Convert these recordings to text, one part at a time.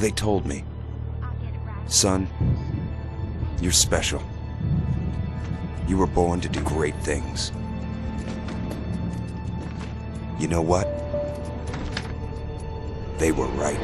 They told me. Son, you're special. You were born to do great things. You know what? They were right.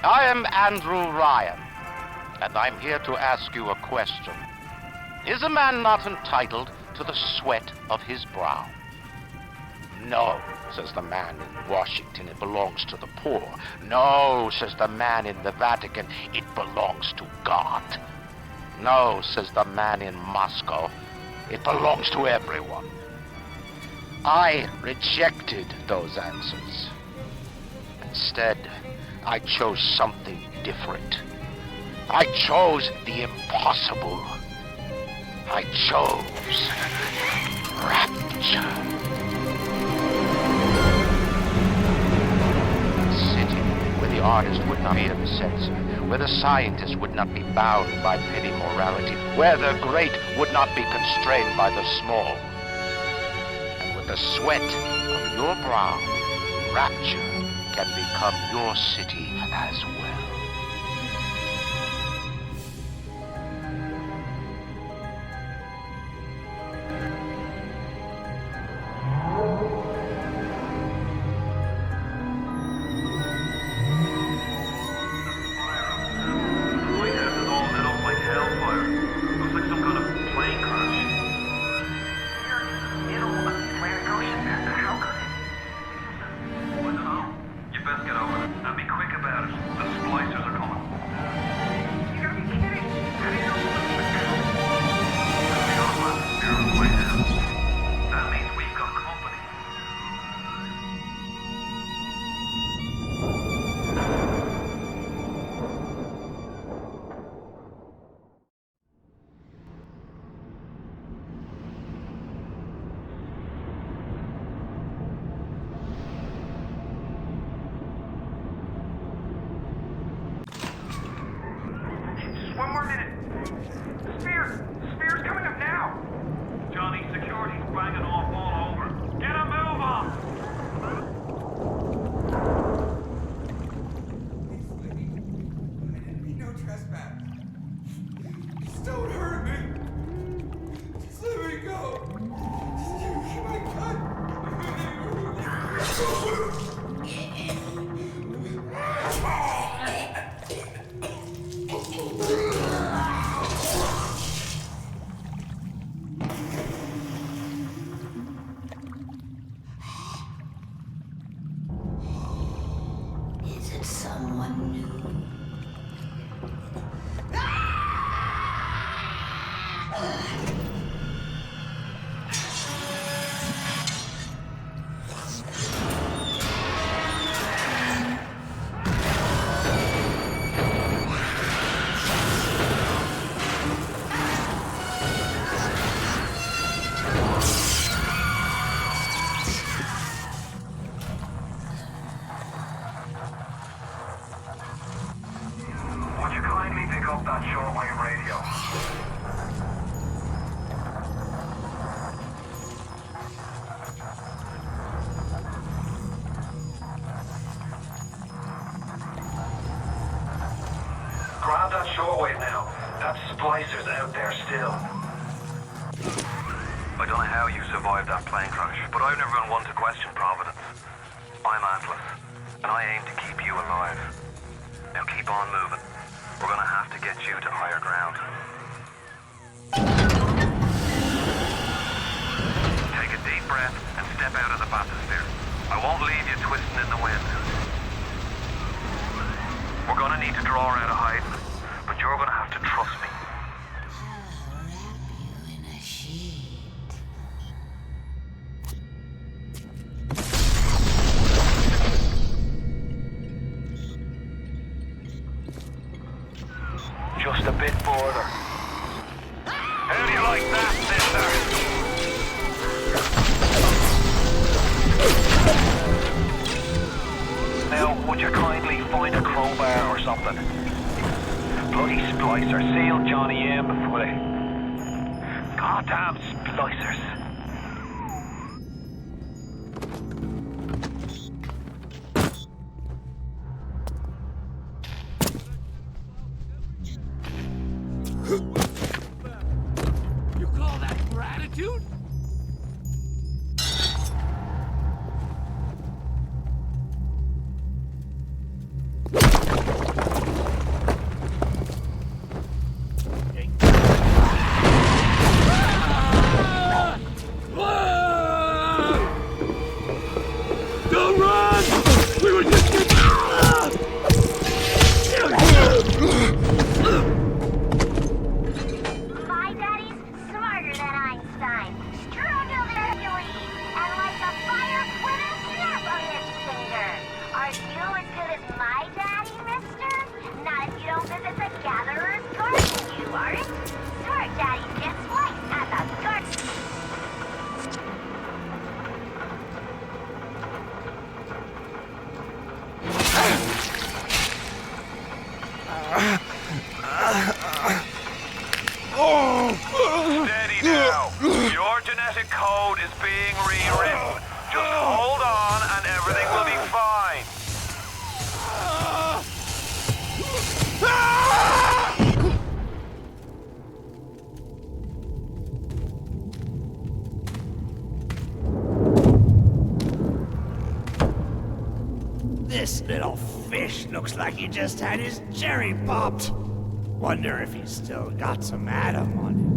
I am Andrew Ryan, and I'm here to ask you a question. Is a man not entitled to the sweat of his brow? No, says the man in Washington, it belongs to the poor. No, says the man in the Vatican, it belongs to God. No, says the man in Moscow, it belongs to everyone. I rejected those answers. Instead, I chose something different. I chose the impossible. I chose rapture. A city where the artist would not be a censor, where the scientist would not be bound by petty morality, where the great would not be constrained by the small. And with the sweat of your brow, rapture can become your city as well. One more minute. Spears coming up now. Johnny, security's banging off all over. Get a move on. No trespassing. I don't know how you survived that plane crash, but I've never been one to question Providence. I'm Atlas, and I aim to keep you alive. Now keep on moving. We're gonna have to get you to higher ground. Take a deep breath and step out of the bathysphere. I won't leave you twisting in the wind. We're gonna need to draw her out of hiding, but you're gonna have to trust me. Just a bit further. How do you like that, sister? Now, would you kindly find a crowbar or something? Bloody splicer sealed Johnny in before they... Goddamn splicers. You call that gratitude? Don't run! We were just... My daddy's smarter than Einstein, stronger than Hercules, and like a fire with a snap of his finger. Are you as good as my daddy, mister? Not if you don't visit the Gatherer's Garden, you aren't. Smart daddies get sliced at the garden. Steady now. Your genetic code is being rewritten. Just hold on and everything will be fine. This little fish looks like he just had his cherry popped. Wonder if he's still got some Adam on him.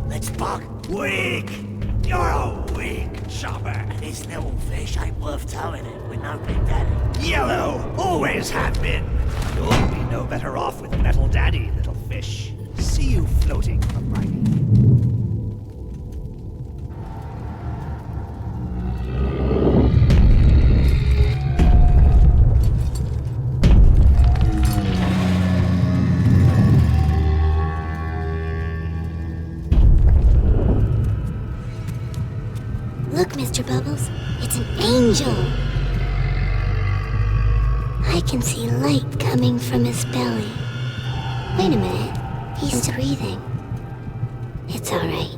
Let's buck. Weak! You're a weak chopper. This little fish ain't worth towing it with no big daddy. Yellow! Always have been. You'll be no better off with Metal Daddy, little fish. See you floating upright. Look, Mr. Bubbles, it's an angel. I can see light coming from his belly. Wait a minute, he's breathing. It's all right.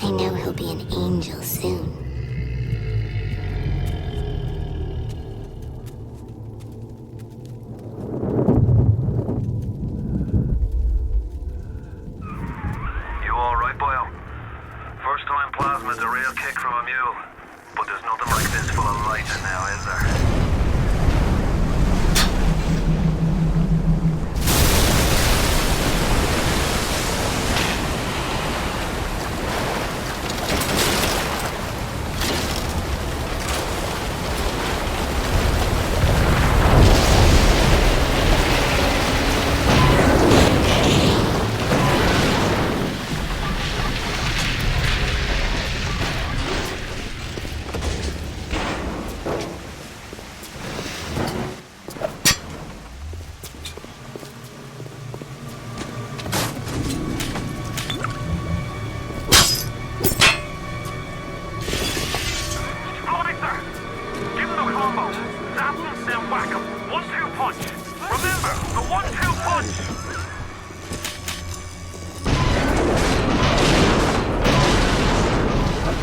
I know he'll be an angel soon. You alright, boyo? First time plasma's a real kick from a mule. But there's nothing like this full of light now, is there?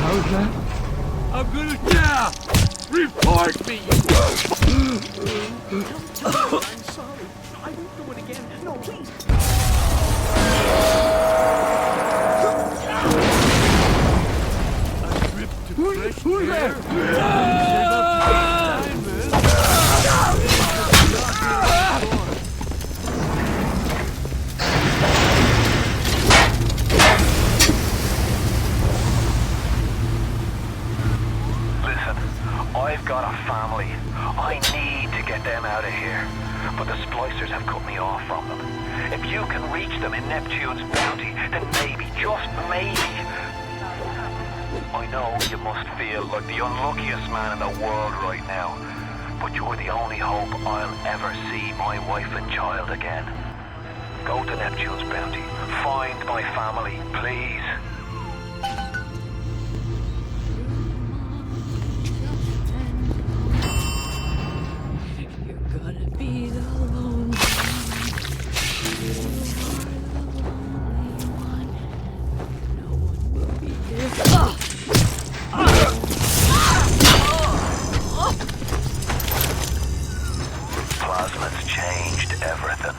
How's that? I'm gonna die! Report me! Do it again. No, please. Who's there? Listen, I've got a family. I need to get them out of here. But the splicers have cut me off from them. If you can reach them in Neptune's bounty, then maybe, just maybe. I know you must feel like the unluckiest man in the world right now. But you're the only hope I'll ever see my wife and child again. Go to Neptune's bounty. Find my family, please. You're gonna be the lone one. You are the lonely one. No one will be here. Plasma's changed everything.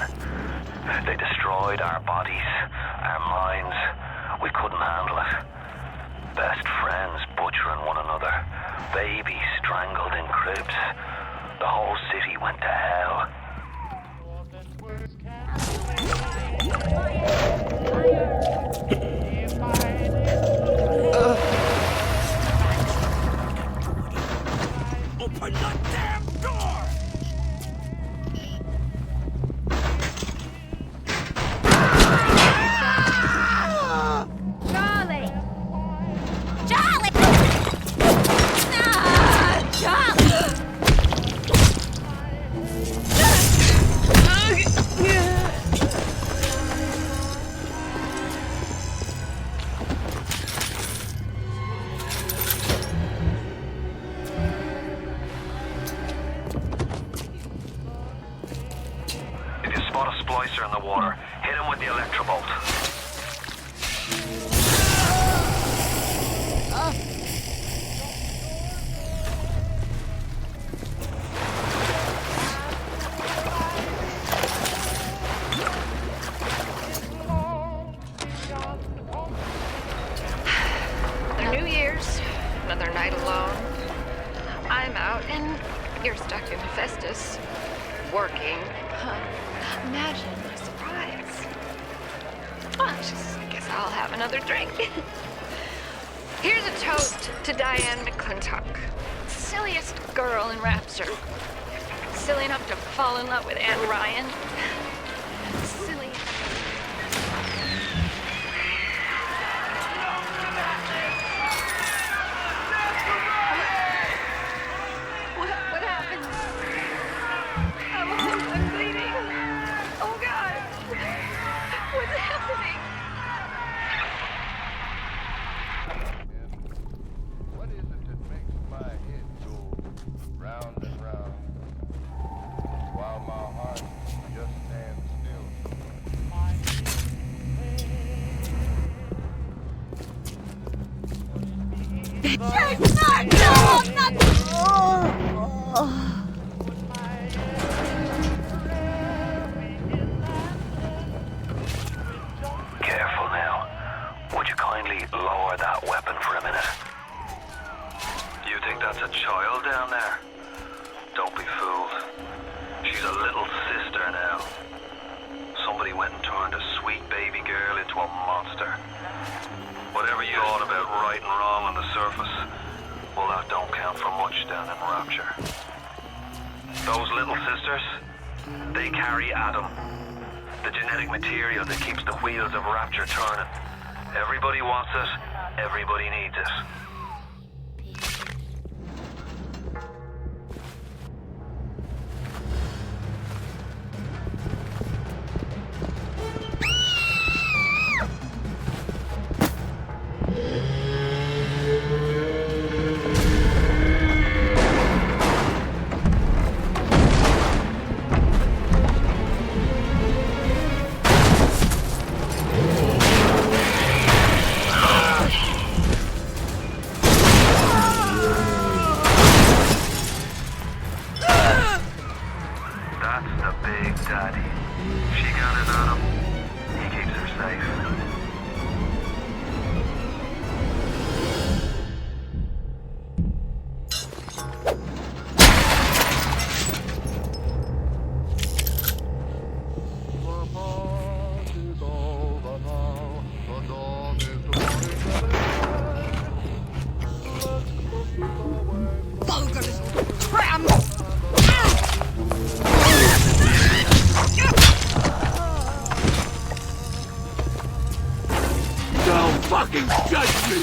They destroyed our bodies, our minds. We couldn't handle it. Best friends butchering one another. Babies strangled in cribs. The whole city went to hell. Open the damn door! Charlie! Charlie! Ah, Charlie! If you spot a splicer in the water, hit him with the electrobolt. Another New Year's, another night alone. I'm out and you're stuck in Hephaestus, working. Huh. Imagine my surprise. Well, I guess I'll have another drink. Here's a toast to Diane McClintock, silliest girl in Rapture. Silly enough to fall in love with Aunt Ryan. Silly. What happened? I'm bleeding. Oh God. What's happening? What is it that makes my head go round and round while my heart just stands still? Careful now. Would you kindly lower that weapon for a minute? You think that's a child down there? Don't be fooled. She's a little sister now. Somebody went and turned a sweet baby girl into a monster. Whatever you thought about right and wrong on the surface, well, that don't count for much down in Rapture. Those little sisters, they carry Adam, the genetic material that keeps the wheels of Rapture turning. Everybody wants it, everybody needs it. That's the big daddy. She got it on him. He keeps her safe. Don't fucking judge me!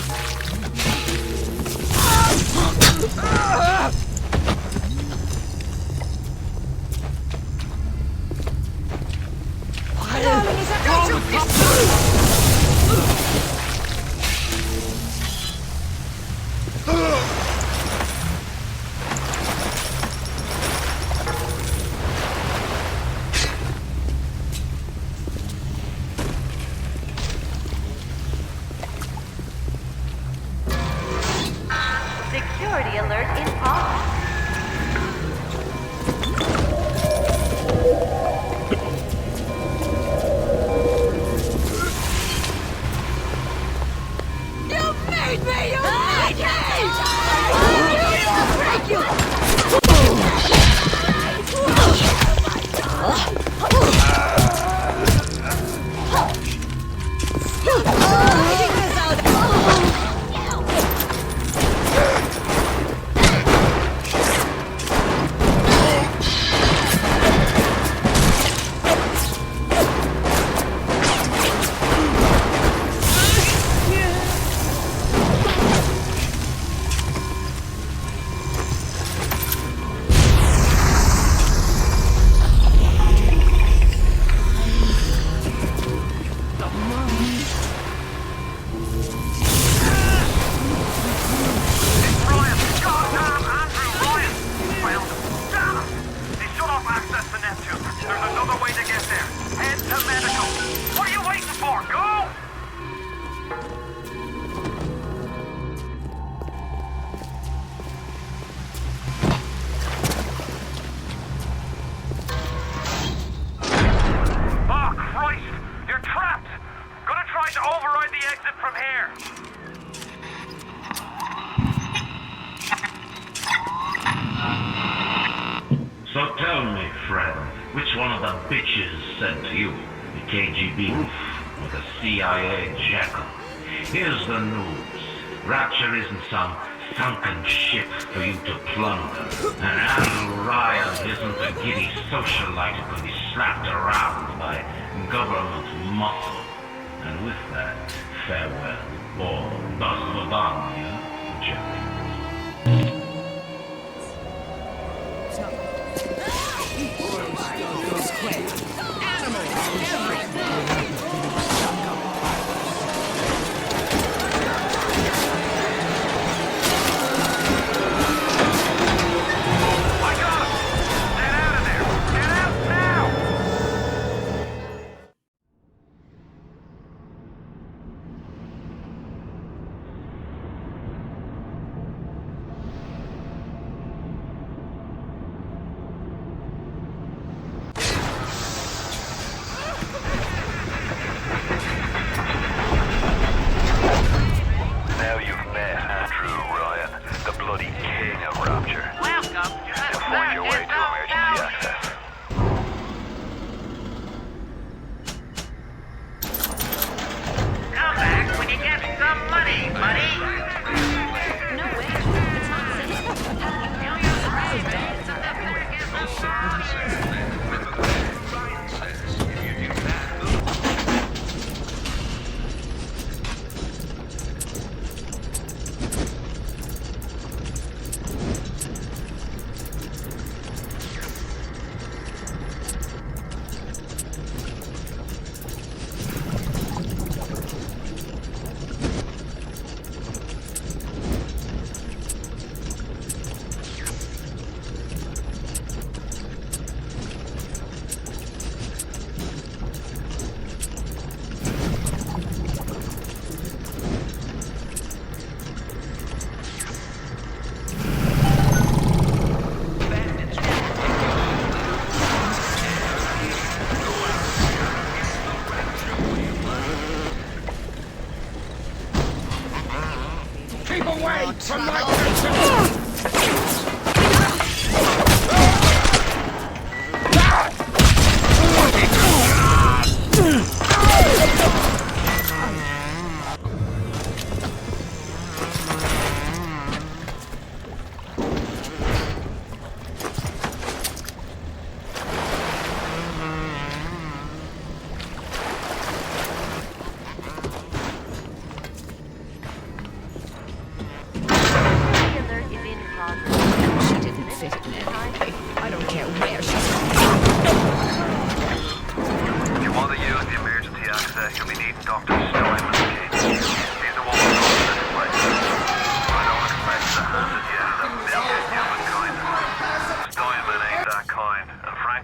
Security alert in on. You made me! You made me! Thank you! So tell me, friend, which one of the bitches sent you? The KGB or the CIA jackal? Here's the news. Rapture isn't some sunken ship for you to plunder. And Andrew Ryan isn't a giddy socialite who can be slapped around by government muscle. And with that, farewell, or до свидания, Jerry.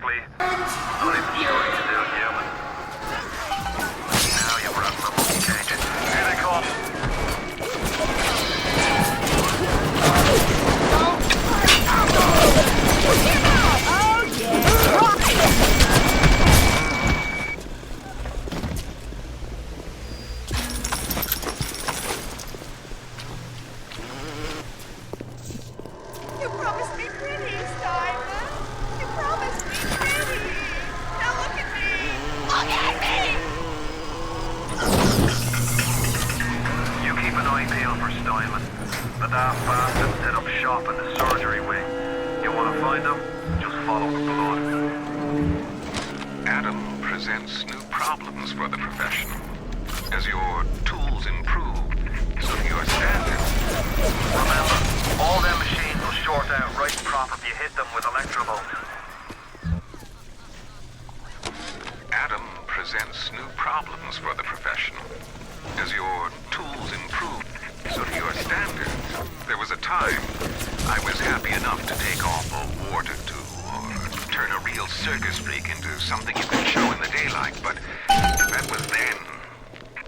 quickly. Not even sure you can do it, human. Now you're running the monkey cage. Here they come. You promised me pretty, Simon. You promised me pretty. Now look at me. Look at me. You keep an eye peeled for Steinman. The daft bastard set up shop in the surgery wing. You want to find him? Just follow the blood. Adam presents new problems for the profession. As your tools improve, so do your standards. Remember, all them machines will short out right prop if you hit them with electrovolts. Adam presents new problems for the profession. As your tools improve, so do your standards. There was a time I was happy enough to take off a ward or two, or turn a real circus freak into something you could show in the daylight, but that was then,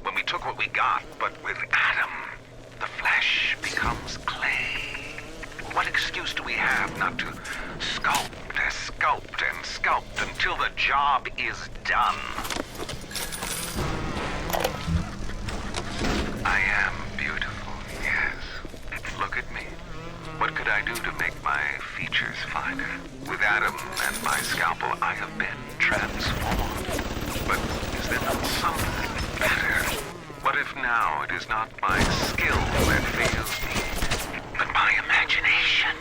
when we took what we got. But with Adam, the flesh becomes clay. What excuse do we have not to sculpt and sculpt and sculpt until the job is done? I am beautiful, yes. Look at me. What could I do to make my features finer? With Adam and my scalpel, I have been transformed. But is there not something better? What if now it is not my skill that fails me, but my imagination?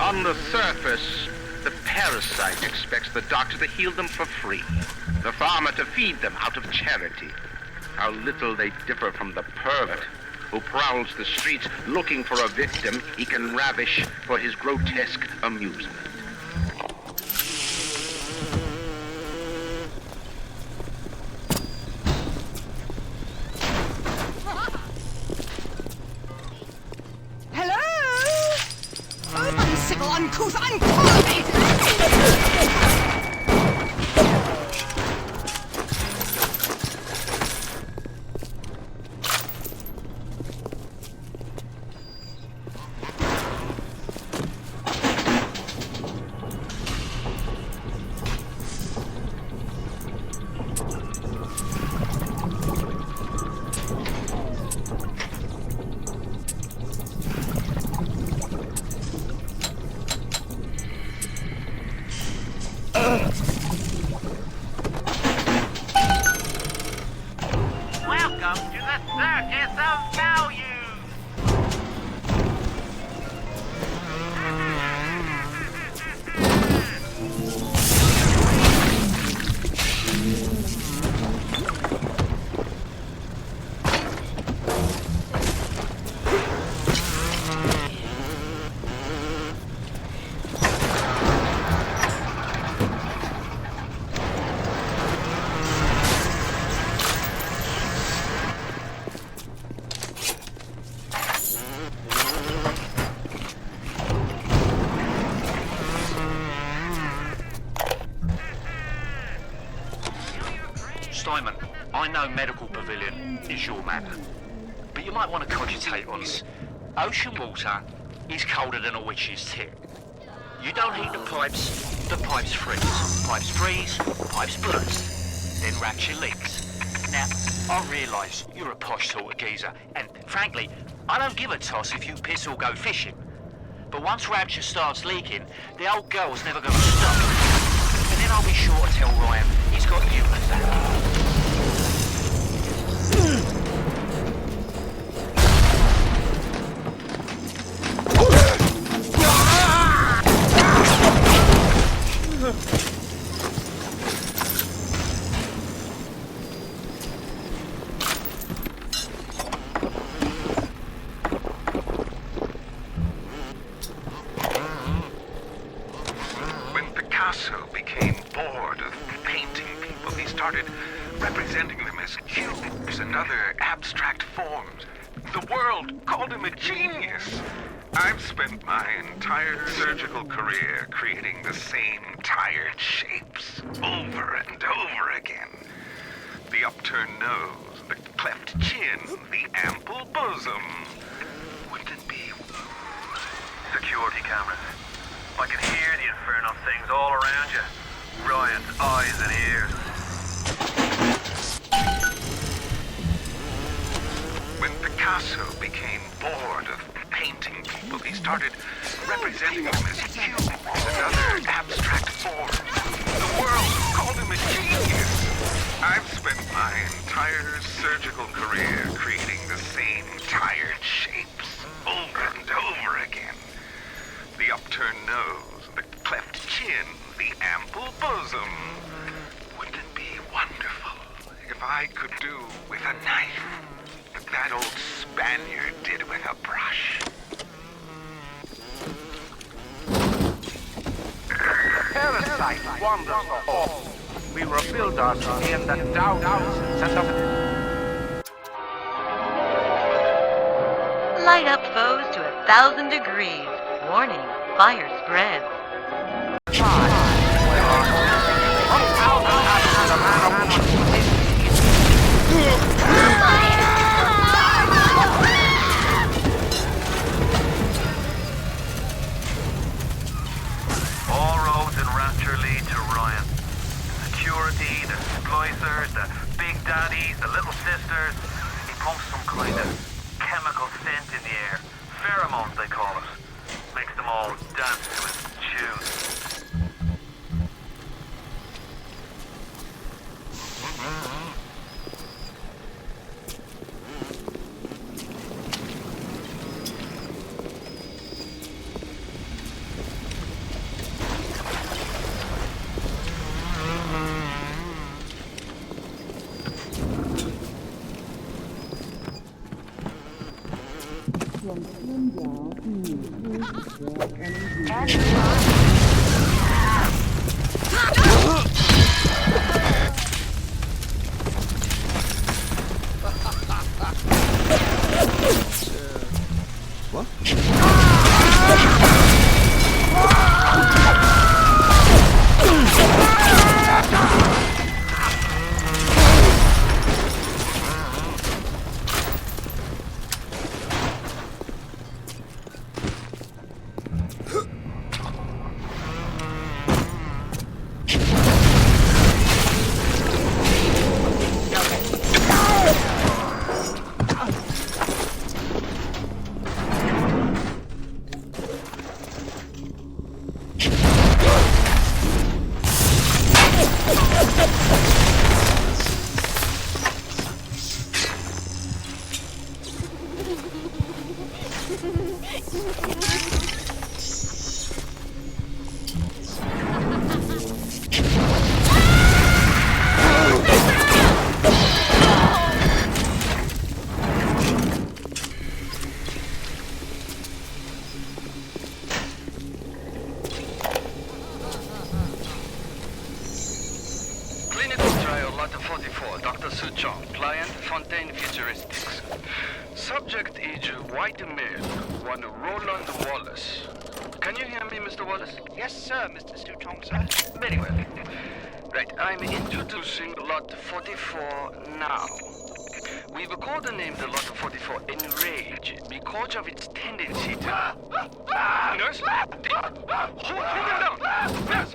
On the surface, the parasite expects the doctor to heal them for free, the farmer to feed them out of charity. How little they differ from the pervert who prowls the streets looking for a victim he can ravish for his grotesque amusement. Hello? Oh, uncivil, uncouth, unqualified! Welcome to the Circus of Value. Steinman, I know Medical Pavilion is your matter, but you might want to cogitate on this. Ocean water is colder than a witch's tit. You don't heat the pipes freeze. Pipes freeze, pipes burst, then rapture leaks. Now, I realise you're a posh sort of geezer, and frankly, I don't give a toss if you piss or go fishing. But once rapture starts leaking, the old girl's never going to stop. And then I'll be sure to tell Ryan he's got you at that. When Picasso became bored of painting people, he started representing them as cubes and other abstract forms. The world called him a genius. I've spent my entire surgical career creating the same tired shapes over and over again. The upturned nose, the cleft chin, the ample bosom. Wouldn't it be... Security cameras. I can hear the infernal things all around you. Ryan's eyes and ears. When Picasso became bored of painting people, he started representing them as cubes and other abstract forms. The world called him a genius. I've spent my entire surgical career creating the same tired shapes over and over again. The upturned nose, the cleft chin, the ample bosom. Wouldn't it be wonderful if I could do with a knife what that old Spaniard did with a brush? Parasite wanders the hall. We rebuild us in the downhouse set of... Light up foes to 1,000 degrees. Warning, fire spreads. All roads in Rapture lead to Ryan. Security, the splicers, the big daddies, the little sisters. He pumps some kind of chemical scent in the air. Pheromones, they call it. Makes them all dance to his tune. Subject is white male, one Roland Wallace. Can you hear me, Mr. Wallace? Yes, sir, Mr. Stutong, sir. Very well. Right, I'm introducing Lot 44 now. We've codenamed the Lot 44 Enrage because of its tendency to... Nurse? Hold him down! Nurse!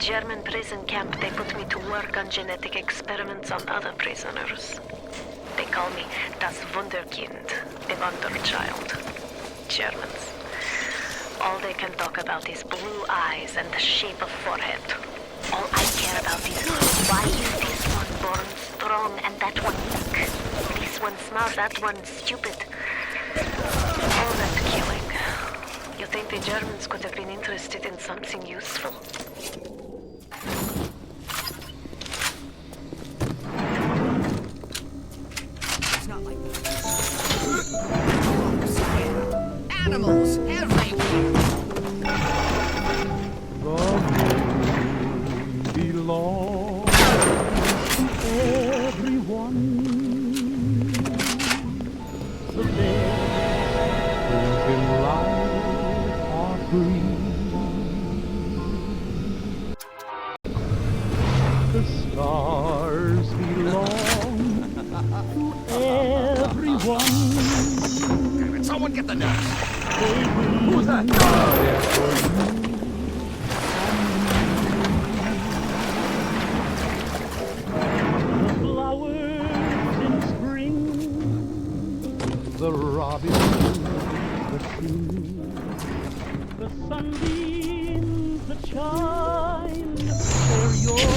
German prison camp, they put me to work on genetic experiments on other prisoners. They call me das Wunderkind, the Wonder Child. Germans. All they can talk about is blue eyes and the shape of forehead. All I care about is why is this one born strong and that one weak? This one smart, that one stupid. All that killing. You think the Germans could have been interested in something useful? It's not like animals everywhere. Belong to everyone. The best things in life are free. The stars belong to everyone. Someone get the nurse. Who was that? The robin, the sea, the sunbeams that shine, they're yours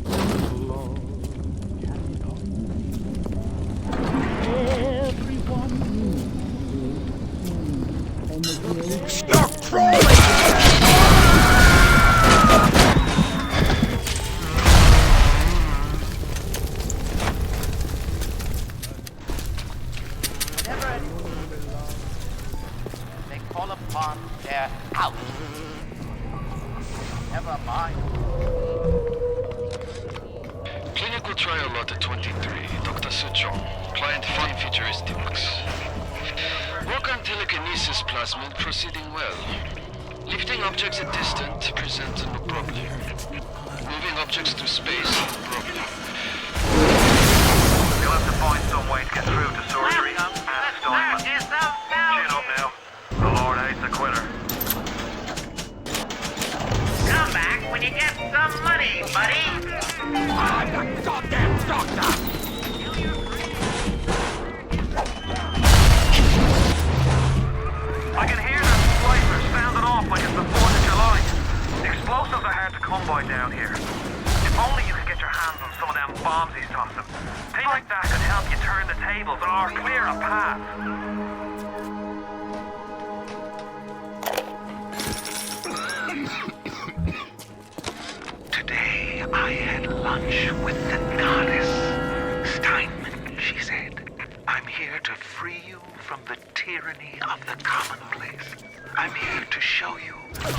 and love can come to everyone on the great. Stop crawling! Upon their house. Never mind. Clinical trial lot 23, Dr. Sejong. Client fine futuristics. Work on telekinesis plasmid proceeding well. Lifting objects at distance presents no problem. Moving objects to space, no problem. You'll have to find some way to get through to surgery and Steinman. Chin up now. The Lord hates a quitter. Come back when you get some money, buddy. I'm the goddamn doctor! I can hear the splicers sounding off like it's the 4th of July. Explosives are hard to come by down here. If only you could get your hands on some of them bombs he's tossing. Things like that could help you turn the tables or clear a path. Today I had lunch with the goddess. Steinman, she said. I'm here to free you from the tyranny of the commonplace. I'm here to show you a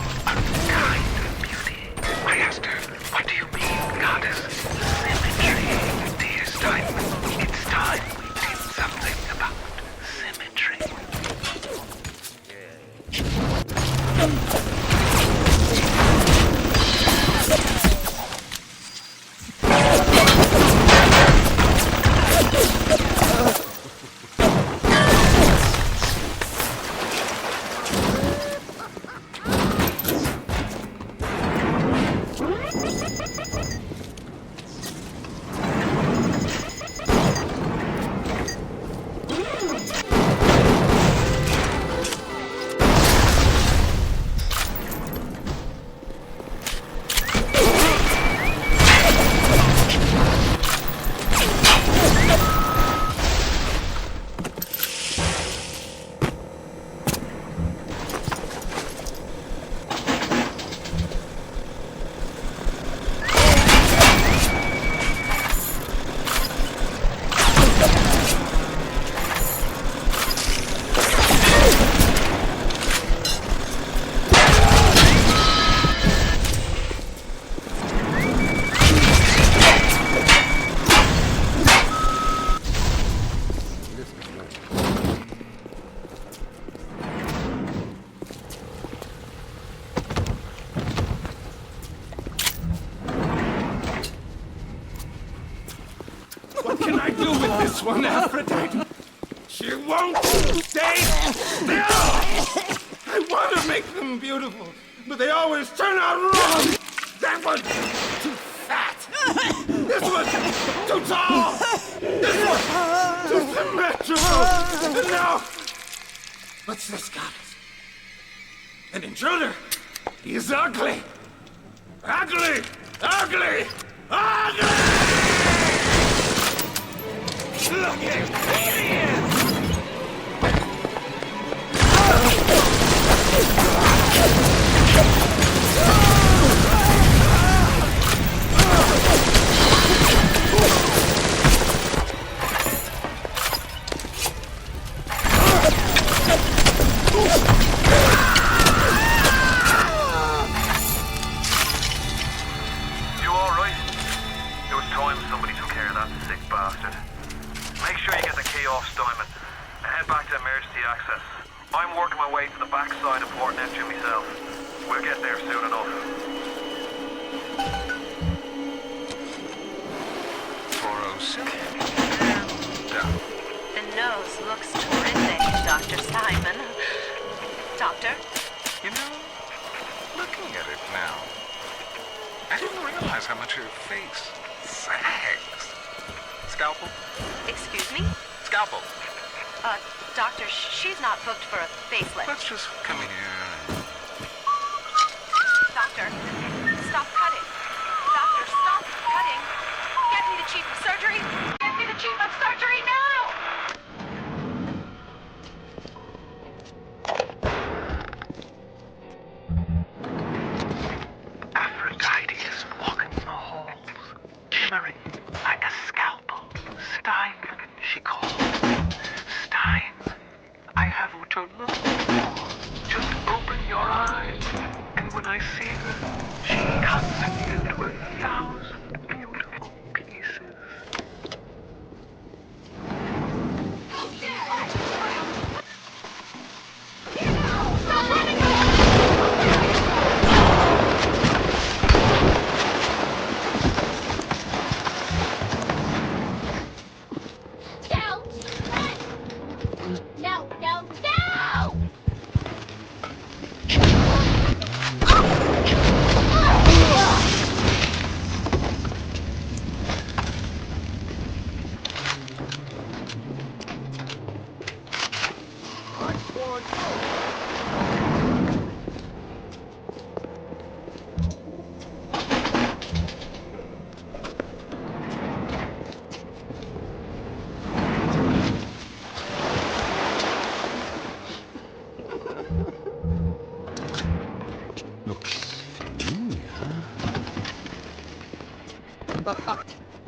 kind of beauty. I asked her, what do you mean, goddess? Symmetry, dear Steinman. It's time we did something about symmetry. What can I do with this one, Aphrodite? She won't stay still! I want to make the and beautiful, but they always turn out wrong. That was too fat. This was too tall. This was too symmetrical. And now, what's this, guys? An intruder. He's ugly. Ugly. Ugly. Ugly! Look at idiot! I'm working my way to the backside of Port Neptune myself. We'll get there soon enough. 407. The nose looks terrific, Dr. Simon. Doctor? You know, looking at it now, I didn't realize how much her face sags. Scalpel? Excuse me? Scalpel. Doctor, she's not booked for a facelift. Let's just come in here. Doctor, stop cutting. Doctor, stop cutting. Get me the chief of surgery. Get me the chief of surgery now! Aphrodite is walking the halls, shimmering like a scalpel. Steinman, she calls. Steinman, I have what you're looking for. Just open your eyes, and when I see her, she cuts me into 1,000 beautiful pieces.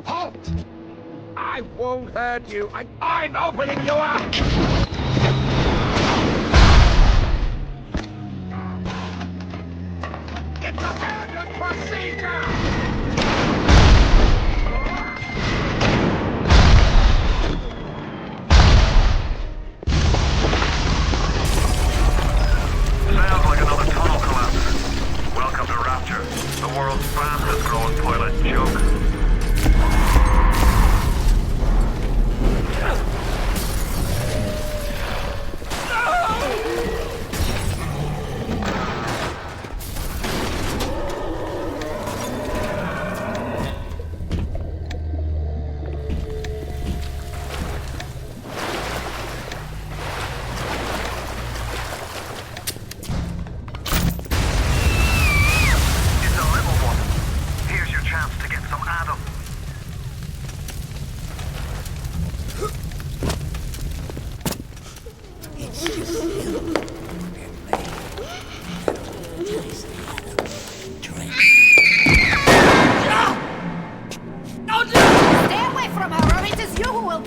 Halt! I won't hurt you. I'm opening you up! It's a standard procedure! Sounds like another tunnel collapse. Welcome to Rapture, the world's fastest growing toilet joke.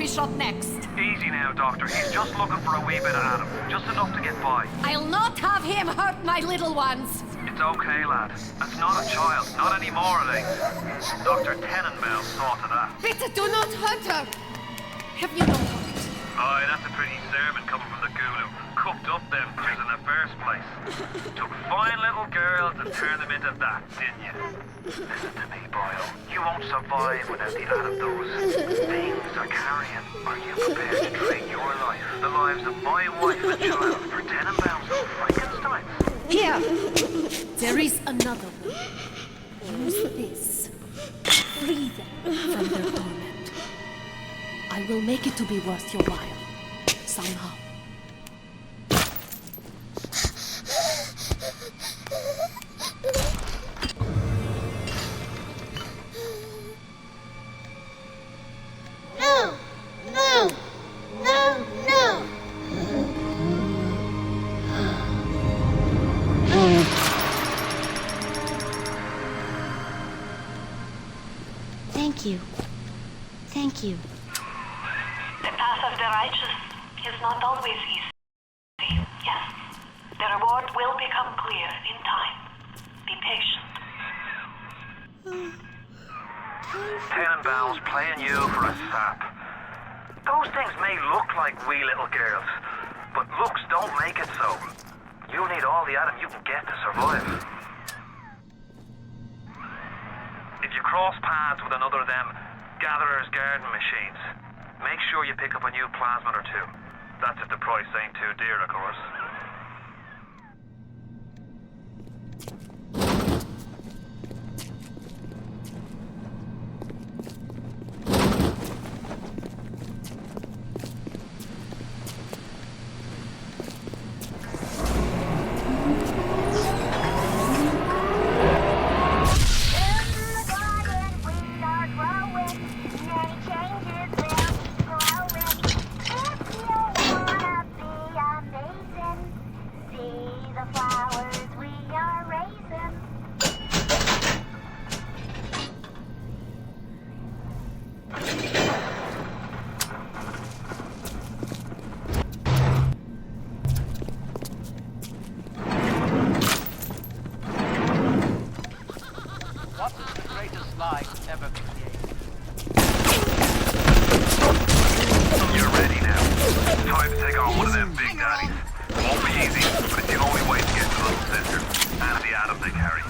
Shot next. Easy now, Doctor. He's just looking for a wee bit of Adam. Just enough to get by. I'll not have him hurt my little ones. It's okay, lad. That's not a child. Not anymore, it ain't. Dr. Tenenbaum saw to that. Bitte, do not hurt her. Have you no heart? Aye, that's a pretty sermon coming from the ghoul who cooked up them kids in the first place. Took fine little girls and turned them into that, didn't you? Listen to me, Boyle. You won't survive without the Adam those things are carrying. Are you prepared to trade your life, the lives of my wife and child, for Tenenbaum's old Frankenstein? Here, There is another way. Use this. Free them from their torment. I will make it to be worth your while. Somehow. No! No! No! No! Thank you. Thank you. The path of the righteous is not always easy. Yes. The reward will become clear in time. Be patient. Tenenbaums playing you for a sap. Those things may look like wee little girls, but looks don't make it so. You need all the Adam you can get to survive. If you cross paths with another of them gatherer's garden machines, make sure you pick up a new plasmid or two. That's if the price ain't too dear, of course. What is the greatest lie ever created? You're ready now. Time to take on one of them big daddies. Won't be easy, but it's the only way to get to little sister and the Adam they carry.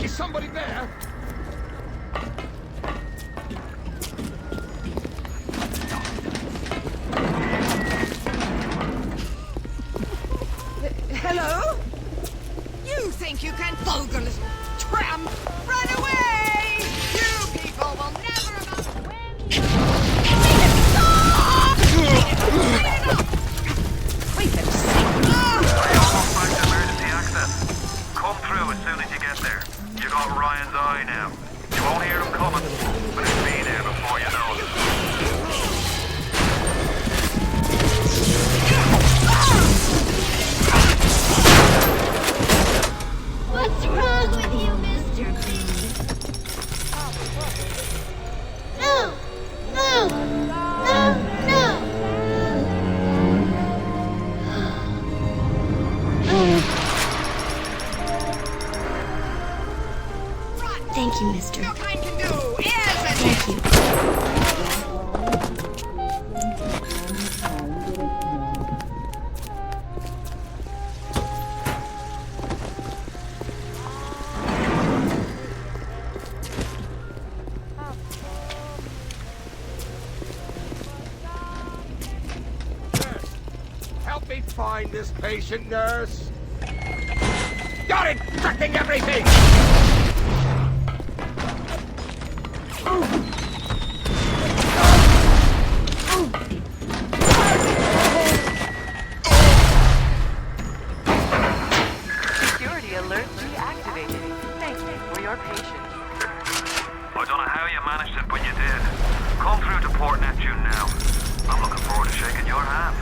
Is somebody there? Hello? You think you can vulgar little tramp? Run away! You people will never amount to Almost back to emergency access. Come through as soon as you get there. You got Ryan's eye now. You won't hear him coming, but he'll be there before you know it. What's wrong with you, Mr. B? No! No! No! No! Thank you, mister. Your kind can do, isn't Thank you. Help me find this patient, nurse. You're infecting everything! I don't know how you managed it, but you did. Come through to Port Neptune now. I'm looking forward to shaking your hand.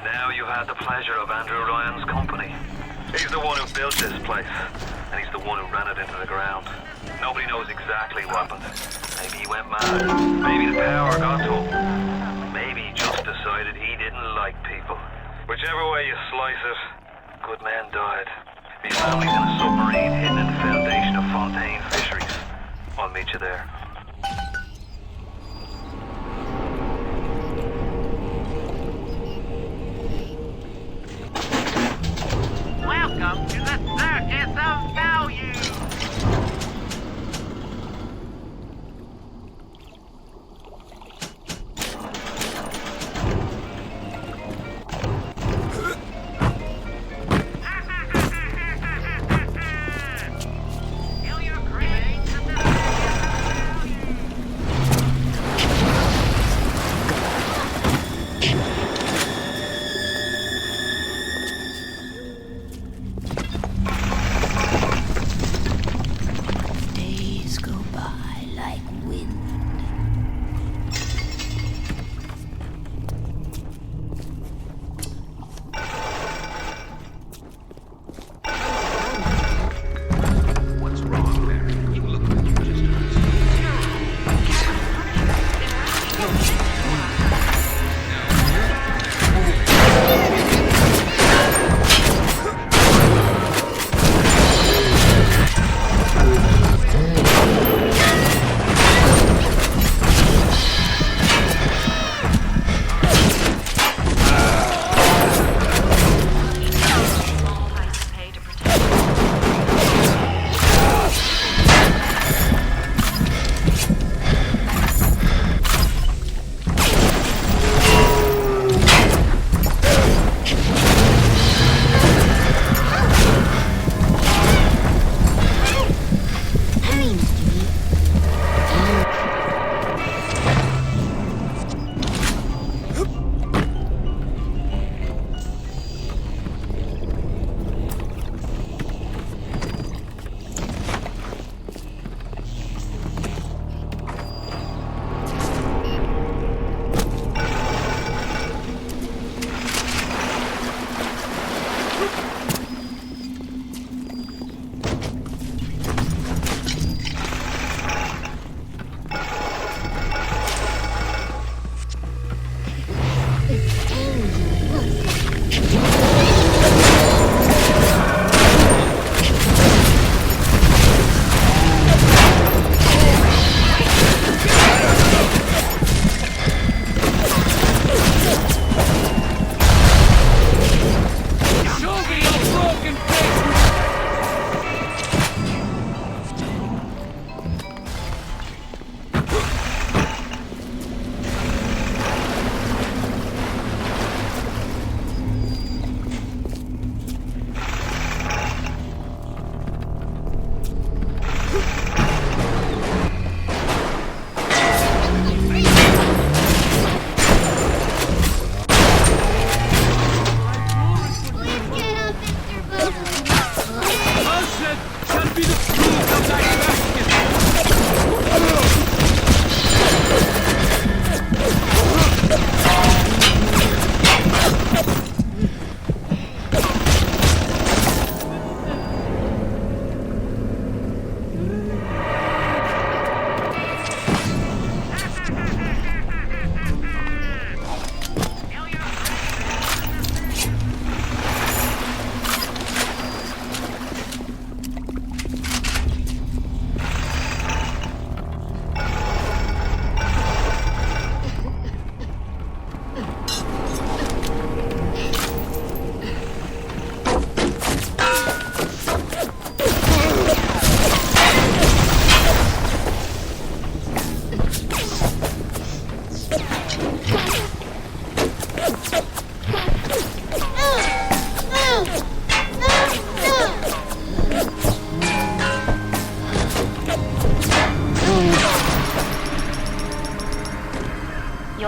Now you've had the pleasure of Andrew Ryan's company. He's the one who built this place, and he's the one who ran it into the ground. Nobody knows exactly what happened. Maybe he went mad. Maybe the power got to him. Maybe he just decided he didn't like people. Whichever way you slice it, good men died. His family's in a submarine hidden in the foundation of Fontaine Fisheries. I'll meet you there. Welcome to the Circus of Value! Feel your cravings at the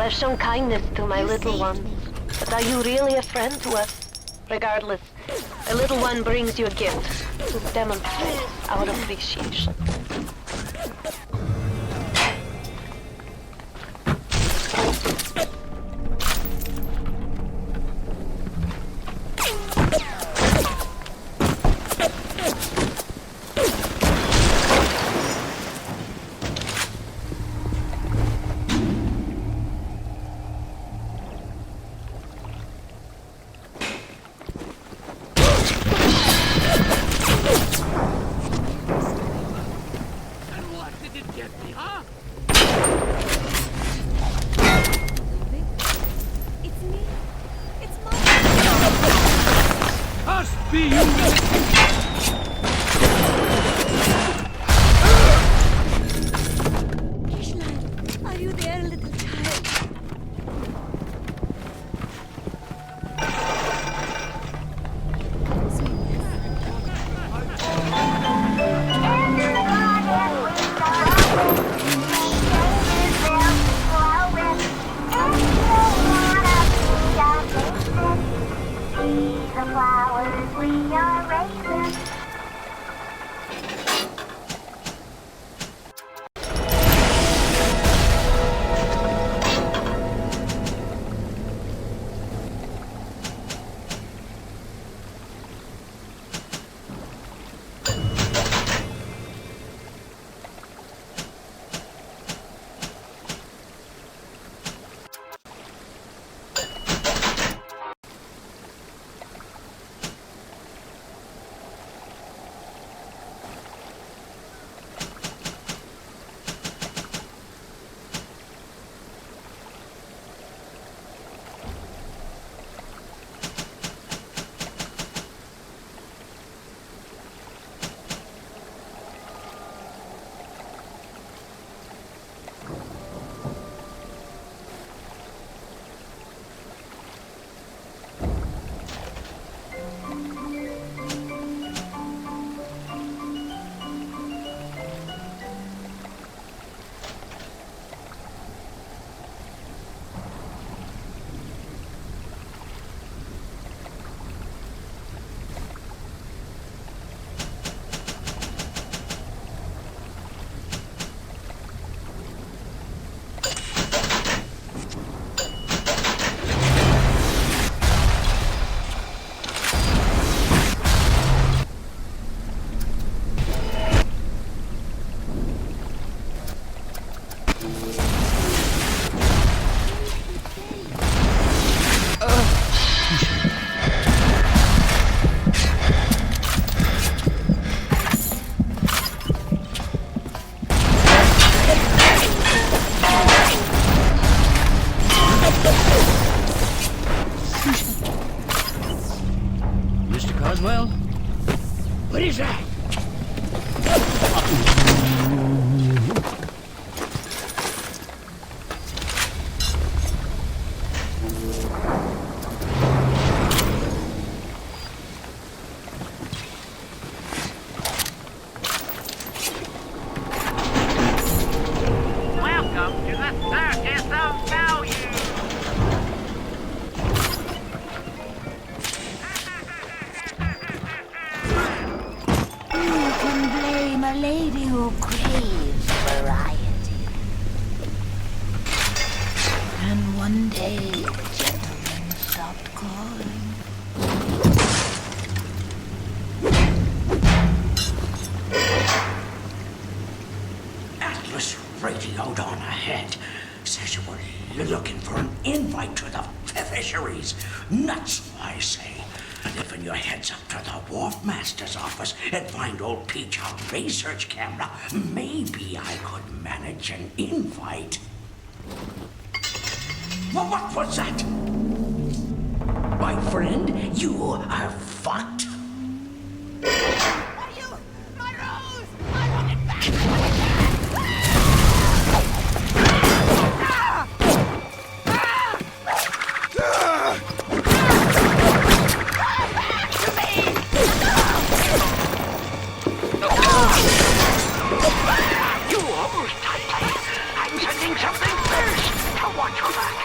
have shown kindness to my little ones, but are you really a friend to us? Regardless, a little one brings you a gift to demonstrate our appreciation. Are you there, little child? The flowers we are raising. Mr. Coswell? What is that? Welcome to the Circus of Value. You can blame a lady who craves variety. And one day, the gentleman stopped calling. Atlas radioed on ahead. Says you were looking for an invite to the fisheries. Nuts, I say. Lifting your heads up to the Wharf Master's office and find old Peach on research camera. Maybe I could manage an invite. Well, what was that? My friend, you are fucked. You almost touched me. I'm sending something first to watch your back.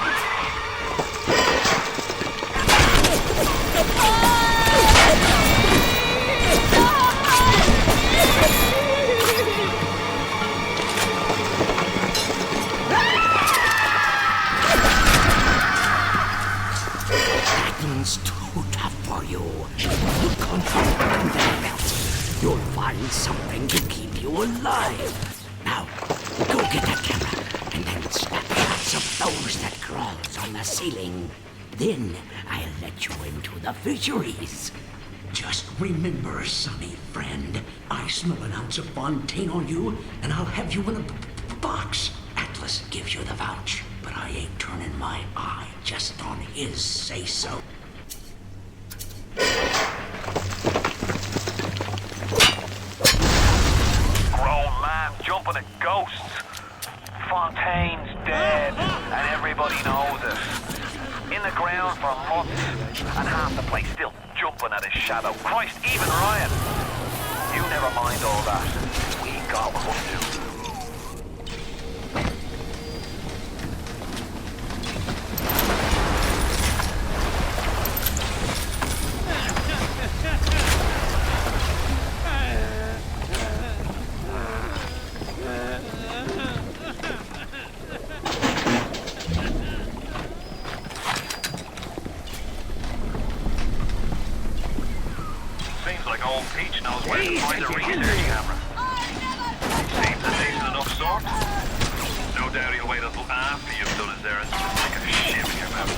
one's too tough for you. Look on that belt. You'll find something to keep you alive. Now, go get that camera, and then snap shots of those that crawls on the ceiling. Then I'll let you into the fisheries. Just remember, Sonny friend, I smell an ounce of Fontaine on you, and I'll have you in a box. Atlas gives you the vouch, but I ain't turning my eye just on his say-so. Grown man jumping at ghosts. Fontaine's dead, and everybody knows it. In the ground for months, and half the place still jumping at his shadow. Christ, even Ryan. You never mind all that. We got what we'll do. Seems like old Peach knows where to find a research camera. Seems a decent enough sort. No doubt he'll wait until after you've done his errand to stick a shit in your mouth.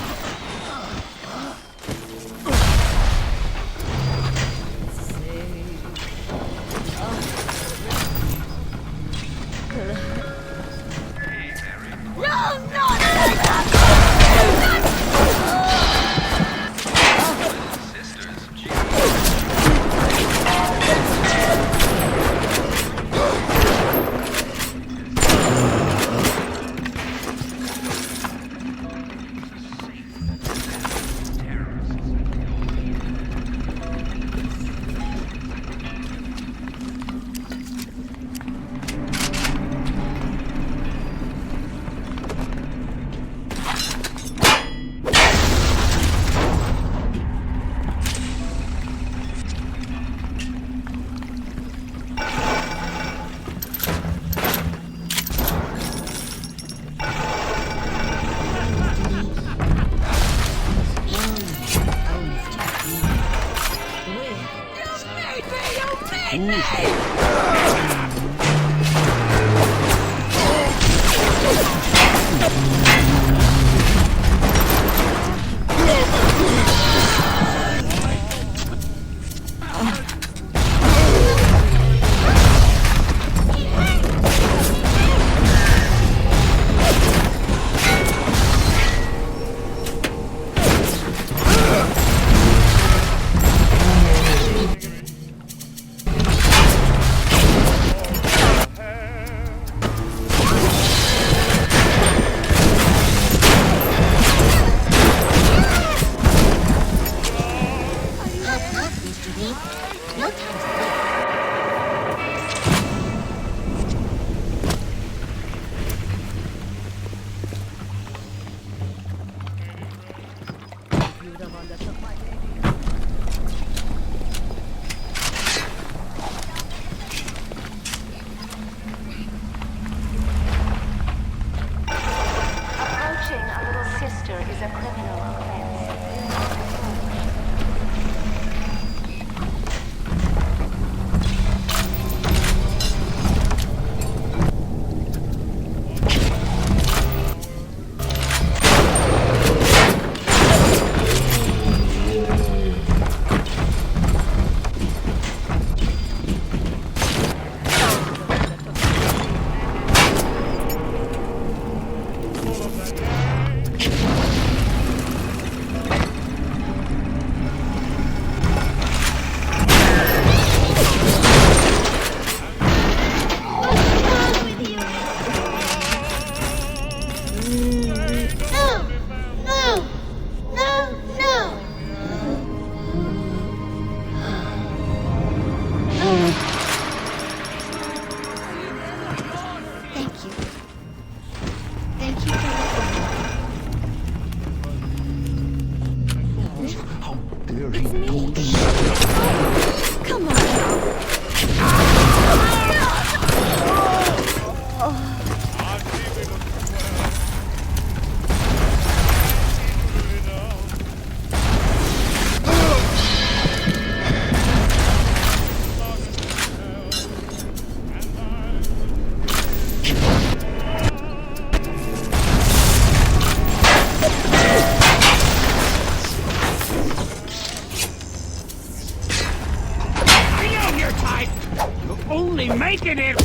taking it!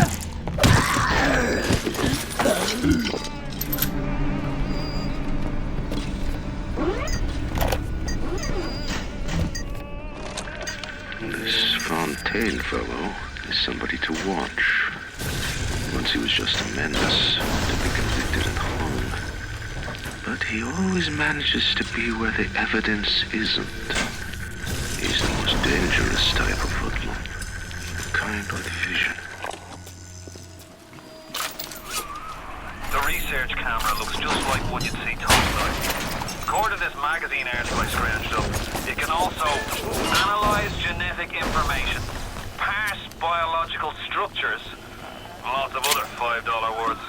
This Fontaine fellow is somebody to watch. Once he was just a menace, to be convicted and hung. But he always manages to be where the evidence isn't. He's the most dangerous type of hoodlum. The kind with vision. The research camera looks just like one you'd see topside. According to this magazine article I scrounged up, it can also analyze genetic information, parse biological structures, and lots of other $5 words.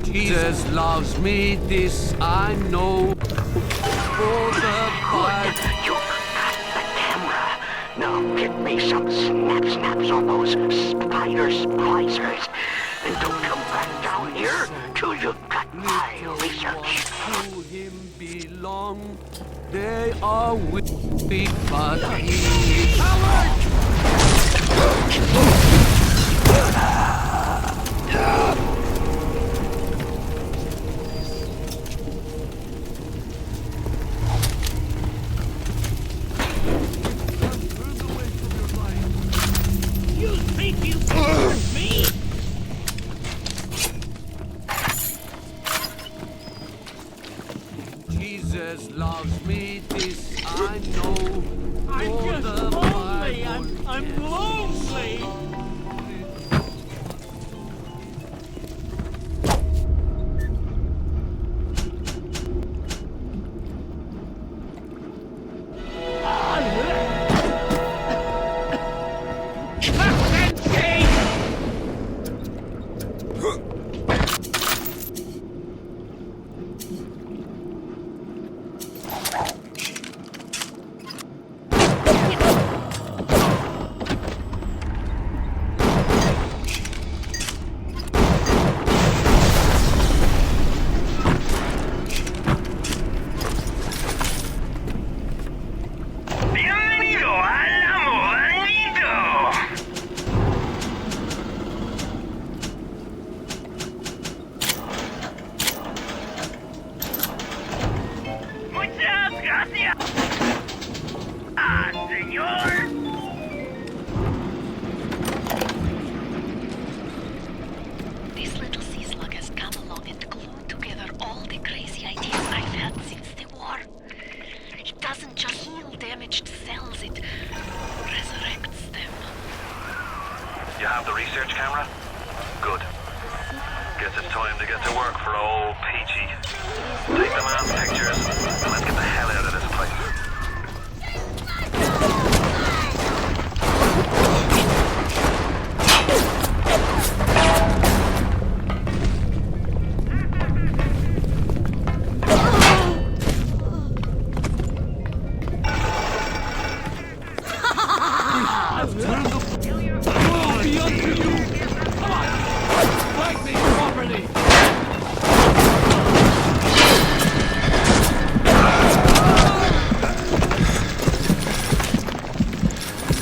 Jesus loves me, this I know. For the Bible. You got the camera. Now get me some snaps on those spider splicers. And don't come back down here till you've got my research. To him belong. They are weak, but he is coward. You think you can hurt me? Jesus loves me, this I know. I'm For just the lonely. Bible I'm lonely. guess it's time to get to work for old Peachy. Take the man's pictures, and let's get the hell out of this place.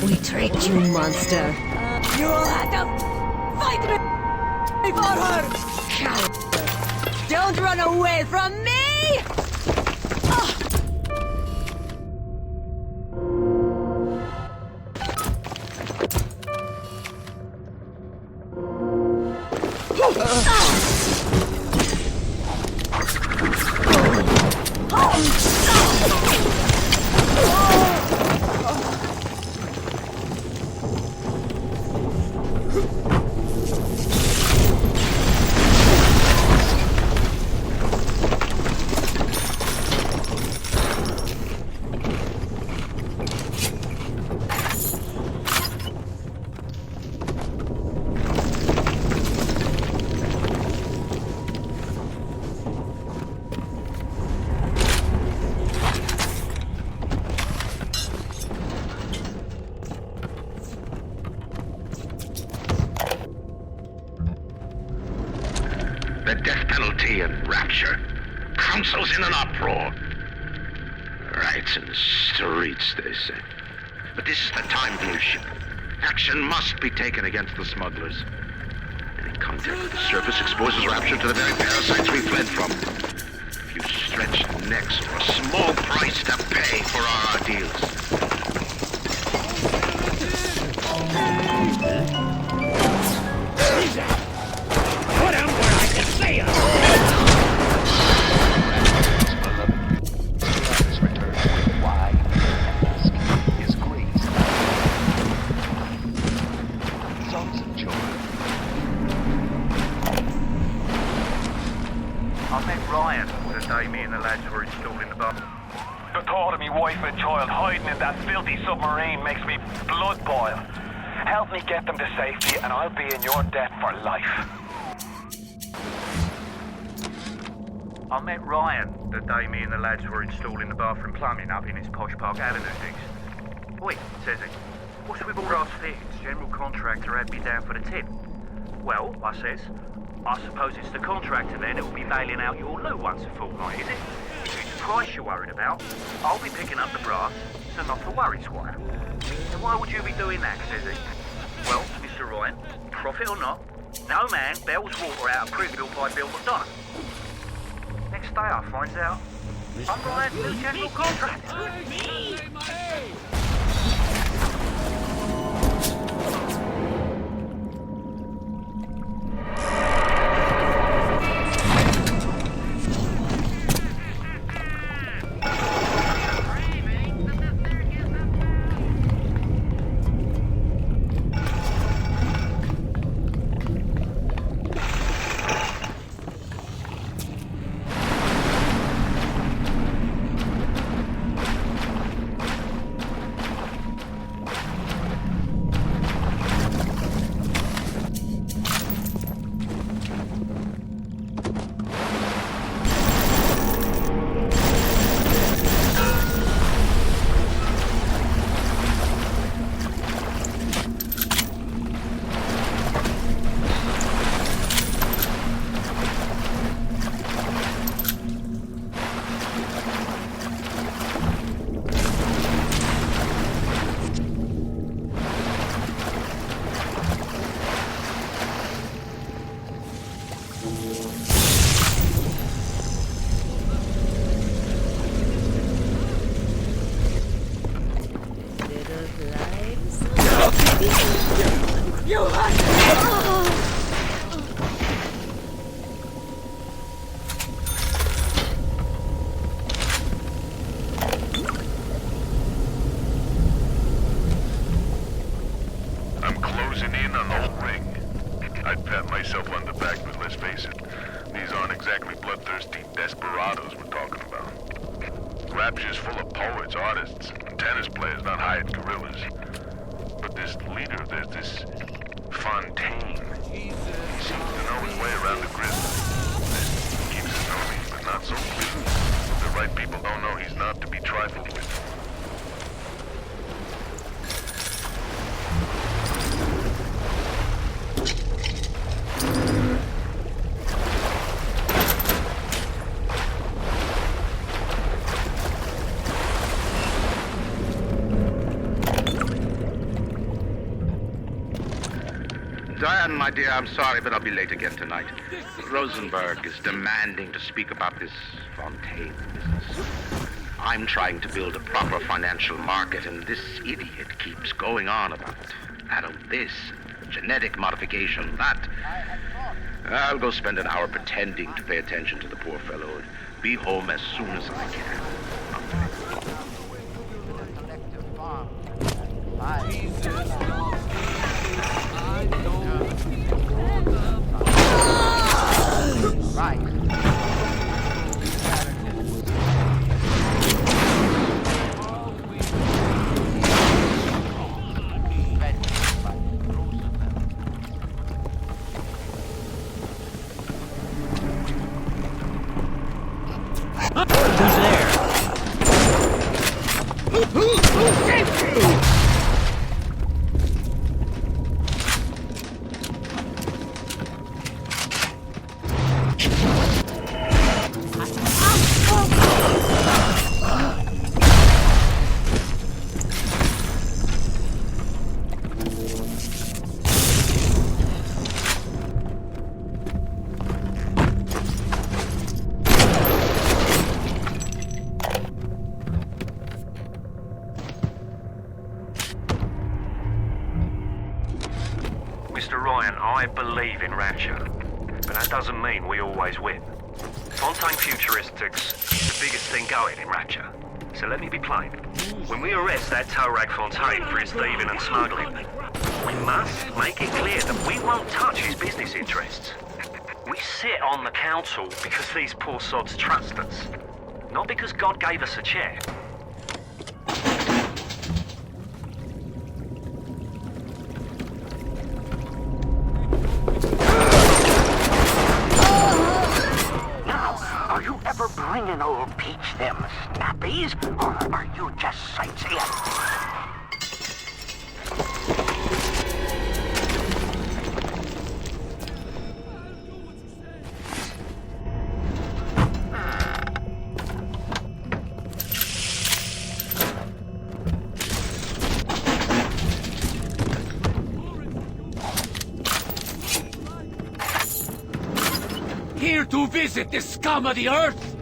We tricked you, monster. You'll have to fight me for her! Coward! Don't run away from me! The death penalty and rapture. Council's in an uproar. Riots in the streets, they say. But this is the time, Lucian. Action must be taken against the smugglers. Any contact with the surface exposes rapture to the very parasites we fled from. A few stretched necks or a small price to pay for our ordeals. Put him where I can see him! I met Ryan the day me and the lads were installed in the bar. The thought of me wife and child hiding in that filthy submarine makes me blood boil. Help me get them to safety and I'll be in your debt for life. I met Ryan the day me and the lads were installing the bathroom plumbing up in his Posh Park Avenue digs. Oi, says he, what's with all those things? General contractor had me down for the tip. Well, I says, I suppose it's the contractor then who will be bailing out your loo once a fortnight, is it? If it's the price you're worried about, I'll be picking up the brass, so not to worry, Squire. And why would you be doing that, says he? Well, Mr. Ryan, profit or not, no man bails water out of prison built by Bill McDonough. Next day I finds out I'm Ryan's new general contractor. on the back, but let's face it, these aren't exactly bloodthirsty desperados we're talking about. Rapture's full of poets, artists, and tennis players, not hired gorillas. But this leader of theirs, this Fontaine, he seems to know his way around the grizzly. He keeps his nose in, but not so clean. The right people don't know he's not to be trifled with. Diane, my dear, I'm sorry, but I'll be late again tonight. Rosenberg is demanding to speak about this Fontaine business. I'm trying to build a proper financial market, and this idiot keeps going on about it. Adam this, genetic modification that. I'll go spend an hour pretending to pay attention to the poor fellow and be home as soon as I can. Who's there? Mr. Ryan, I believe in Rapture, but that doesn't mean we always win. Fontaine Futuristics is the biggest thing going in Rapture. So let me be plain. When we arrest that Torag Fontaine for his thieving and smuggling, we must make it clear that we won't touch his business interests. We sit on the council because these poor sods trust us, not because God gave us a chair. Are you ever bringing old Peach them snappies, or are you just sightseeing? Here to visit the scum of the earth!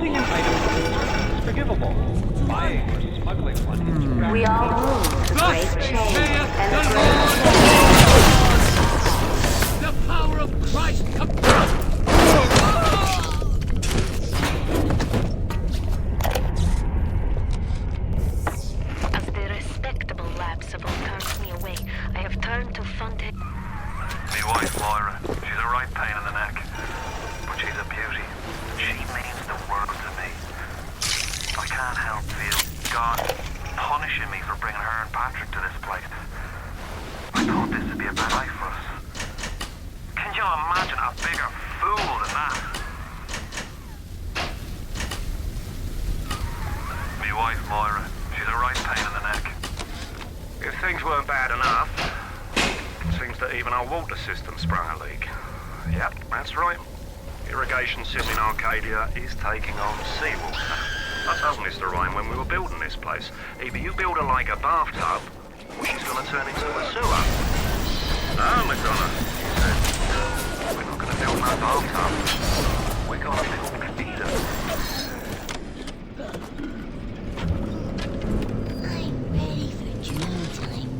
Items forgivable. Buying or smuggling one is We all move the great chain and the The power of Christ As the respectable labs have all turned me away, I have turned to Fontaine. Me wife, Moira, she's a right pain in the neck. But she's a beauty. She means the world to me. I can't help feel God punishing me for bringing her and Patrick to this place. I thought this would be a better life for us. Can you imagine a bigger fool than that? Me wife, Moira, she's a right pain in the neck. If things weren't bad enough, it seems that even our water system sprung a leak. Yep, that's right. Irrigation system in Arcadia is taking on seawater. I told Mr. Ryan when we were building this place, either you build her like a bathtub, or she's going to turn into a sewer. No, McDonough, he said, we're not going to build no bathtub. We're going to build Eden.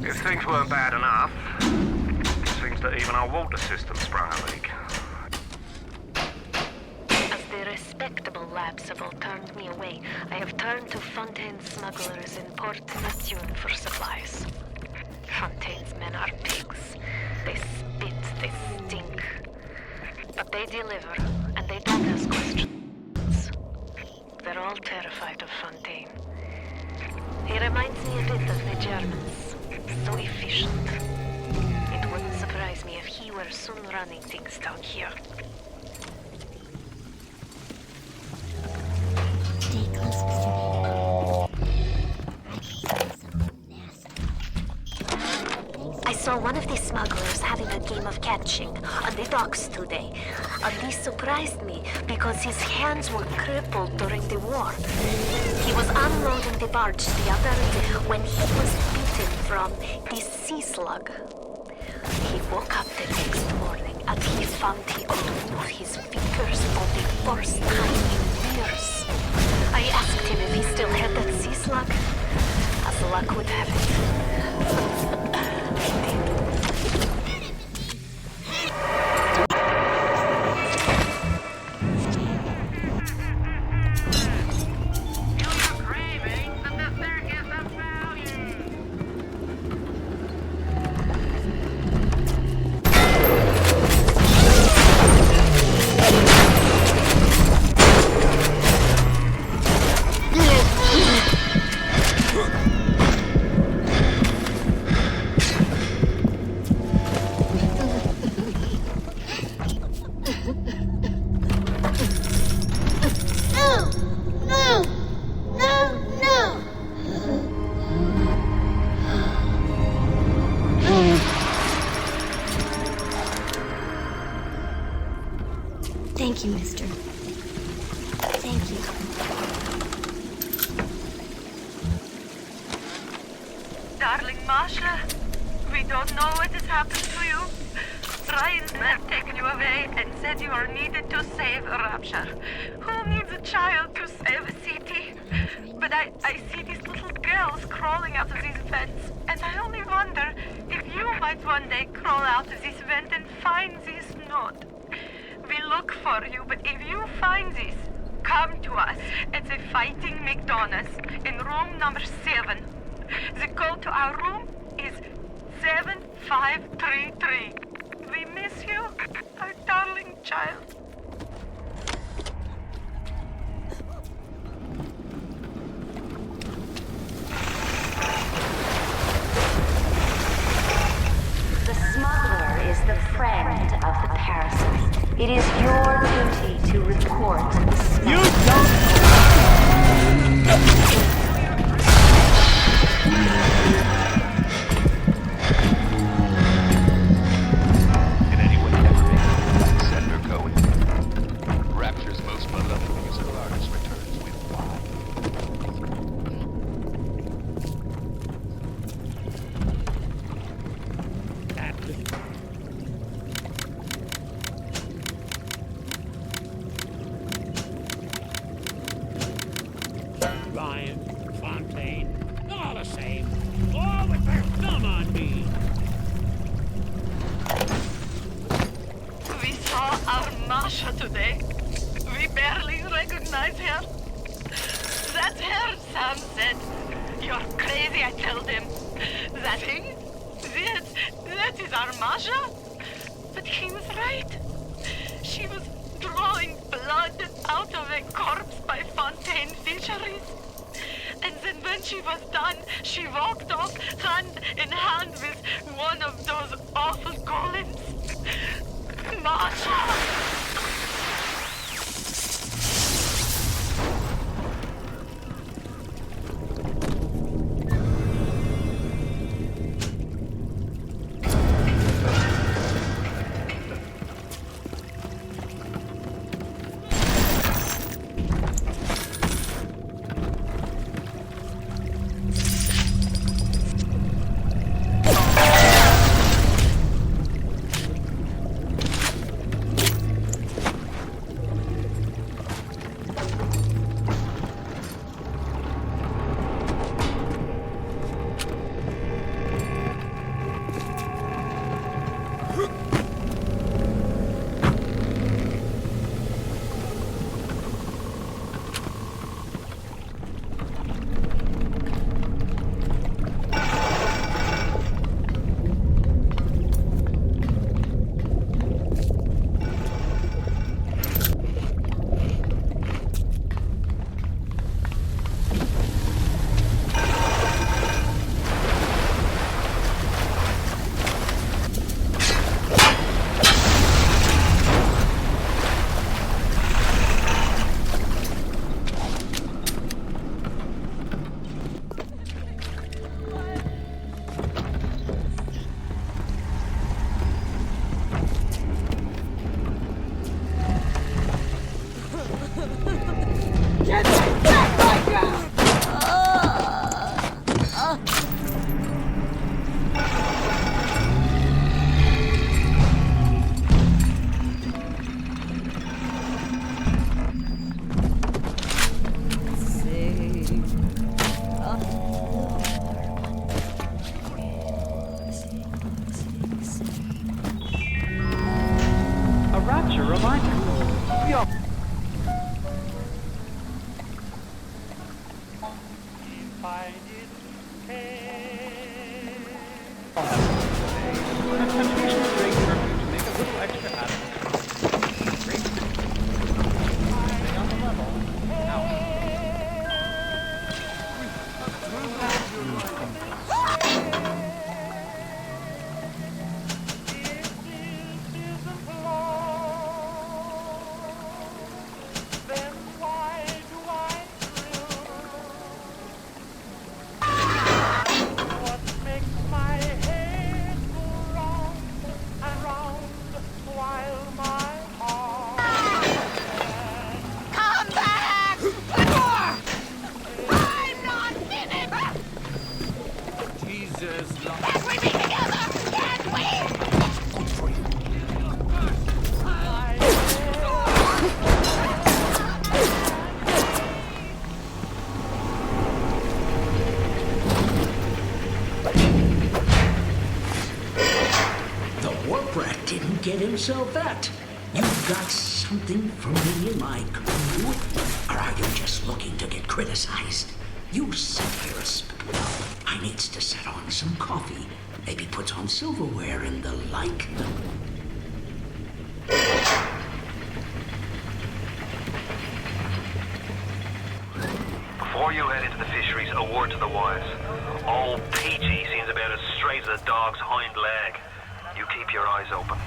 If things weren't bad enough, it seems that even our water system sprung a leak. As the respectable labs have all turned me away, I have turned to Fontaine's smugglers in Port Neptune for supplies. Fontaine's men are pigs. They spit, they stink. But they deliver, and they don't ask questions. They're all terrified of Fontaine. He reminds me a bit of the Germans. So efficient. It wouldn't surprise me if he were soon running things down here. Stay close, Mr. I saw one of the smugglers having a game of catching on the docks today. And this surprised me because his hands were crippled during the war. He was unloading the barge the other day when he was bitten from the sea slug. He woke up the next morning and he found he could move his fingers for the first time in years. I asked him if he still had that sea slug. As luck would have it, Thank you, mister. Thank you. Darling Masha, we don't know what has happened to you. Ryan's men have taken you away and said you are needed to save Rapture. Who needs a child to save a city? But I see these little girls crawling out of these vents, and I only wonder if you might one day crawl out of this vent and find this note. We look for you, but if you find this, come to us at the Fighting McDonald's in room number 7. The code to our room is 7533. We miss you, our darling child. The smuggler is the friend of the parasite. It is your duty to report the smuggler. You Can anyone ever make it? Senator Cohen? Rapture's most beloved musical artist returns with wine. our Masha today. We barely recognize her. That's her, Sam said. You're crazy, I told him. That thing? That is our Masha? But he was right. She was drawing blood out of a corpse by Fontaine Fisheries. And then when she was done, she walked off hand in hand with one of those awful golems. Masha! Get himself at? You got something for me in my crew? Or are you just looking to get criticized? You sit here, I needs to set on some coffee, maybe put on silverware and the like. Before you head into the fisheries, a word to the wise. Old PG seems about as straight as a dog's hind leg. You keep your eyes open.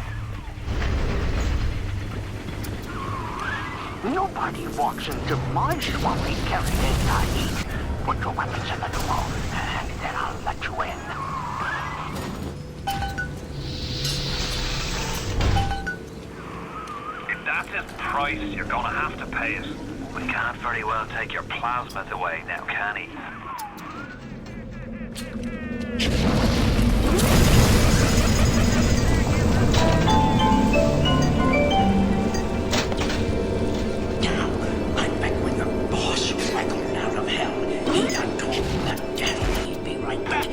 Nobody walks into my swampy carrying heat. Put your weapons in the door, and then I'll let you in. If that's his price, you're gonna have to pay it. We can't very well take your plasmas away now, can he?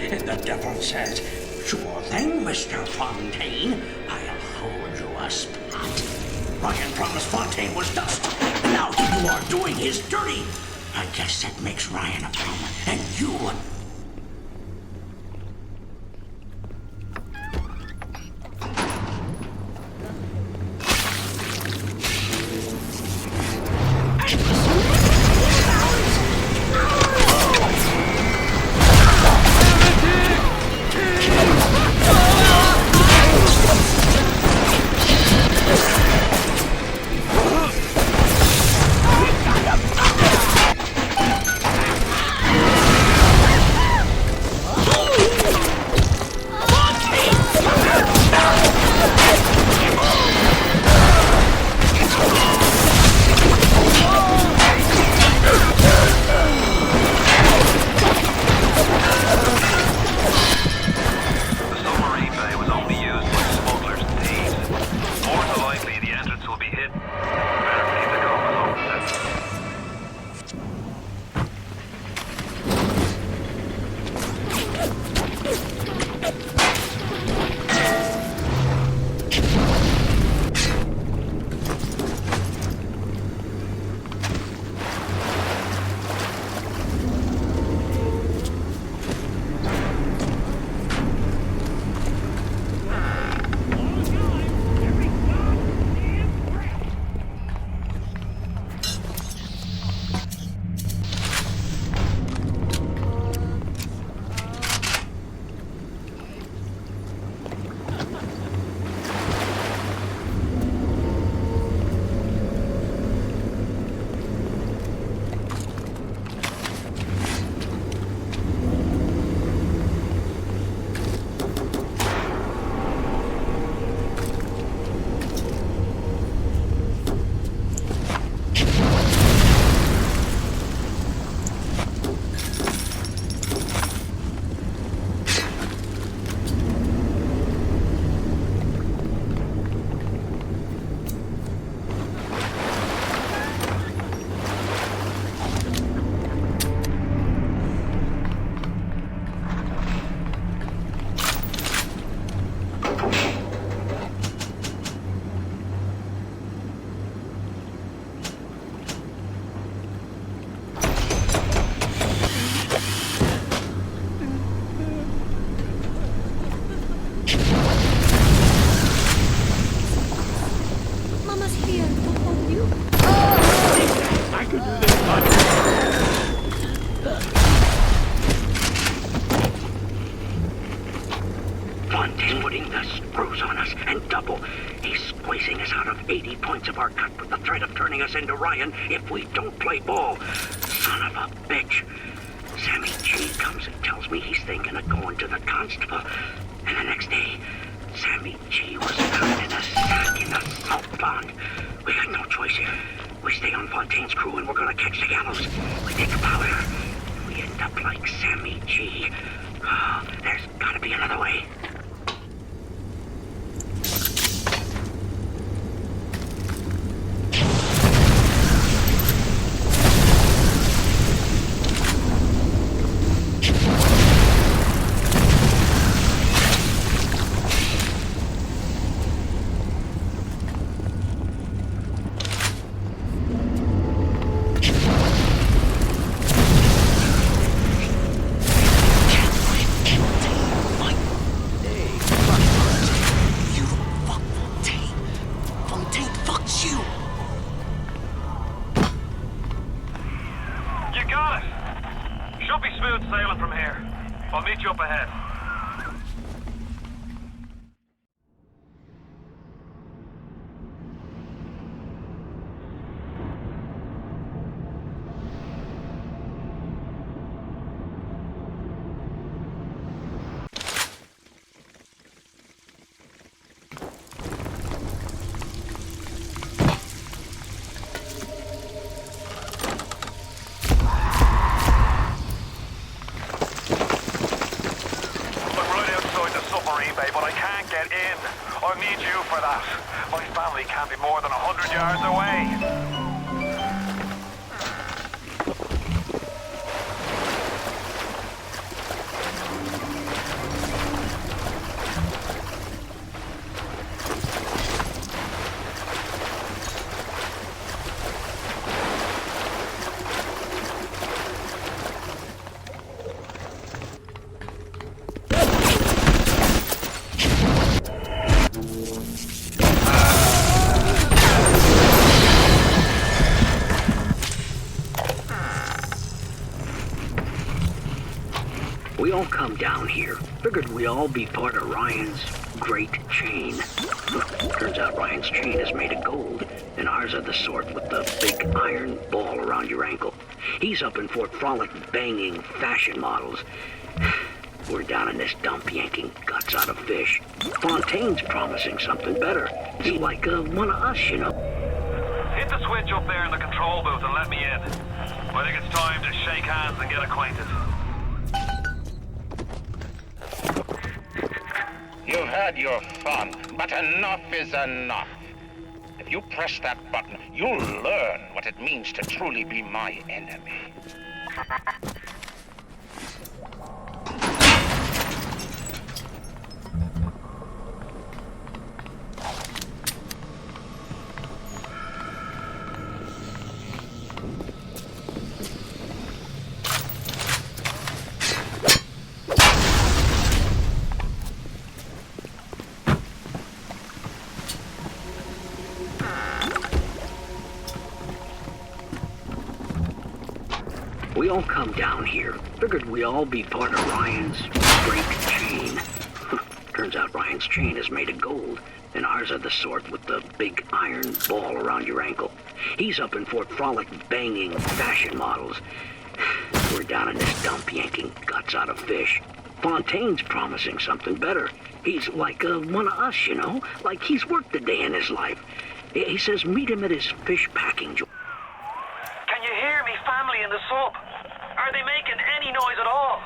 The devil says, "Sure thing, Mr. Fontaine. I'll hold you a spot." Ryan promised Fontaine was dust, and now here you are doing his dirty. I guess that makes Ryan a problem, and you a... Fontaine putting the screws on us, and double. He's squeezing us out of 80 points of our cut with the threat of turning us into Ryan if we don't play ball. Son of a bitch. Sammy G comes and tells me he's thinking of going to the constable. And the next day, Sammy G was found in a sack in the salt pond. We got no choice here. We stay on Fontaine's crew and we're gonna catch the gallows. We take the powder. We end up like Sammy G. Oh, there's gotta be another way. But I can't get in. I'll need you for that. My family can't be more than 100 yards away. all come down here. Figured we all be part of Ryan's great chain. Turns out Ryan's chain is made of gold, and ours are the sort with the big iron ball around your ankle. He's up in Fort Frolic banging fashion models. We're down in this dump yanking guts out of fish. Fontaine's promising something better. He's like one of us, you know. Hit the switch up there in the control booth and let me in. I think it's time to shake hands and get acquainted. You've had your fun, but enough is enough. If you press that button, you'll learn what it means to truly be my enemy. We all come down here. Figured we all be part of Ryan's great chain. Turns out Ryan's chain is made of gold, and ours are the sort with the big iron ball around your ankle. He's up in Fort Frolic banging fashion models. We're down in this dump yanking guts out of fish. Fontaine's promising something better. He's like one of us, you know? Like he's worked a day in his life. He says meet him at his fish packing joint. Can you hear me family in the sub? Are they making any noise at all?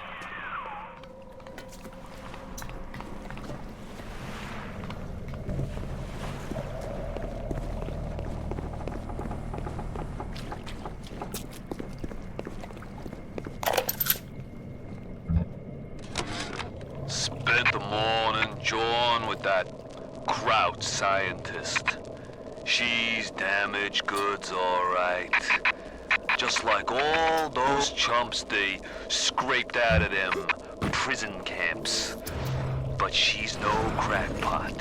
Spent the morning jawing with that Kraut scientist. She's damaged goods, all right. Just like all those chumps they scraped out of them prison camps. But she's no crackpot.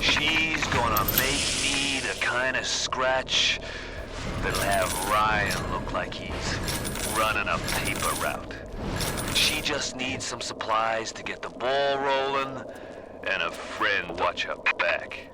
She's gonna make me the kind of scratch that'll have Ryan look like he's running a paper route. She just needs some supplies to get the ball rolling and a friend watch her back.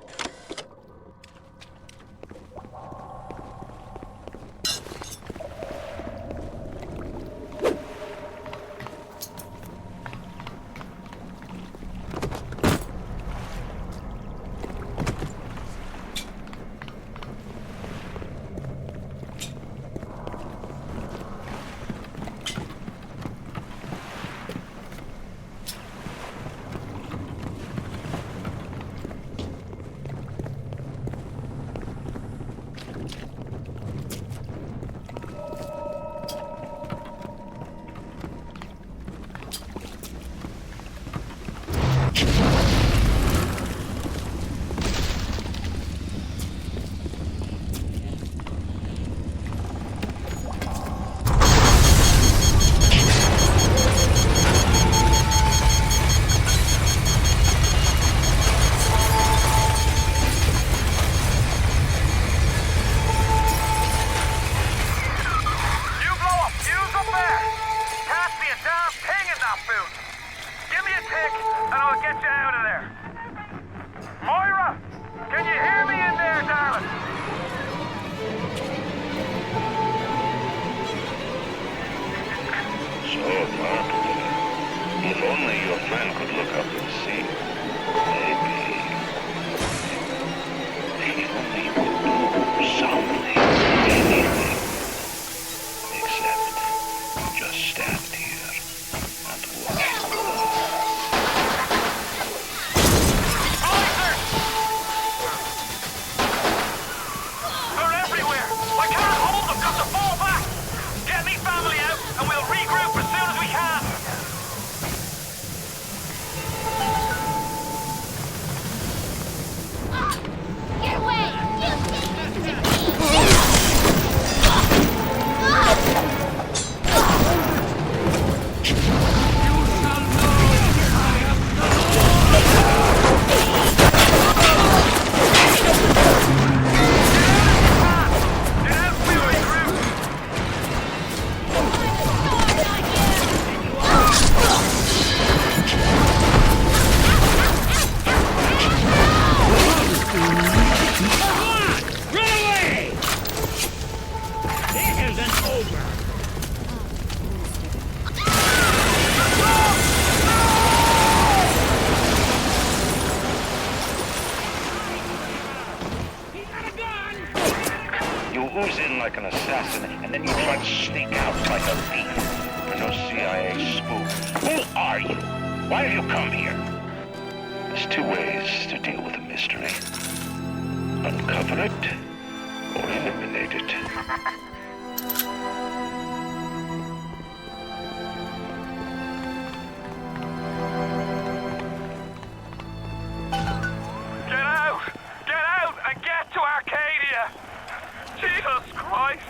You ooze in like an assassin, and then you try to sneak out like a thief. You're no CIA spook. Who are you? Why have you come here? There's two ways to deal with a mystery. Uncover it, or eliminate it. Get out! Get out and get to Arcadia! Jesus Christ!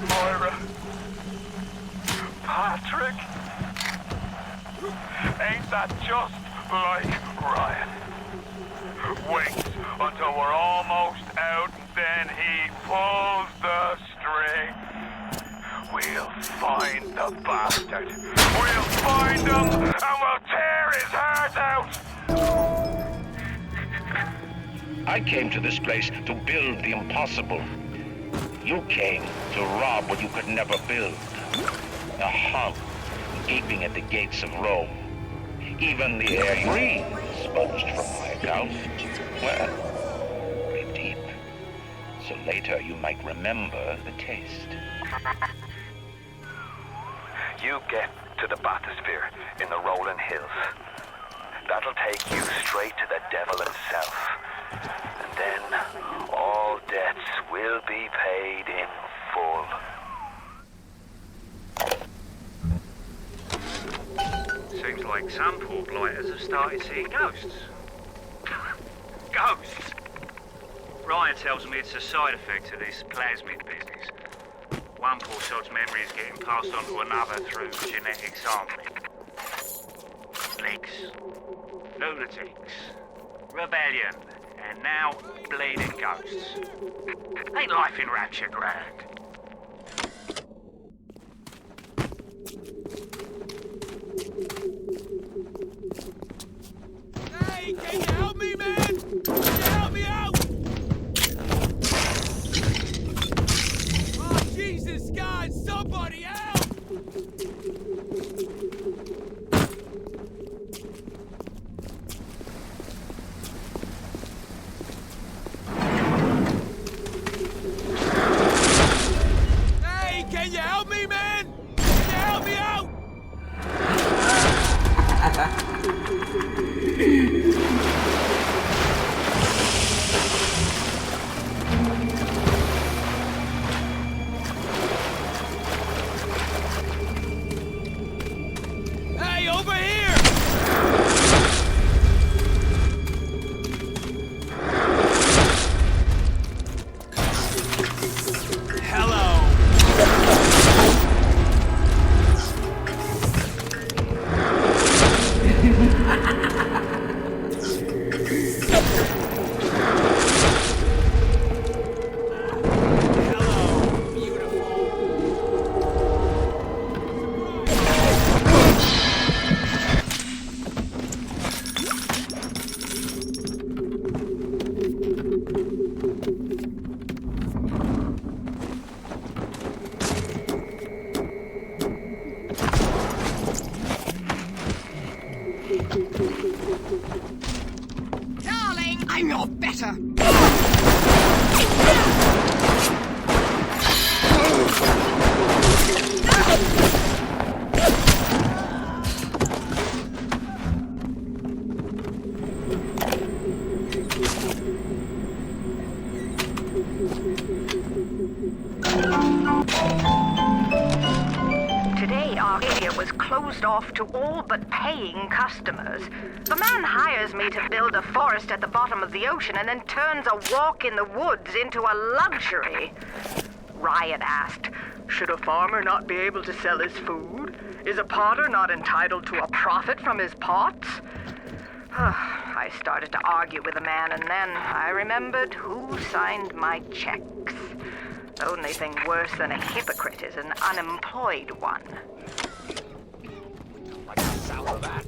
Moira. Patrick. Ain't that just like Ryan? Waits until we're almost out, then he pulls the string. We'll find the bastard. We'll find him, and we'll tear his heart out. I came to this place to build the impossible. You came to rob what you could never build. A hunk gaping at the gates of Rome. Even the air you breathe sponged from my account. Well, breathe deep. So later you might remember the taste. You get to the bathysphere in the rolling hills. That'll take you straight to the devil himself. And then all debts will be paid in full. Seems like some poor blighters have started seeing ghosts. Ghosts? Ryan tells me it's a side effect of this plasmid business. One poor sod's memory is getting passed on to another through genetic sampling. Leaks, lunatics, rebellion, and now bleeding ghosts. Ain't life in Rapture grand? Hey, can you help me, man? Can you help me out? Oh, Jesus, God, somebody help! Hey, can you help me, man? Can you help me out? Hey, over here! Darling, I'm your better. Today, Arcadia was closed off to all but paying customers. The man hires me to build a forest at the bottom of the ocean and then turns a walk in the woods into a luxury. Ryan asked, should a farmer not be able to sell his food? Is a potter not entitled to a profit from his pots? I started to argue with the man, and then I remembered who signed my checks. Only thing worse than a hypocrite is an unemployed one. Like the sound of that.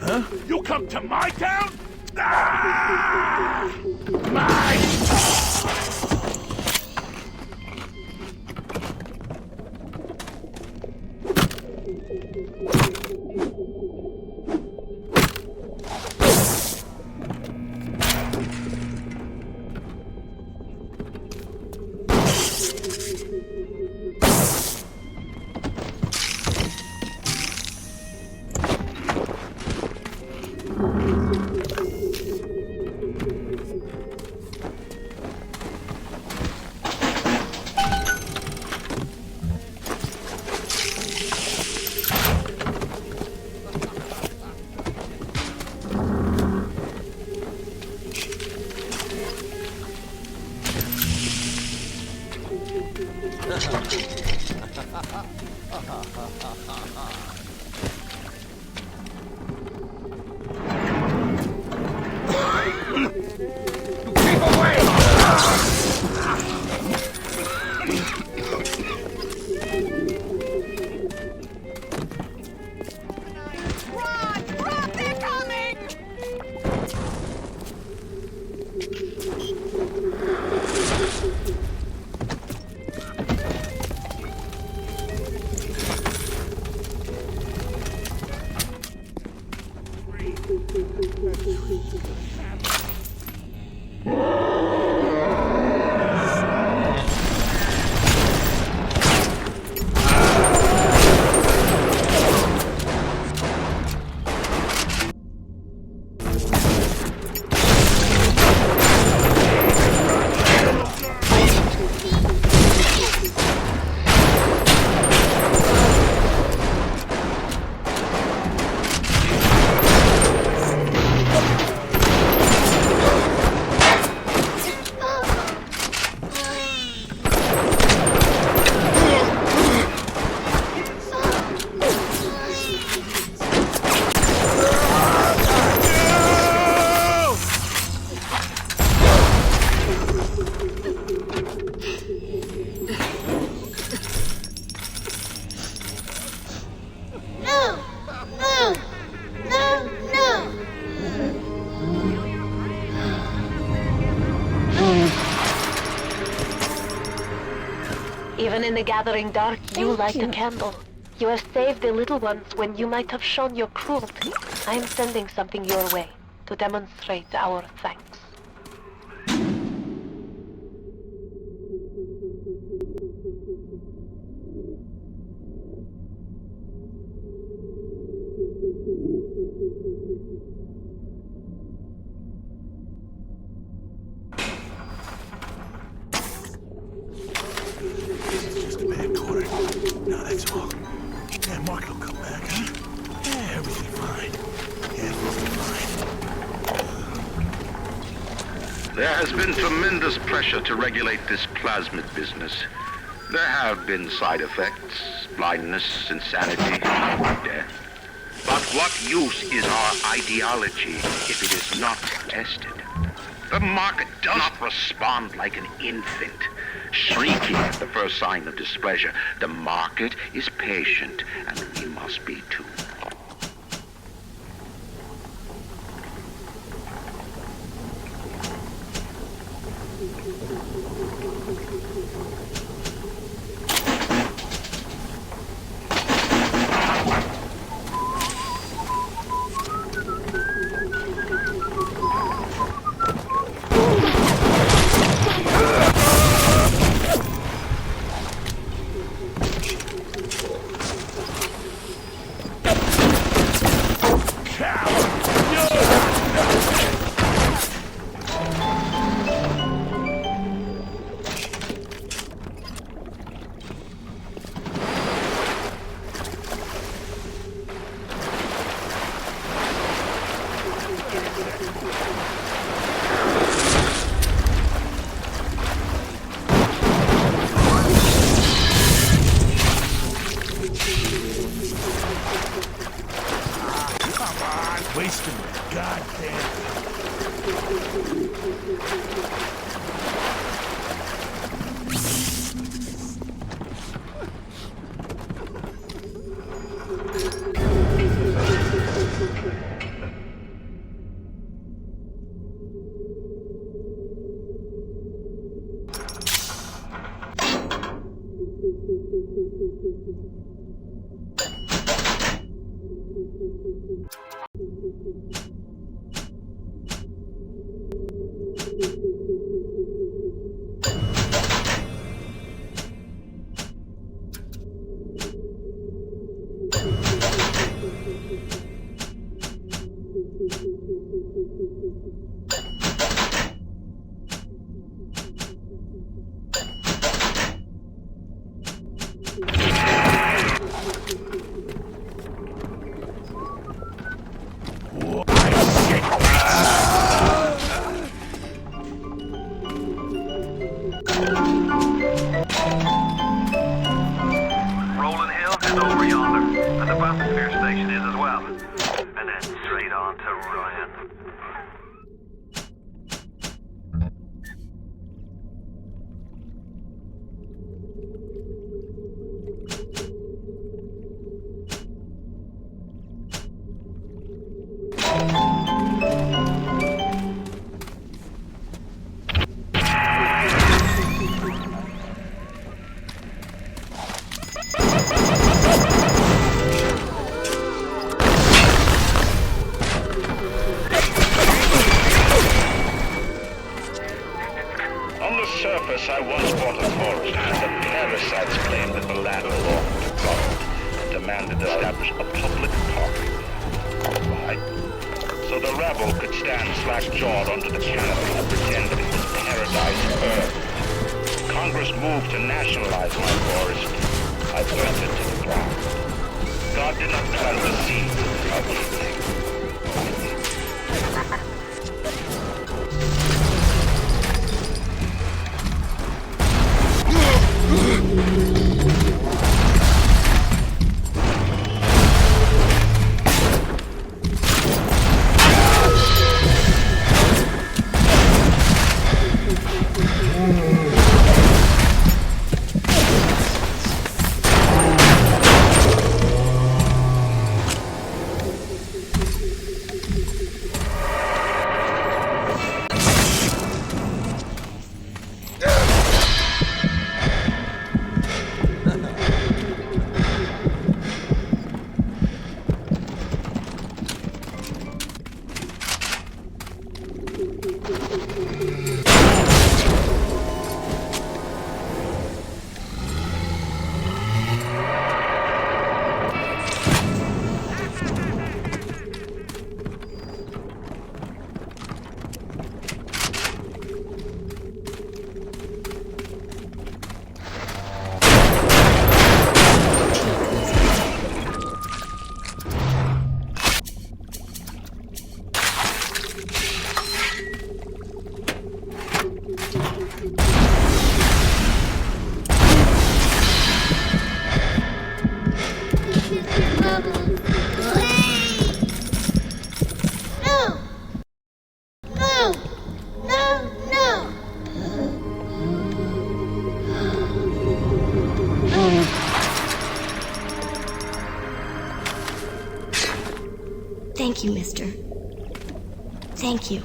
Huh? You come to my town? Ah! My Even in the gathering dark, you light a candle. You have saved the little ones when you might have shown your cruelty. I am sending something your way to demonstrate our thanks. just a bad quarter. No, that's all. Yeah, Mark will come back, huh? Yeah, everything fine. Everything fine. There has been tremendous pressure to regulate this plasmid business. There have been side effects, blindness, insanity, death. But what use is our ideology if it is not tested? The market does not respond like an infant, shrieking at the first sign of displeasure. The market is patient, and we must be too. Rolling Hill is over yonder, and the bathysphere station is as well. And then straight on to Ryan. On the surface, I once bought a forest, and the parasites claimed that the land belonged to God and demanded to establish a public park. Why? So the rabble could stand slack-jawed under the canopy and pretend that it was paradise earth. Congress moved to nationalize my forest. I burnt it to the ground. God did not plant the seed of evening. Thank you, mister. Thank you.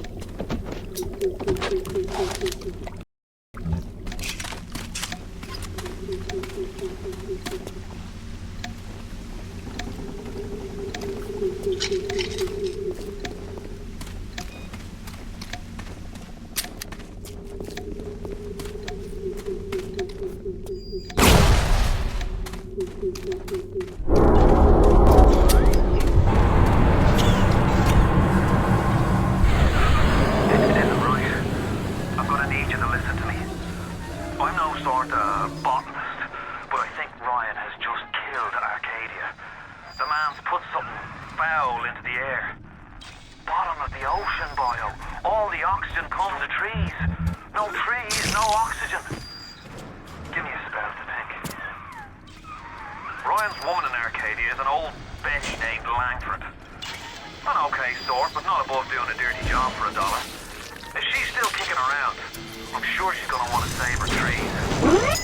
I'm sure she's gonna want to save her trees.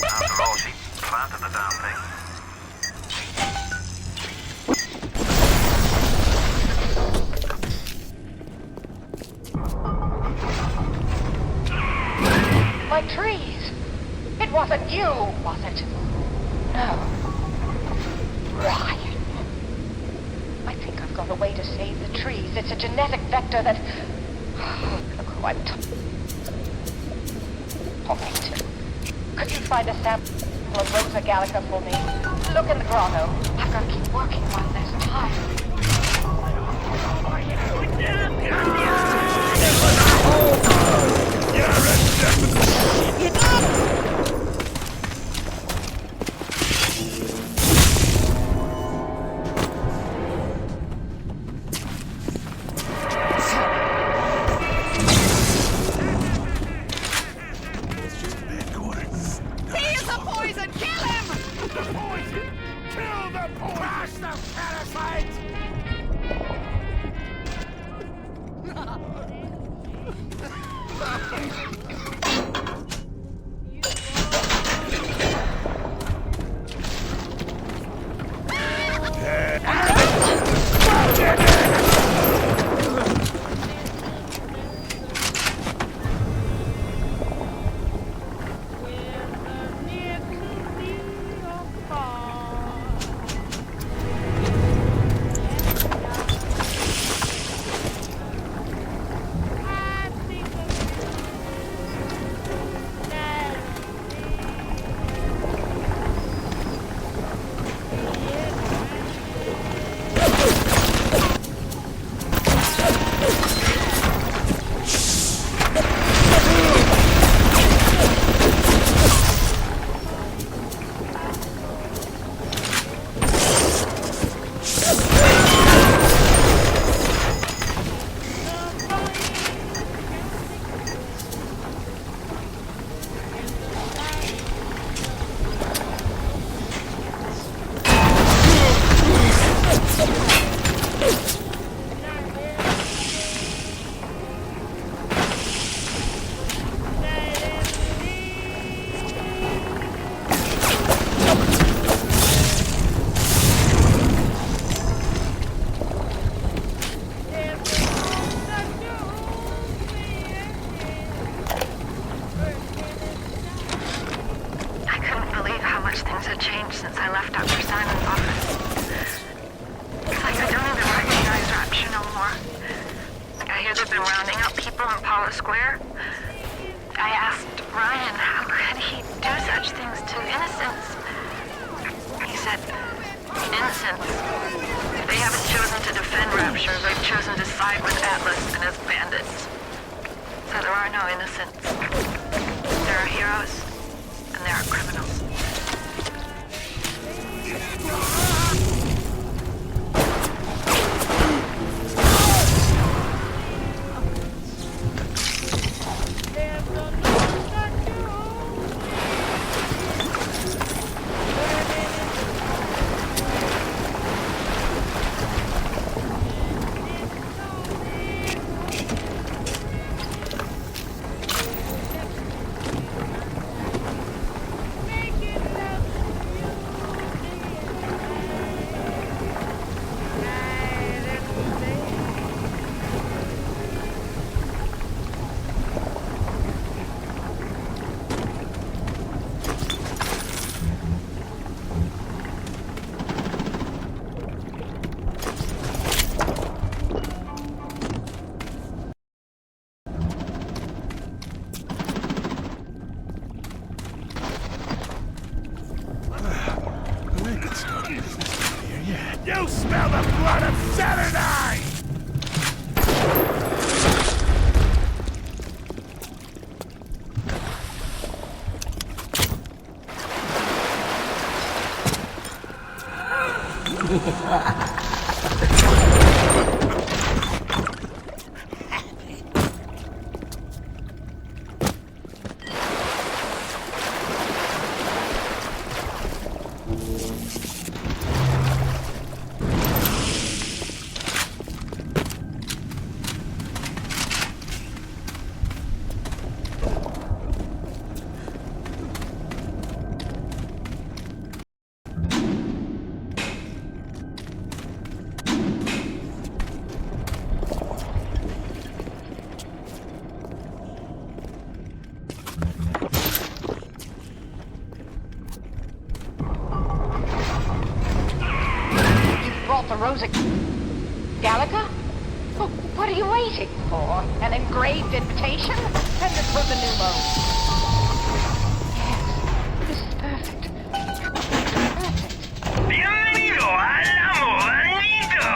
After all, she planted the damn thing. My trees! It wasn't you, was it? No. Ryan. I think I've got a way to save the trees. It's a genetic vector that... Look who I'm talking to. Could you find a sample of Rosa Gallica for me? Look in the grotto. I've got to keep working while there's time. You smell the blood of Saturday! Rosa Gallica? Well, what are you waiting for? An engraved invitation? Send it from the pneumo. Yes, this is perfect. Bienvenido al amor anito.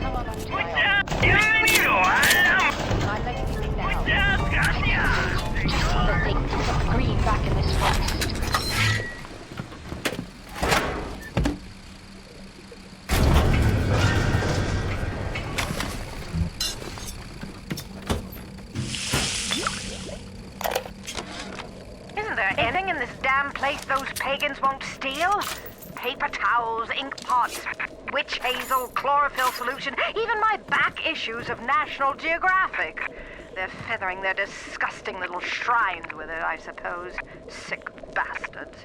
Come on up to my office. Bienvenido al amor. I'm letting you in now. Muchas gracias. Just so that they can put some green back in this forest. Isn't there anything in this damn place those pagans won't steal? Paper towels, ink pots, witch hazel, chlorophyll solution, even my back issues of National Geographic. They're feathering their disgusting little shrines with it, I suppose. Sick bastards.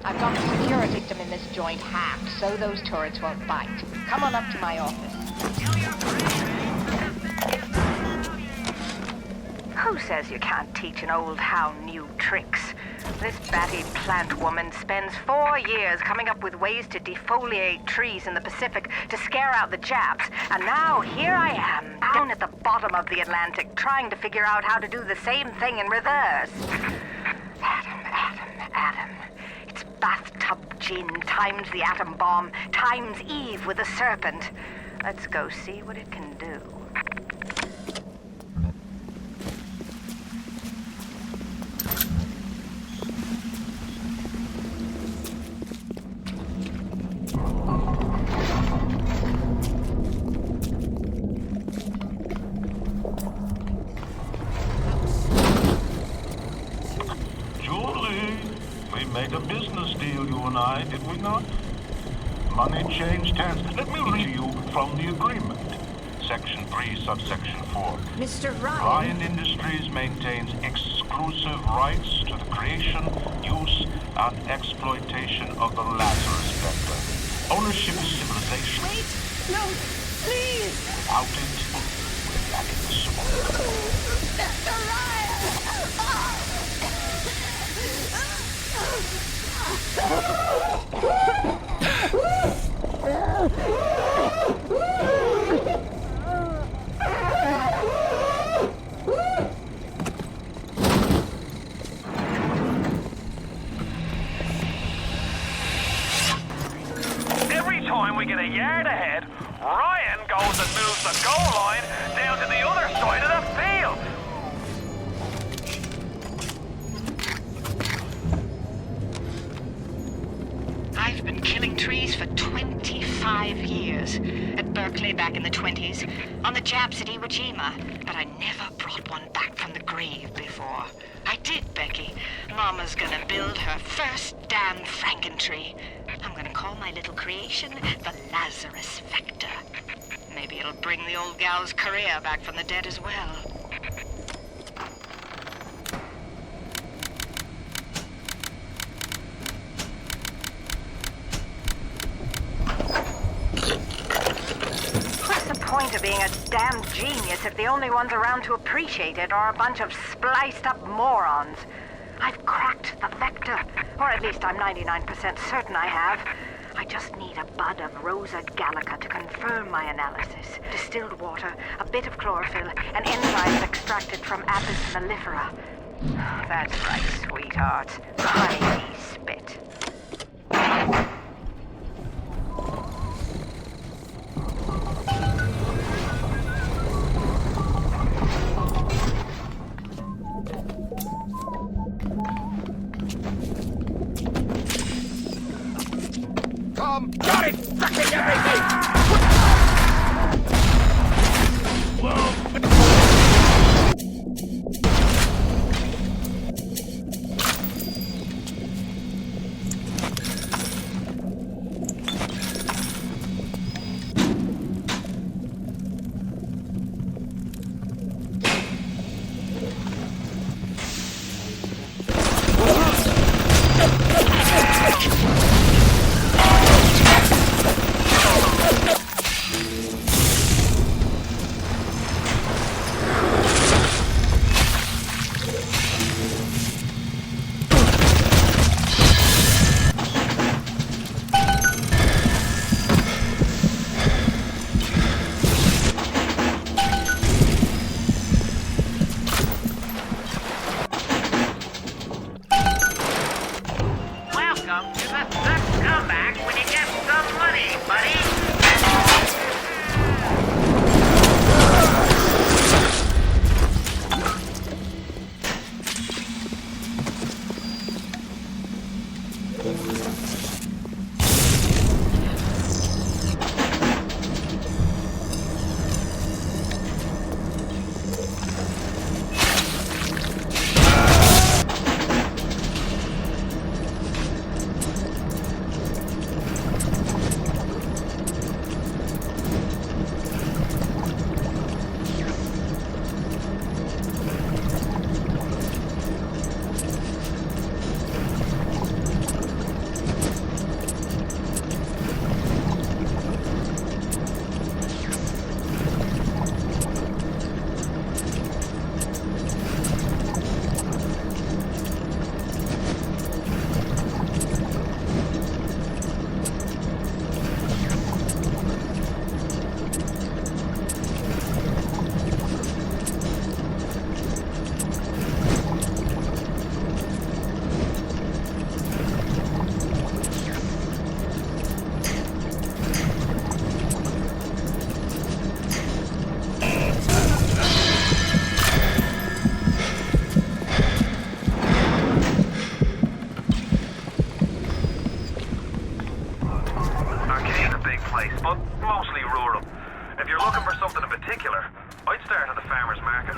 I've got the security system in this joint hacked, so those turrets won't bite. Come on up to my office. Who says you can't teach an old hound new tricks? This batty plant woman spends 4 years coming up with ways to defoliate trees in the Pacific to scare out the Japs, and now here I am, down at the bottom of the Atlantic, trying to figure out how to do the same thing in reverse. Adam. It's bathtub gin times the atom bomb times Eve with a serpent. Let's go see what it can do. Made a business deal, you and I, did we not? Money changed hands. Let me read you from the agreement. Section 3, subsection 4. Mr. Ryan. Ryan Industries maintains exclusive rights to the creation, use, and exploitation of the Lazarus vector. Ownership is civilization. Wait! No! Please! Without it, we're back in the swamp. Mr. Ryan! Every time we get a yard ahead, Ryan goes and moves the goal line down to the other side of the field. I've been killing trees for 25 years. At Berkeley back in the 20s, on the Japs at Iwo Jima, but I never brought one back from the grave before. I did, Becky. Mama's gonna build her first damn Frankentree. I'm gonna call my little creation the Lazarus Vector. Maybe it'll bring the old gal's career back from the dead as well. What's the point of being a damn genius if the only ones around to appreciate it are a bunch of spliced up morons? I've cracked the vector, or at least I'm 99% certain I have. I just need a bud of Rosa Gallica to confirm my analysis. Distilled water, a bit of chlorophyll, and enzymes extracted from Apis mellifera. That's right, sweetheart. Honey spit. Got it! Fucking everything! rural. If you're looking for something in particular, I'd start at the farmer's market.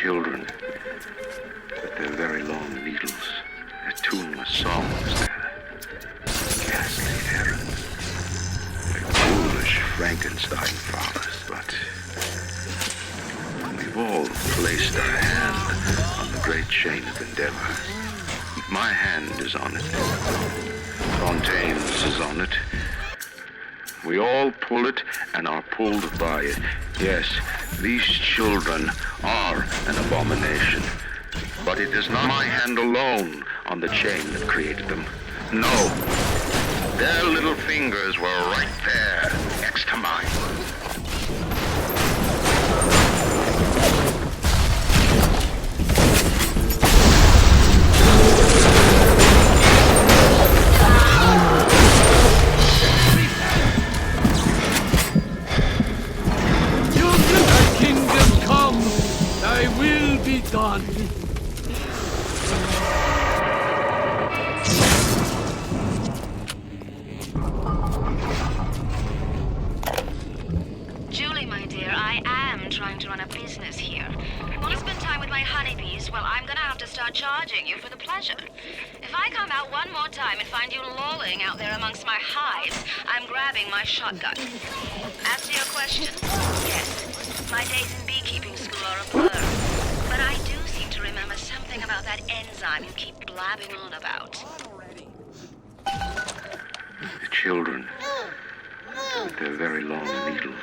children, with their very long needles, their tuneless songs, their ghastly errands, their ghoulish Frankenstein fathers, but we've all placed our hand on the great chain of endeavor. My hand is on it. Fontaine's is on it. We all pull it and are pulled by it. Yes, these children are an abomination. But it is not my hand alone on the chain that created them. No. Their little fingers were right there, next to mine. Done. Julie, my dear, I am trying to run a business here. Want to spend time with my honeybees? Well, I'm gonna have to start charging you for the pleasure. If I come out one more time and find you lolling out there amongst my hives, I'm grabbing my shotgun. Answer your question? Yes. My days in beekeeping school are a blur. But I do seem to remember something about that enzyme you keep blabbing on about. The children, with their very long needles,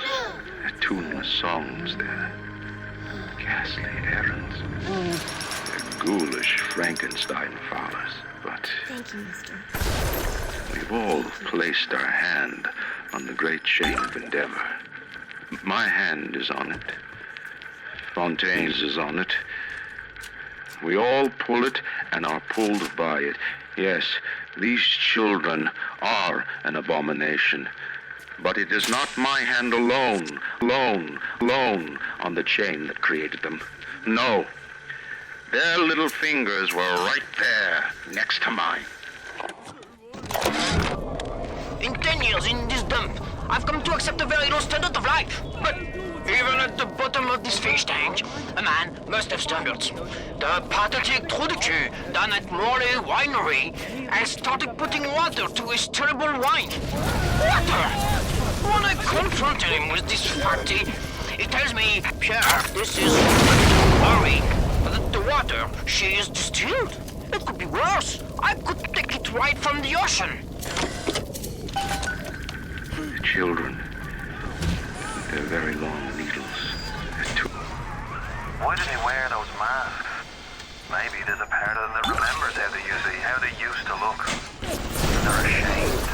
their tuneless songs, their ghastly errands, their ghoulish Frankenstein fathers, but thank you, mister. We've all placed our hand on the great chain of endeavor. My hand is on it. Fontaine's is on it. We all pull it and are pulled by it. Yes, these children are an abomination. But it is not my hand alone on the chain that created them. No. Their little fingers were right there, next to mine. In 10 years in this dump, I've come to accept a very low standard of life. But even at the bottom of this fish tank, a man must have standards. The pathetic Trudeau down at Morley Winery has started putting water to his terrible wine. Water! When I confronted him with this fatty, he tells me, Pierre, this is worry that the water she is distilled. It could be worse. I could take it right from the ocean. The children, with their very long needles, Why did he wear those masks? Maybe there's a part of them that remembers how they used to look. They're ashamed.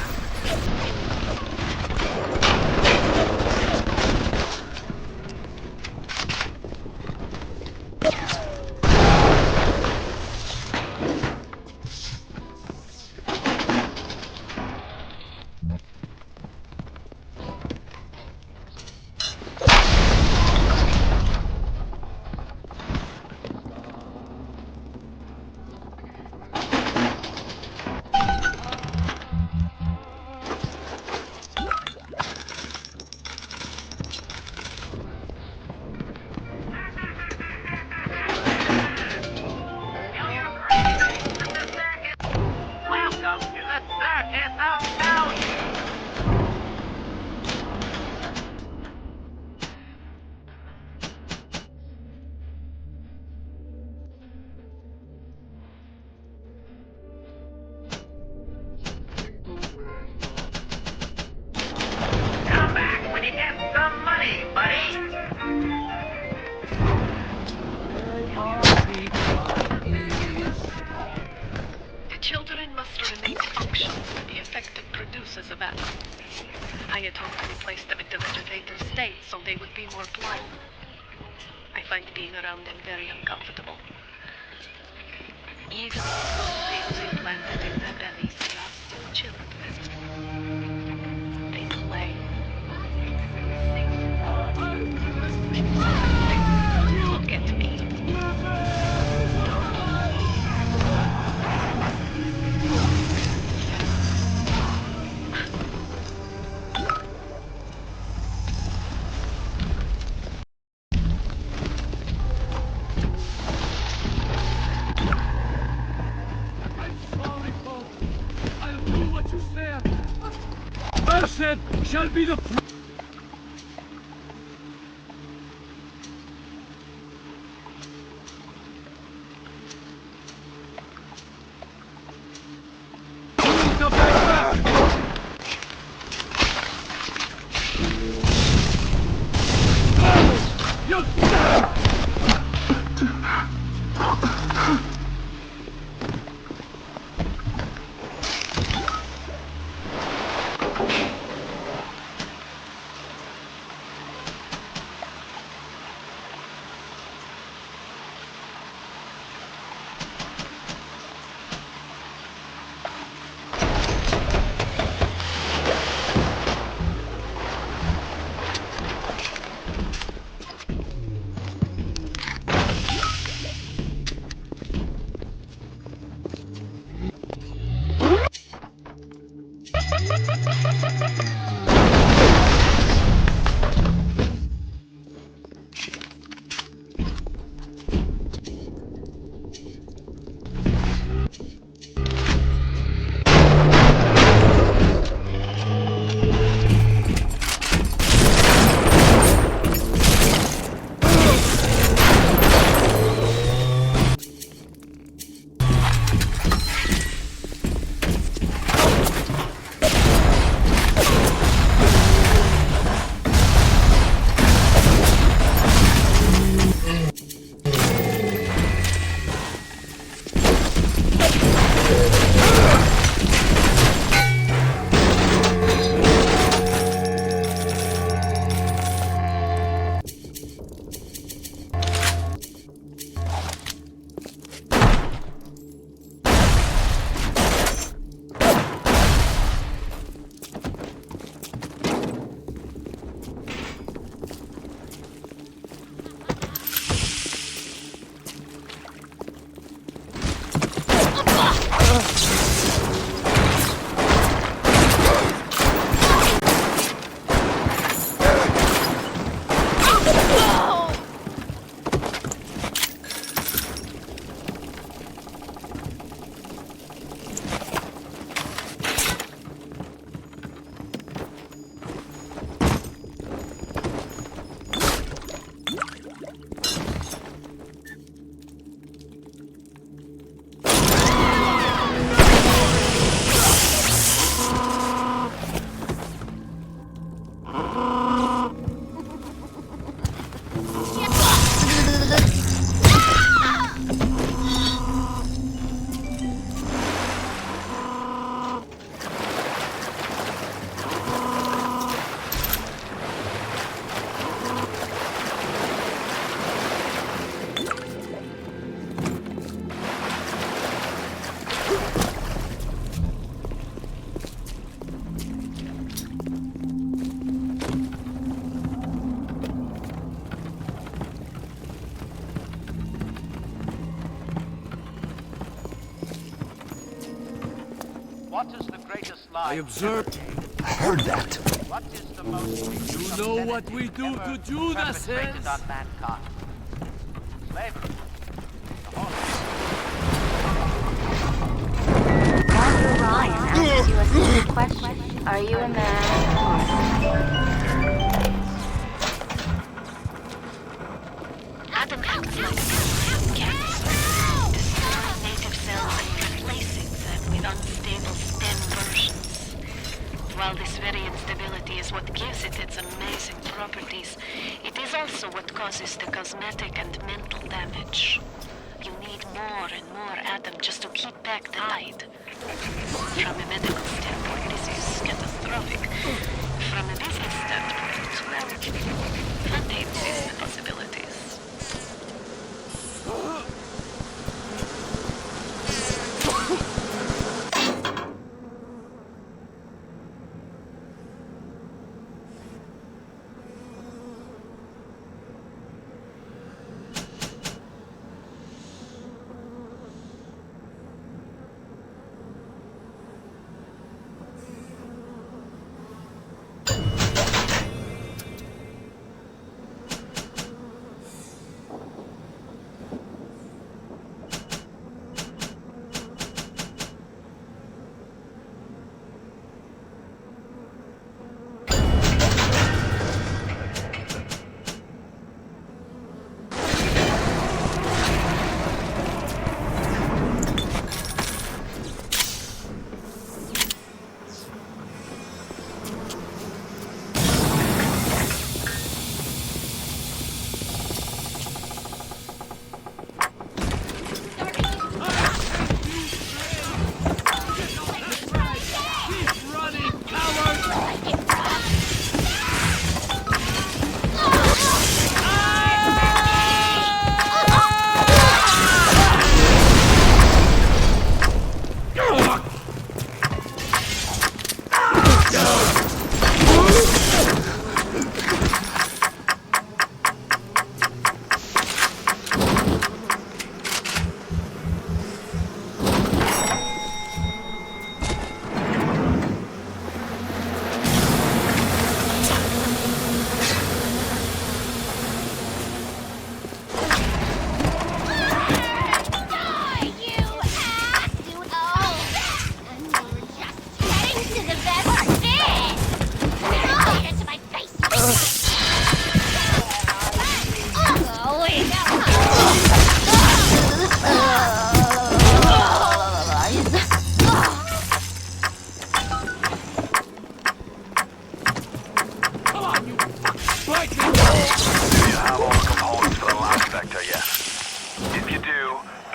Of animals. I had hoped to replace them into vegetative state so they would be more pliable. I find being around them very uncomfortable. Even things implanted in their bellies, they are still children. They play. Sing. Look at me. Cursed shall be the What is the greatest lie? I observed. I heard that. What is the most You know what we do to Judas perpetrated on mankind? Slavery. Andrew Ryan asks you a simple question. Are you a man? Adam acts like a cancer, destroying native cells and replacing them with unstable stem versions. While this very instability is what gives it its amazing properties, it is also what causes the cosmetic and mental damage. You need more and more Adam just to keep back the tide. From a medical standpoint, this is catastrophic. From a business standpoint, well, plenty exist possibilities.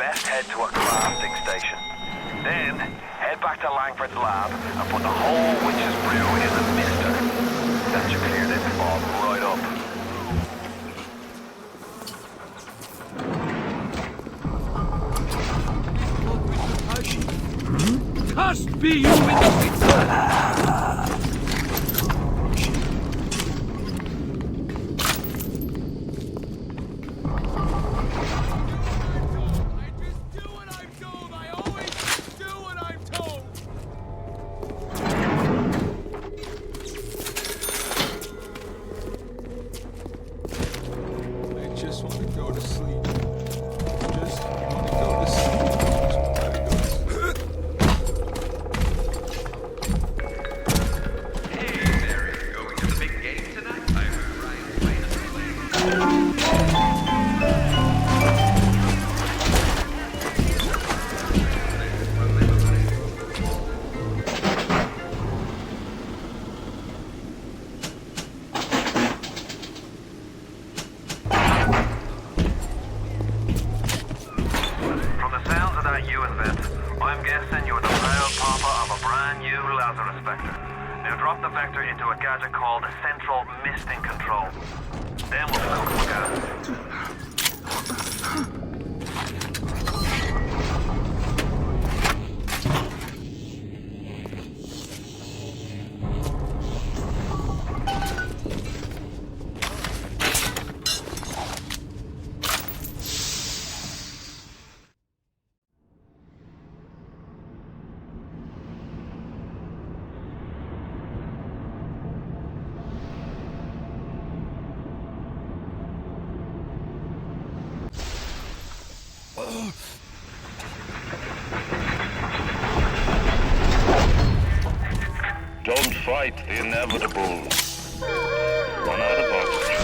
best head to a crafting station. Then, head back to Langford's lab and put the whole witch's brew in the mister. That should clear this fog right up. Cursed be you in the Don't fight the inevitable. Run out of oxygen.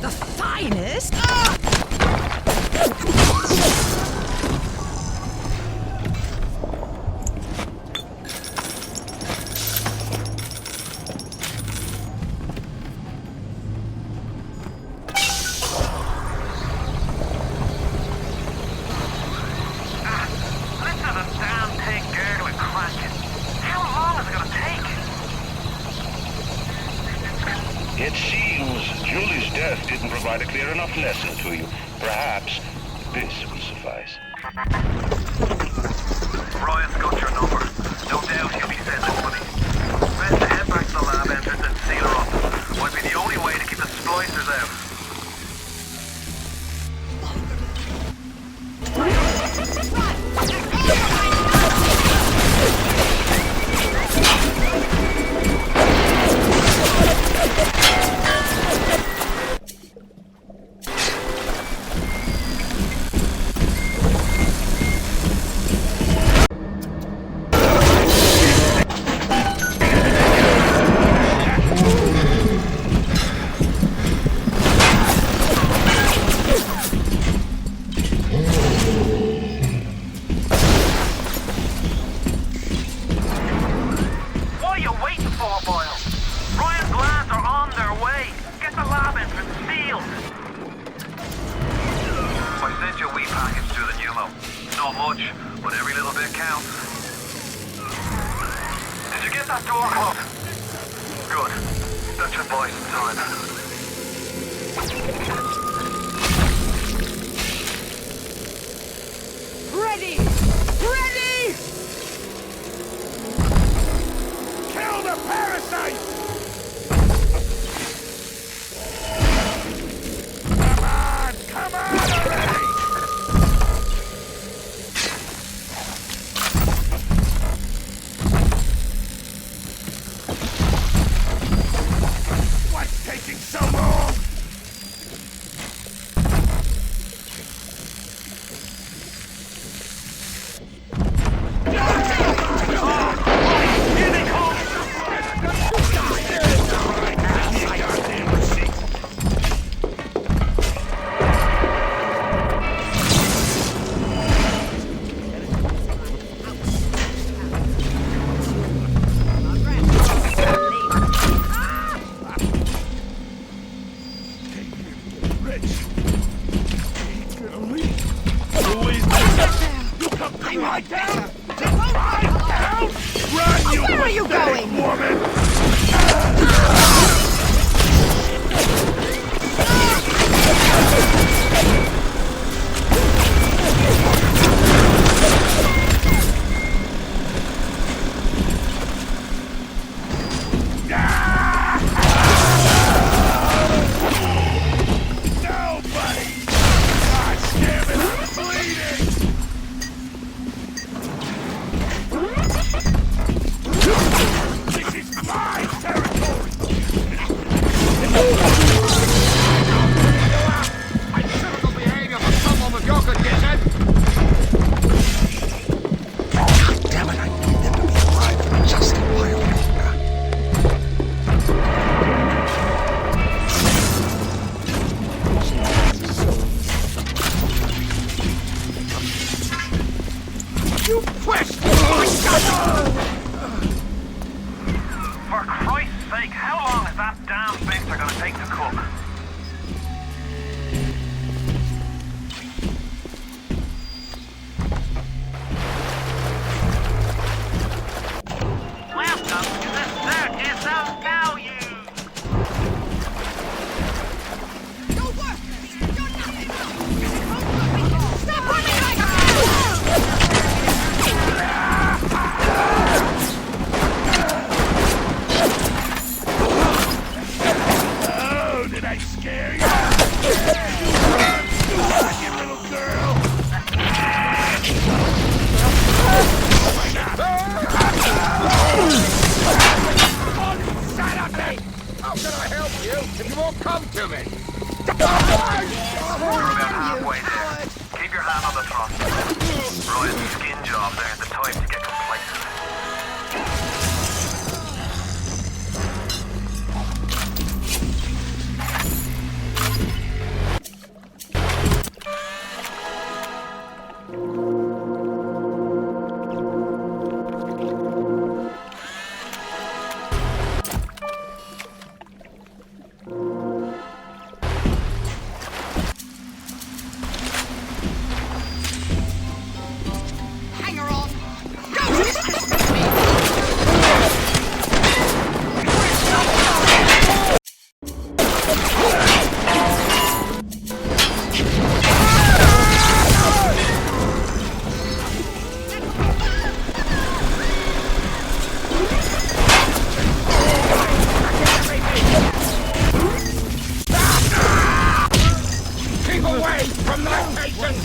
Just go to sleep. It seems Julie's death didn't provide a clear enough lesson to you. Perhaps this will suffice. Brian's got your number. No doubt he'll be sent company. Best to head back to the lab entrance and seal her up. Might be the only way to keep the splicers out. Last door closed. Good. That should buy some time. Ready! Ready! Kill the parasite! Come on! Come on already! What's taking so long? Where are you going? For Christ's sake, how long is that damn Vector gonna take to cook? Welcome to the circus of value! You're worthless! You're nothing! Stop running like a Oh, did I scare you? You little girl! Oh my God! Shut up, mate! How can I help you if you won't come to me? We're about halfway there. Keep your hand on the throttle. Ryan's skin job there at the time to get complacent. Hang her on! Keep away from that patient!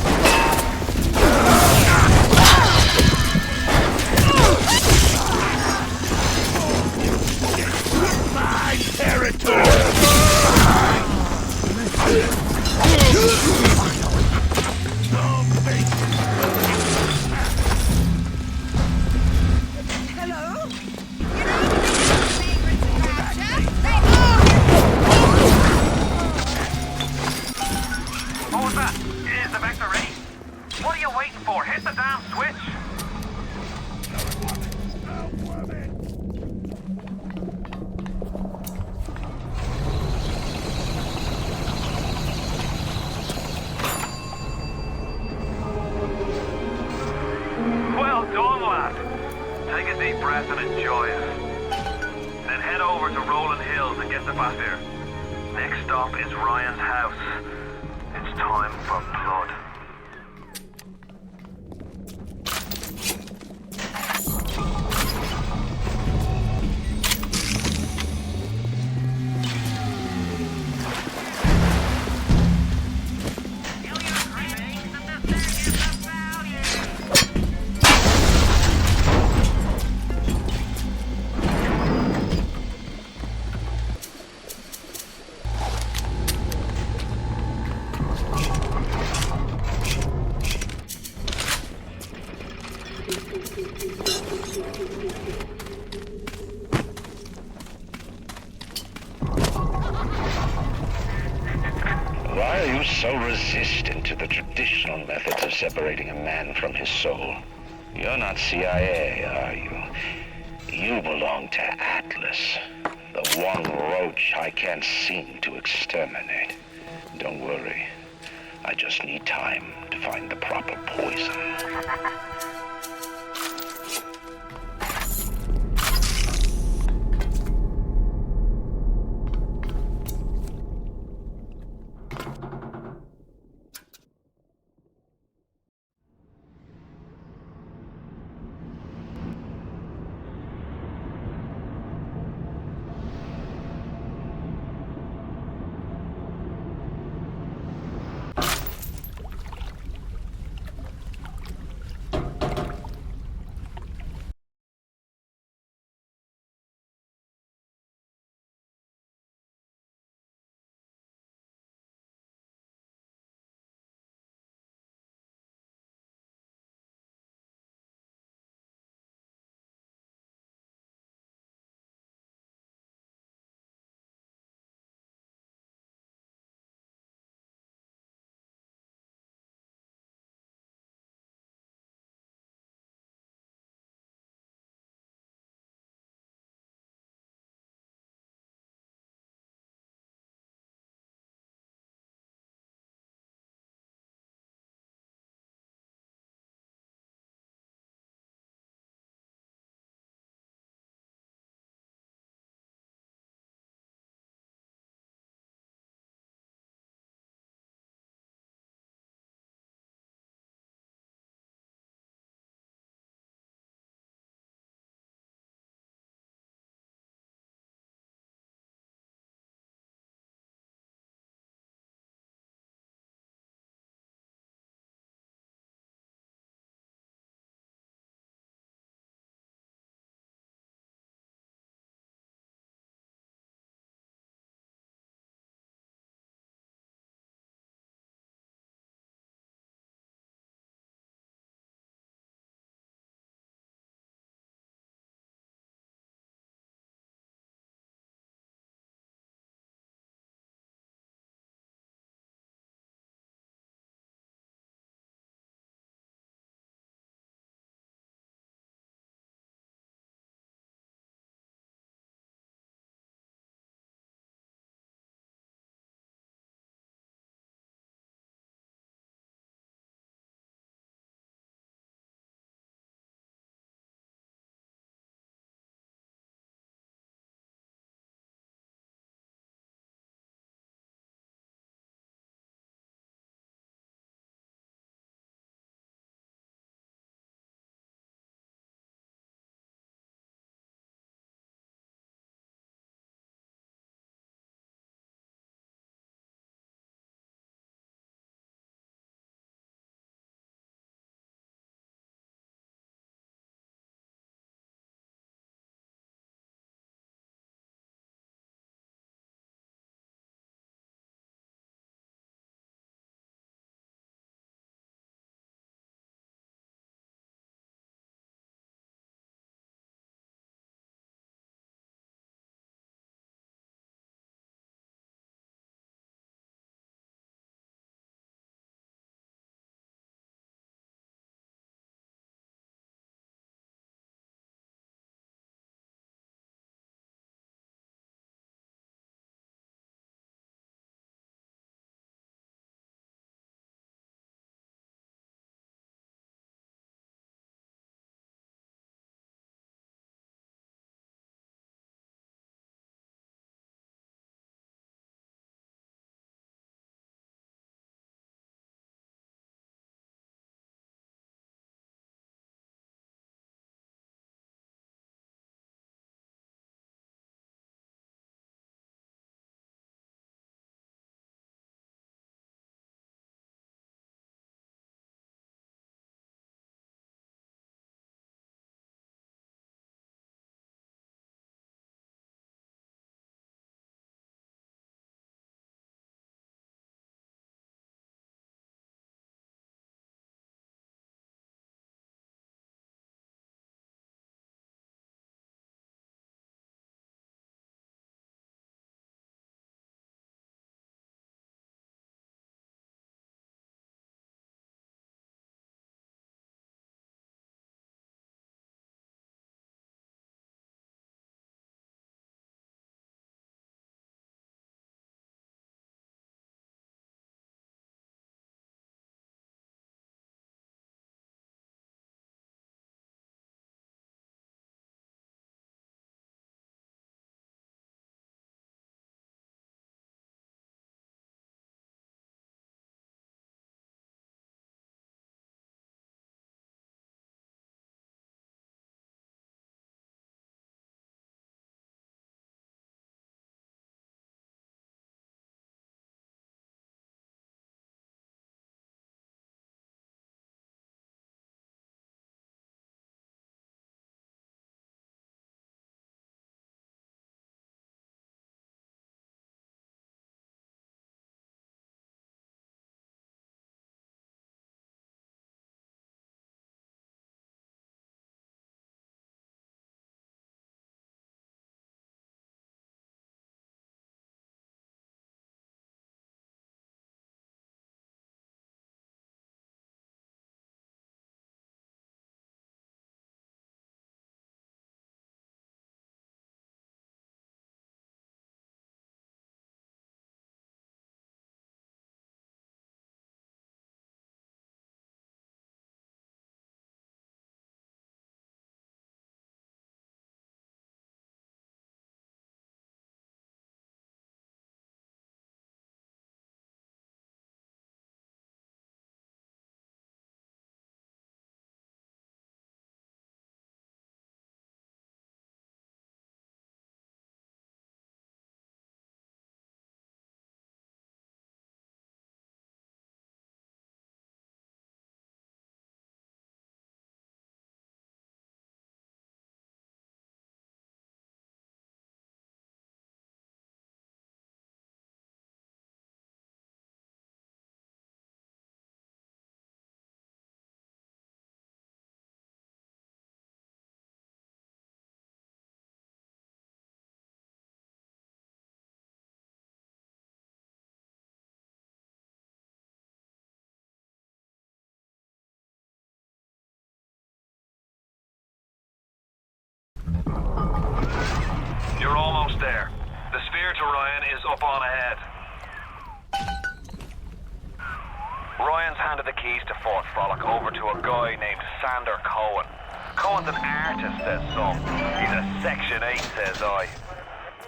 My territory! What was that? Is the Vector ready? What are you waiting for? Hit the damn switch! Well done, lad. Take a deep breath and enjoy it. Head over to Rolling Hills and get the bus there. Next stop is Ryan's house. It's time for blood. Why are you so resistant to the traditional methods of separating a man from his soul? You're not CIA, are you? You belong to Atlas, the one roach I can't seem to exterminate. Don't worry. I just need time to find the proper poison. You're almost there. The sphere to Ryan is up on ahead. Ryan's handed the keys to Fort Frolic over to a guy named Sander Cohen. Cohen's an artist, says some. He's a Section 8, says I.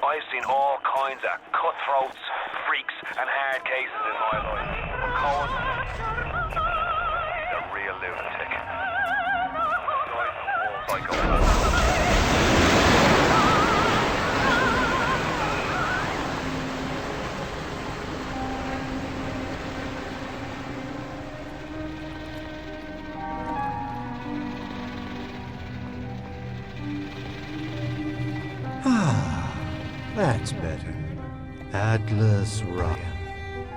I've seen all kinds of cutthroats, freaks, and hard cases in my life. But Cohen, he's a real lunatic. Guy's a psycho. That's better. Atlas Ryan.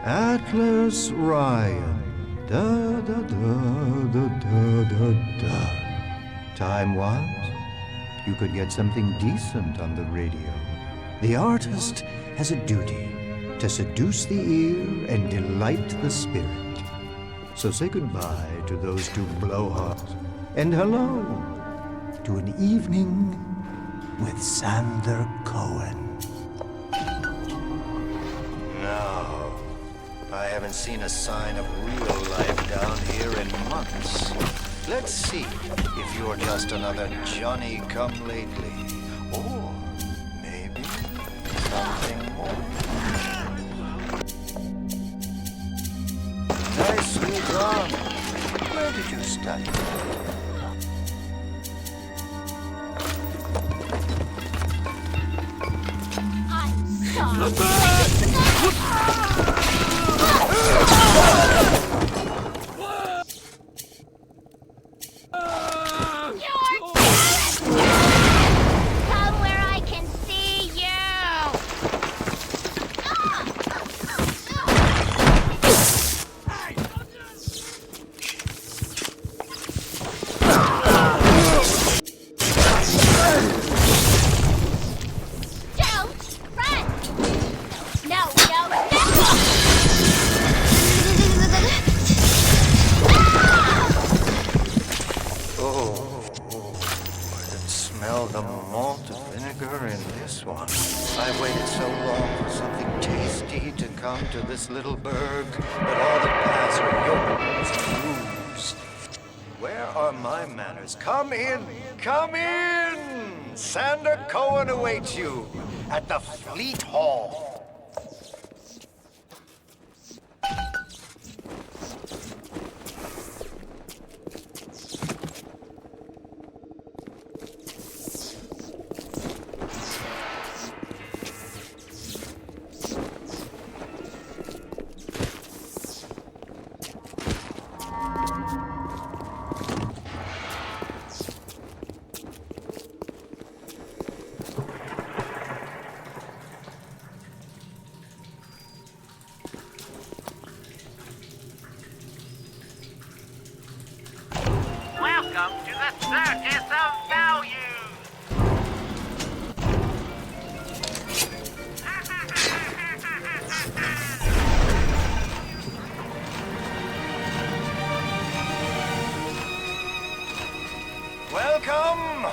Atlas Ryan. Da da da da da da da. Time-wise, you could get something decent on the radio. The artist has a duty to seduce the ear and delight the spirit. So say goodbye to those two blowhards, and hello to an evening with Sander Cohen. No, I haven't seen a sign of real life down here in months. Let's see if you're just another Johnny-come-lately, or maybe something more. Nicely done. Where did you study? Come where I can see you! Don't run! No, no, no! Oh, I can smell the malt vinegar in this one. I've waited so long for something tasty to come to this little burg, but all that pass are yours to lose. Where are my manners? Come in! Come in! Sander Cohen awaits you at the Fleet Hall. Welcome to the Circus of Value! Welcome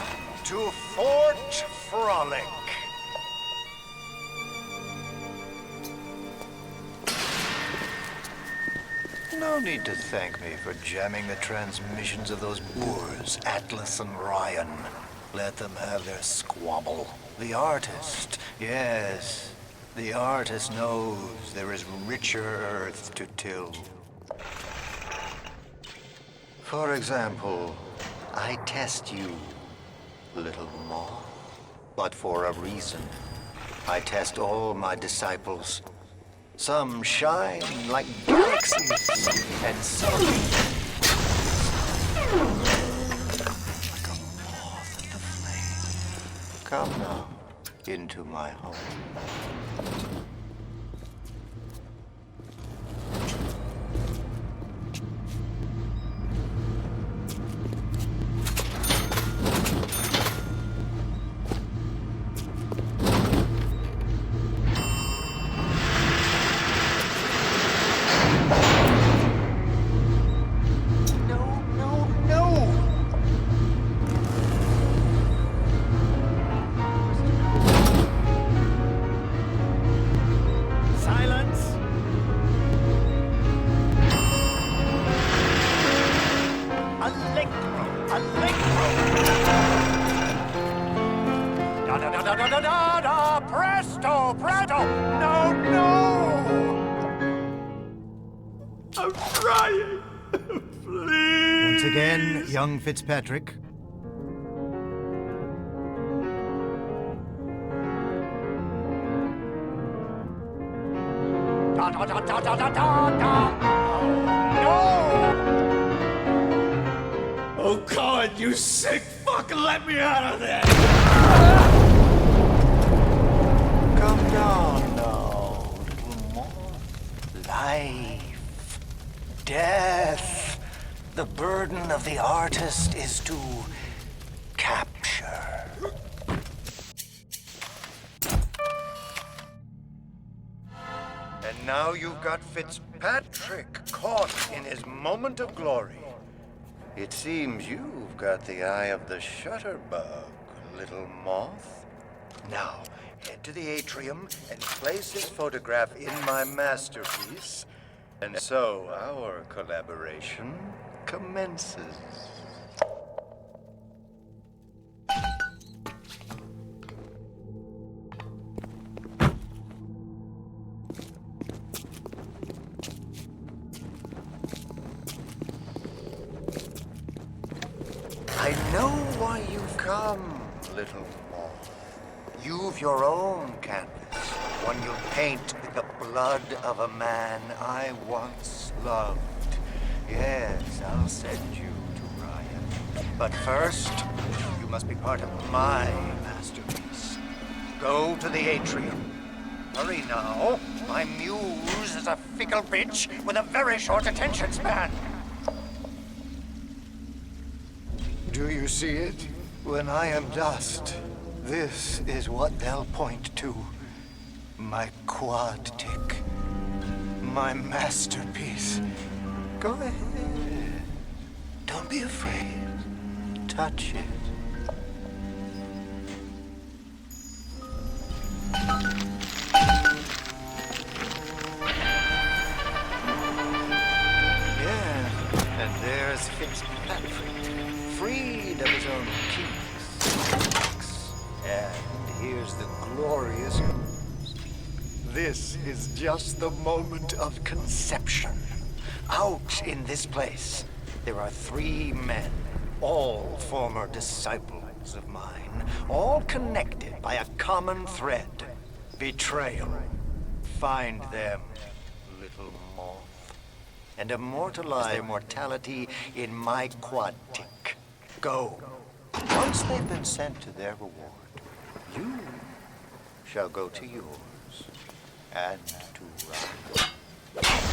to Fort Frolic. No need to thank me for jamming the transmissions of those boors, Atlas and Ryan. Let them have their squabble. The artist, yes, the artist knows there is richer earth to till. For example, I test you, little moth, but for a reason. I test all my disciples. Some shine like galaxies, and some like a moth at the flame. Come now, into my home. I'm trying. Please. Once again, young Fitzpatrick. Da, da, da, da, da, da, da. No! Oh, Colin, you sick fuck, let me out of there! Come down now, little more. Life, death. The burden of the artist is to capture. And now you've got Fitzpatrick caught in his moment of glory. It seems you've got the eye of the shutterbug, little moth. Now, head to the atrium and place his photograph in my masterpiece. And so our collaboration commences. I know why you've come, little moth. You've your own canvas, one you'll paint with the blood of a man I once loved. Yes, I'll send you to Ryan. But first, you must be part of my masterpiece. Go to the atrium. Hurry now. My muse is a fickle bitch with a very short attention span. Do you see it? When I am dust, this is what they'll point to. My quad tick. My masterpiece. Go ahead. Don't be afraid. Touch it. Yeah, and there's Fitzpatrick, freed of his own kinks. And here's the glorious news. This is just the moment of conception. Out in this place, there are 3 men, all former disciples of mine, all connected by a common thread: betrayal. Find them, little moth, and immortalize their mortality in my quad tick. Go. Once they've been sent to their reward, you shall go to yours and to Ryan.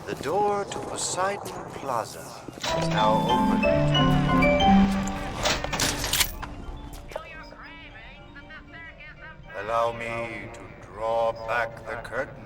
The door to Poseidon Plaza is now open. Allow me to draw back the curtain.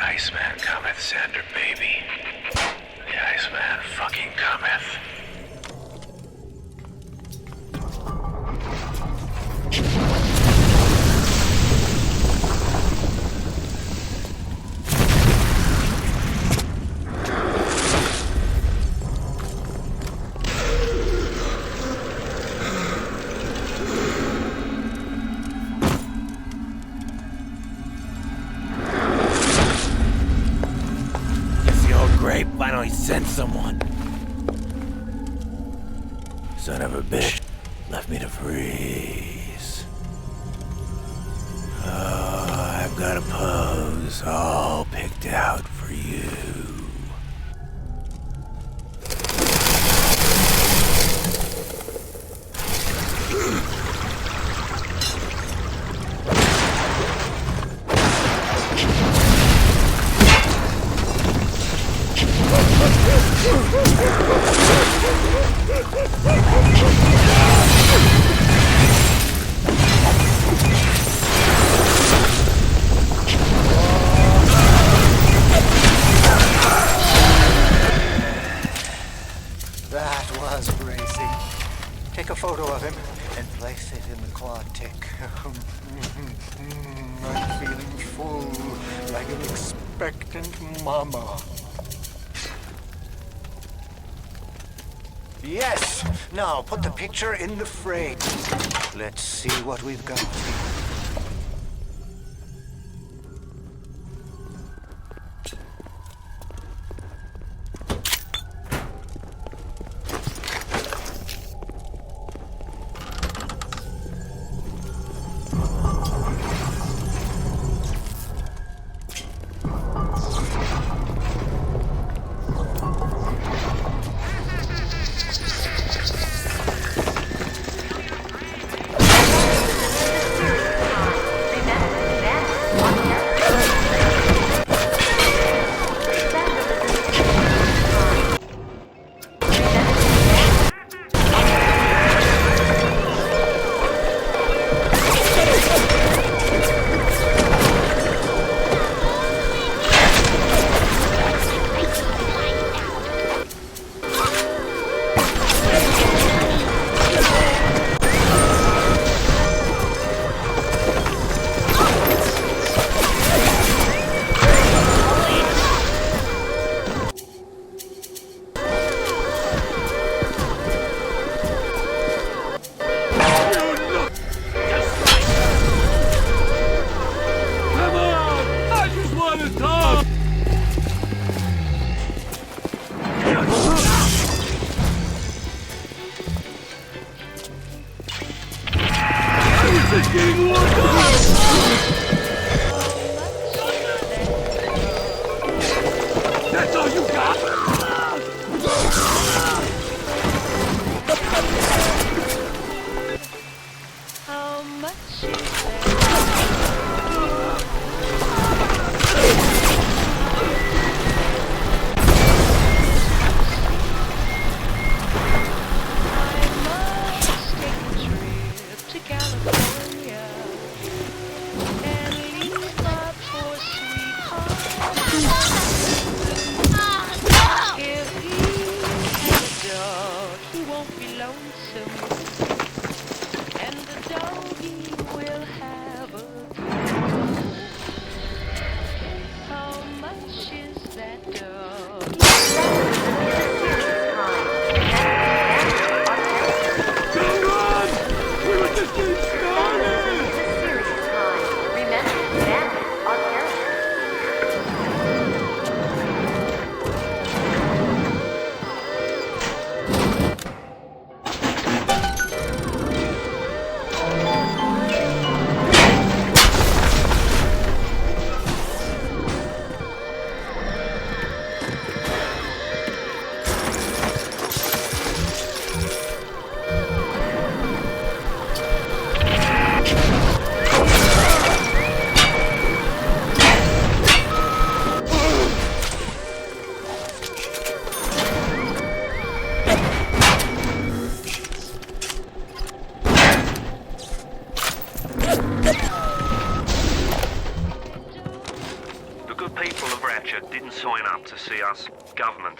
Iceman cometh, Sander, baby. The Iceman mess. Why don't he send someone? Son of a bitch left me to freeze. Oh, I've got a pose all picked out for you. That was bracing. Take a photo of him and place it in the claw tick. I'm feeling full, like an expectant mama. Yes! Now put the picture in the frame. Let's see what we've got.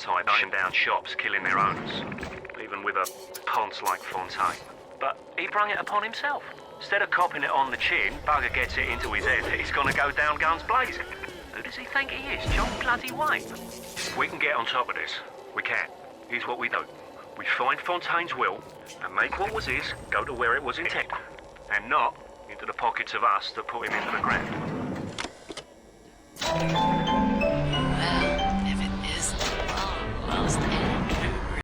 type burning down shops, killing their owners, even with a ponce like Fontaine. But he brung it upon himself. Instead of copping it on the chin, bugger gets it into his head that he's gonna go down guns blazing. Who does he think he is, John bloody Wayne? If we can get on top of this, we can. Here's what we do. We find Fontaine's will and make what was his go to where it was intended, and not into the pockets of us that put him into the ground. Well, if it is almost Andrew.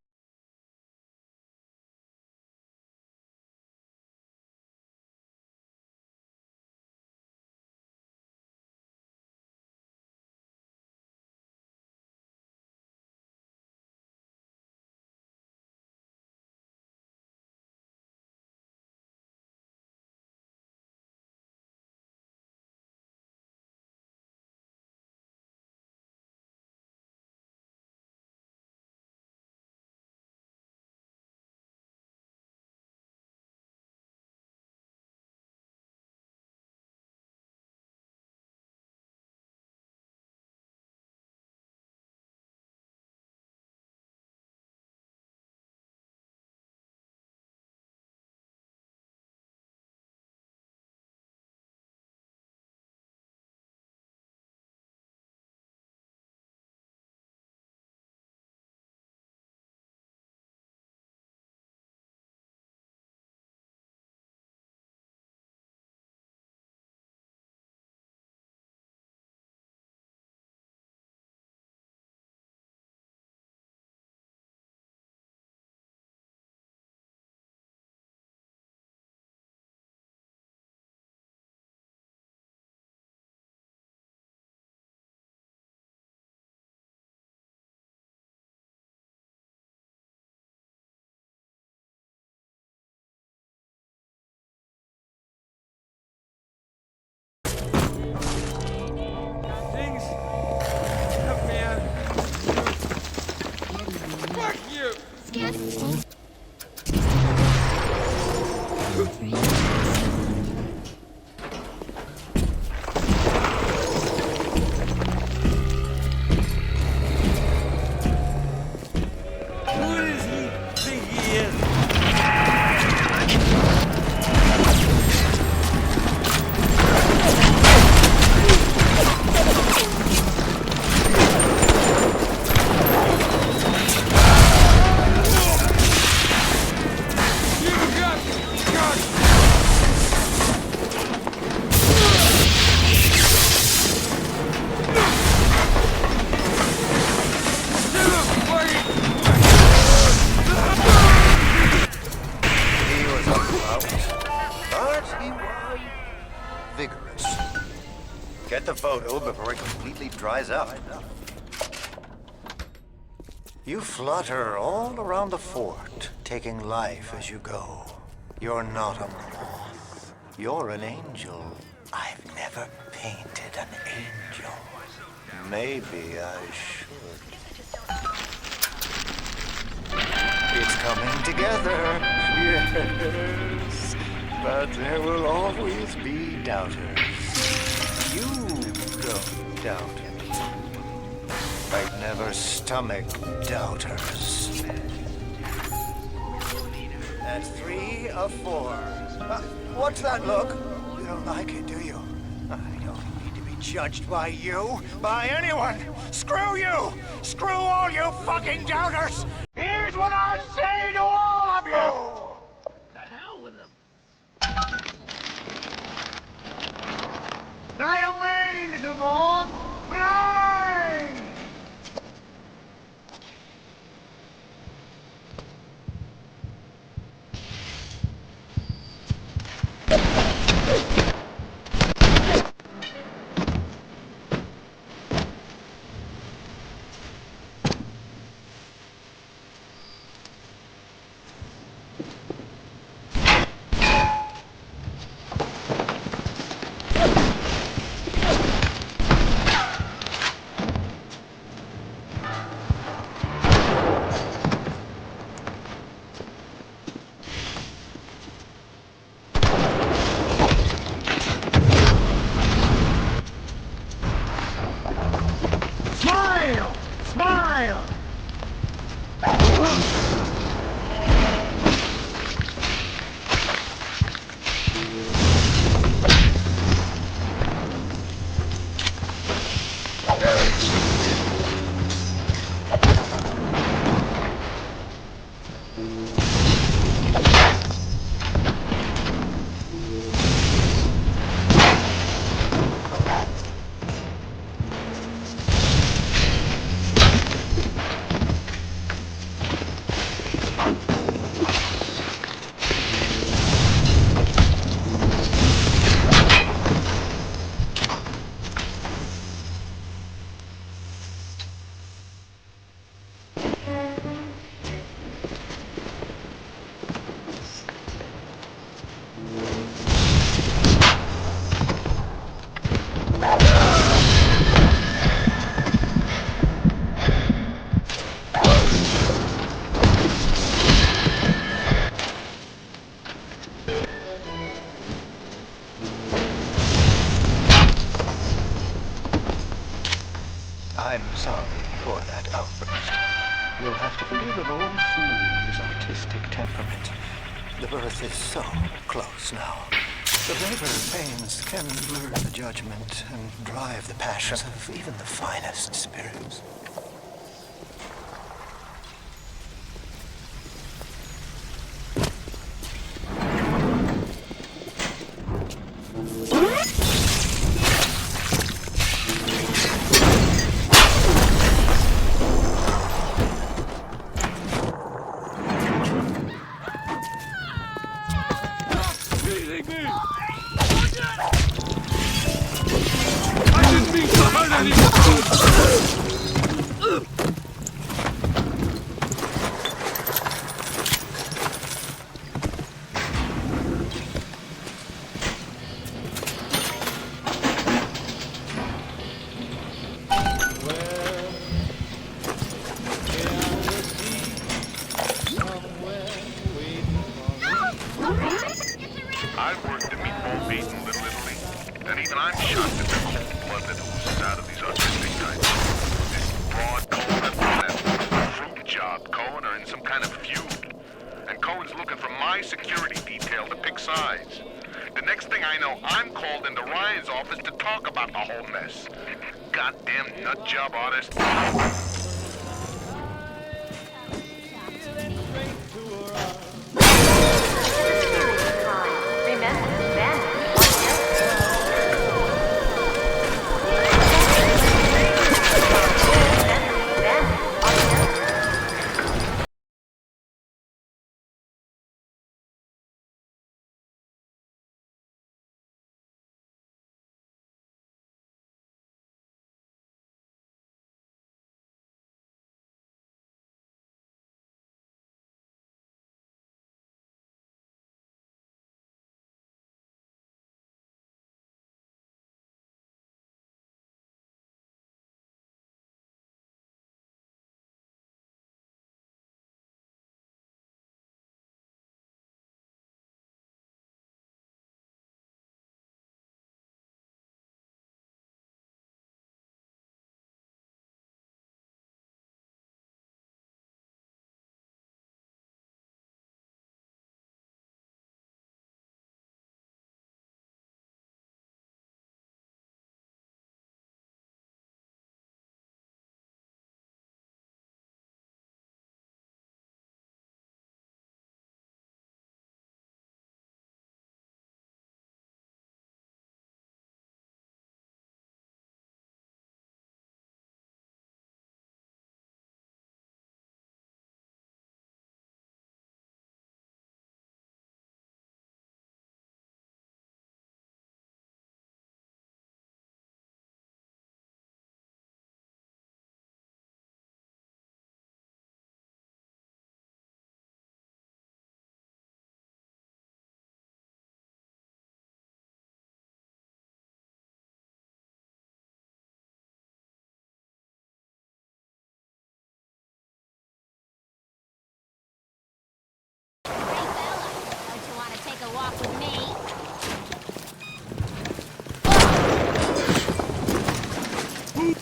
Get the photo before it completely dries up. You flutter all around the fort, taking life as you go. You're not a moth. You're an angel. I've never painted an angel. Maybe I should. It's coming together. Yes. But there will always be doubters. You don't doubt me. I'd never stomach doubters. That's 3 of 4. What's that look? You don't like it, do you? I don't need to be judged by you, by anyone. Screw you! Screw all you fucking doubters! Here's what I say to all of you! The hell with them. I don't mean to come on, but I... sorry for that outburst. You'll have to forgive an old fool with his artistic temperament. The birth is so close now. The labor pains can blur the judgment and drive the passions of even the finest spirits. I've worked in meatball beat in Little Italy, and even I'm shocked at the cold blood that oozes out of these artistic types. This broad Cohen and fruit job Cohen are in some kind of feud, and Cohen's looking for my security detail to pick sides. The next thing I know, I'm called into Ryan's office to talk about the whole mess. Goddamn nut job artist.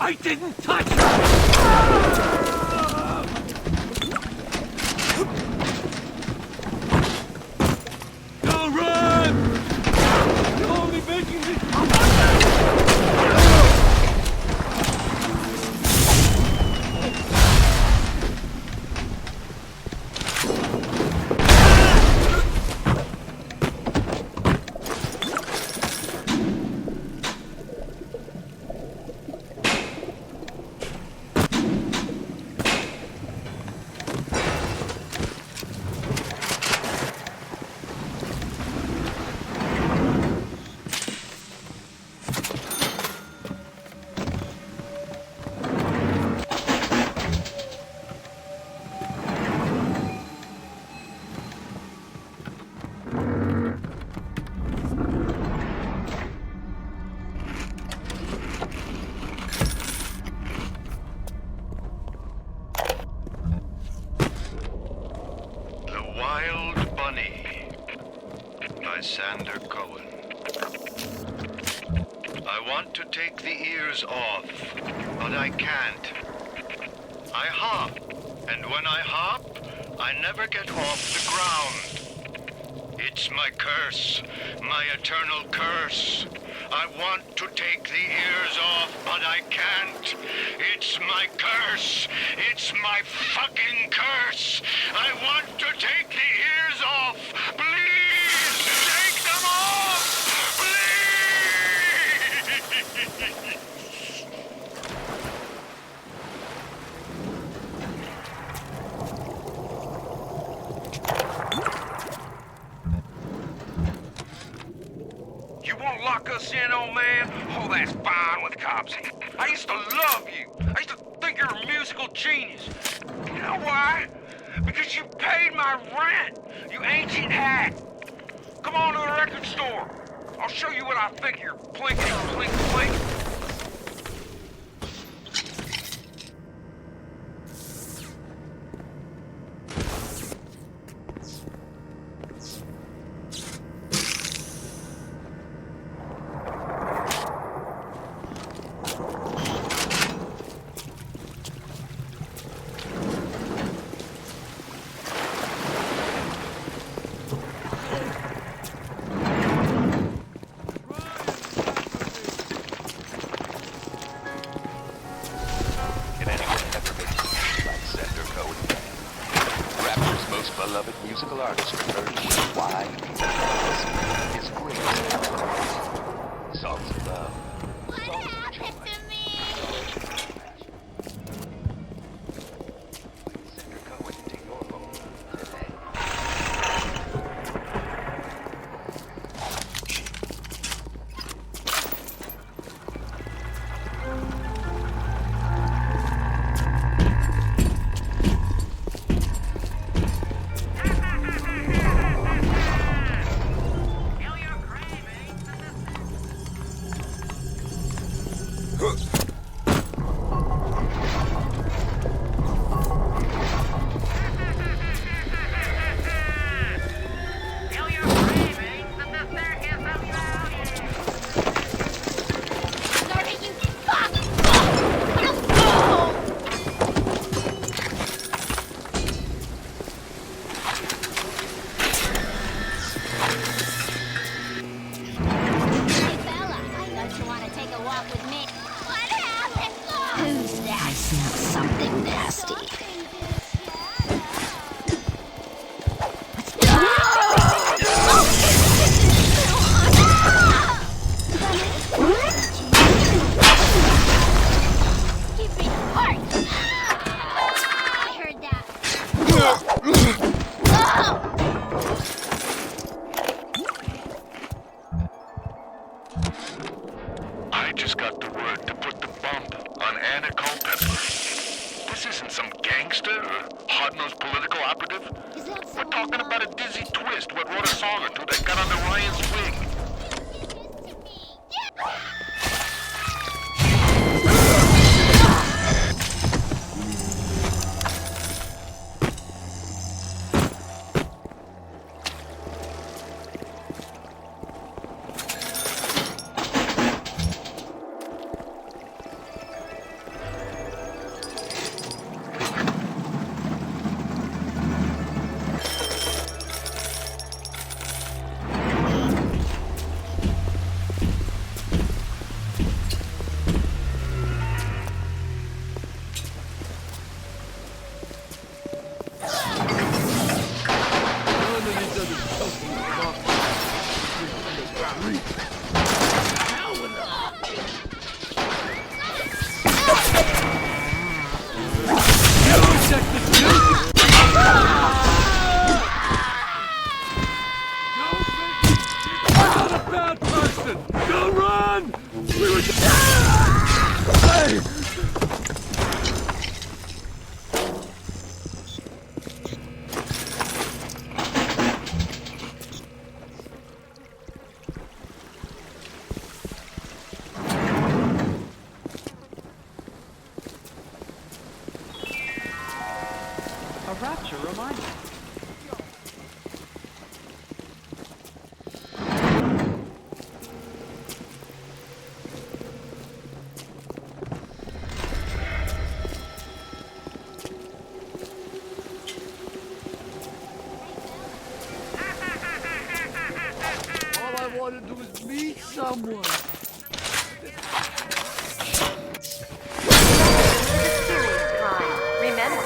I didn't touch her! Don't run! You're only making me... Wild Bunny by Sander Cohen. I want to take the ears off, but I can't. I hop. And when I hop, I never get off the ground. It's my curse, my eternal curse. I want to take the ears off, but I can't. It's my curse. It's my fucking curse. I want to take the ears off. Please, take them off! Please! You won't lock us in, old man? Oh, that's fine with cops. I used to love you. I used to think you're a musical genius. You know why? Because you paid my rent, you ancient hack. Come on to the record store. I'll show you what I think of your plinkety plink plink. Beloved musical artist urged why is great. Songs of love. Songs of joy. Senator Cohen into your home today. I just got the word to put the bump on Anna Culpepper. This isn't some gangster or hard-nosed political operative. We're talking about a dizzy twist what wrote a song or two that got under Ryan's wing. A rapture reminder. want to do is meet someone. Remember,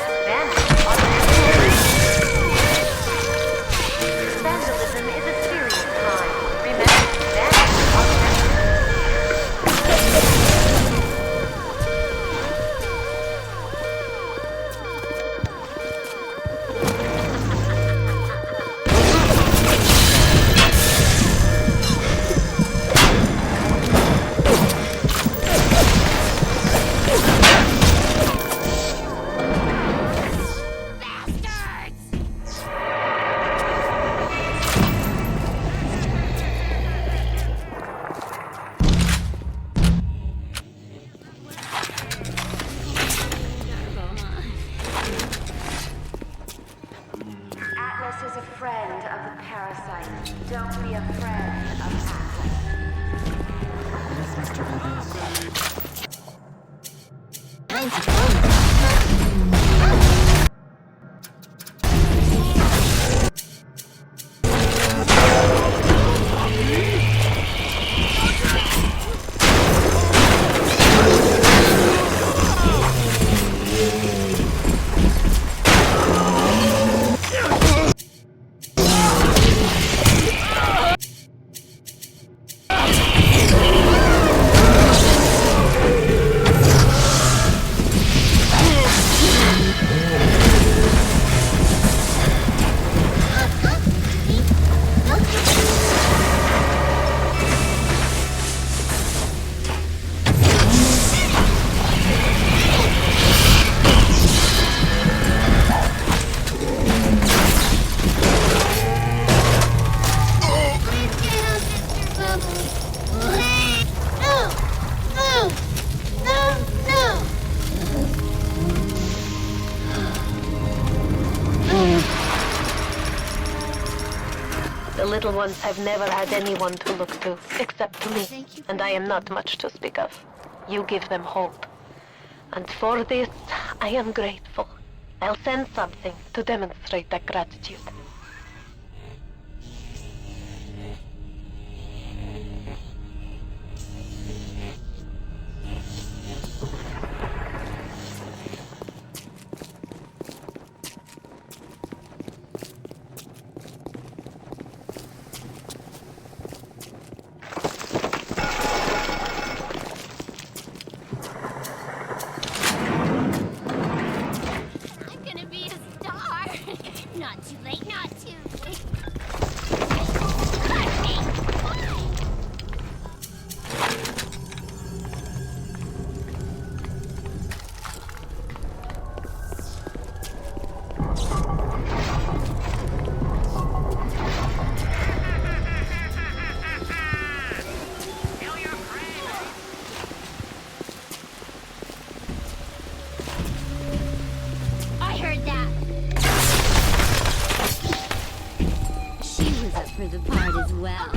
vandalism is a serious crime. Remember, Atlas is a friend of the parasite. Don't be a friend of Atlas. Yes, Mr. Buggles. The little ones have never had anyone to look to, except to me, and I am not much to speak of. You give them hope. And for this, I am grateful. I'll send something to demonstrate that gratitude. Not too late, not too late. I heard that. She was up for the part as well.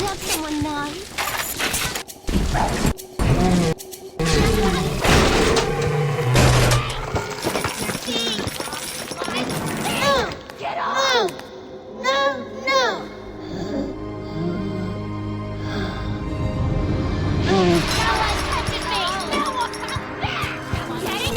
Love someone nice. Get off! No! No! No one touches me! No one comes back! Getting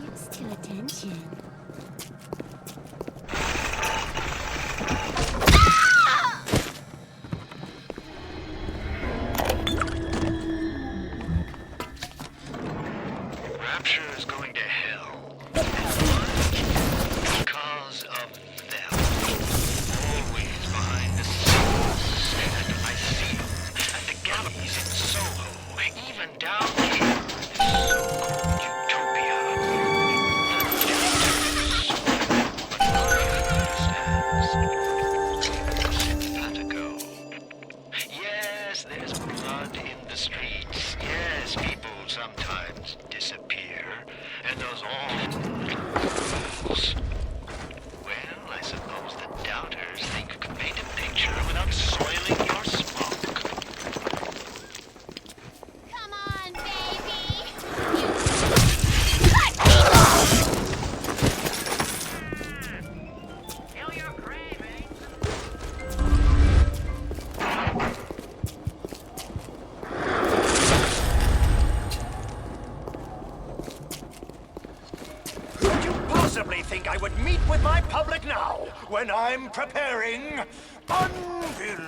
used to attention. Rapture is going to hell. Because of them. Always behind the scenes. And I see them at the galleries in Soho. Even down here. So-called utopia. Simpatico. Yes, there's blood in the streets. Yes, people sometimes disappear. And those awful rules. Well, I suppose the doubters think you can paint a picture without soiling your smoke. Come on, baby! Kill your cravings. Could you possibly think I would meet with my public now, when I'm preparing Unbelievable?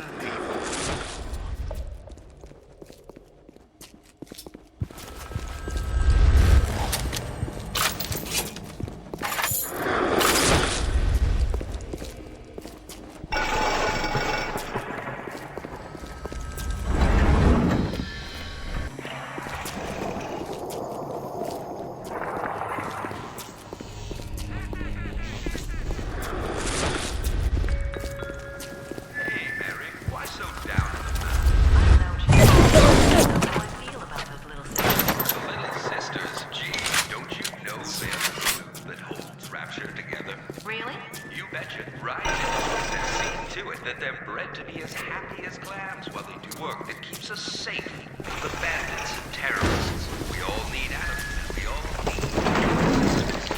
Really? You betcha. Right. And see to it that they're bred to be as happy as clams while they do work that keeps us safe from the bandits and terrorists we all need out of. We all need your assistance.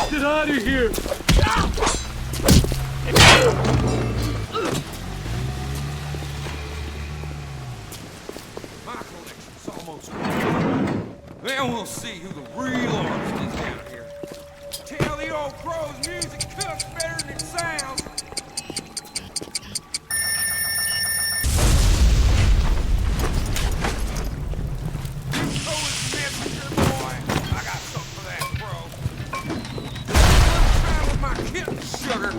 Get out of here! My collection's almost complete. Then we'll see who the real artist is down here. Tell the old crow's music cooks better than it sounds. Messenger boy, I got something for that crow. One time with my kitten sugar.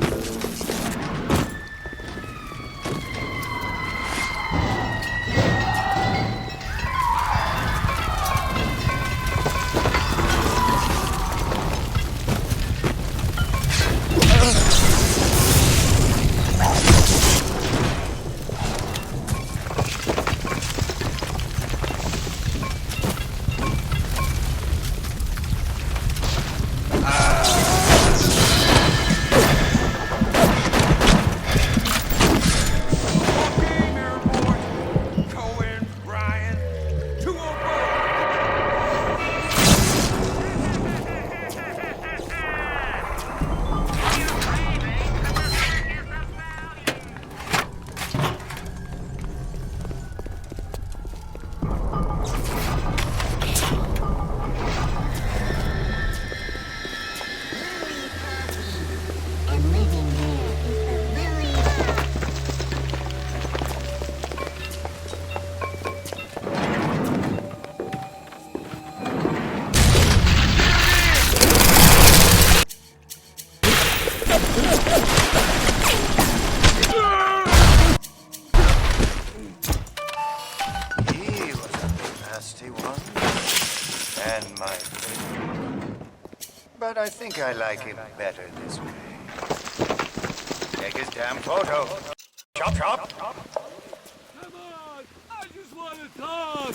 He was a nasty one. And my friend. But I think I like him better this way. Take his damn photo. Chop, chop. Come on! I just want to talk!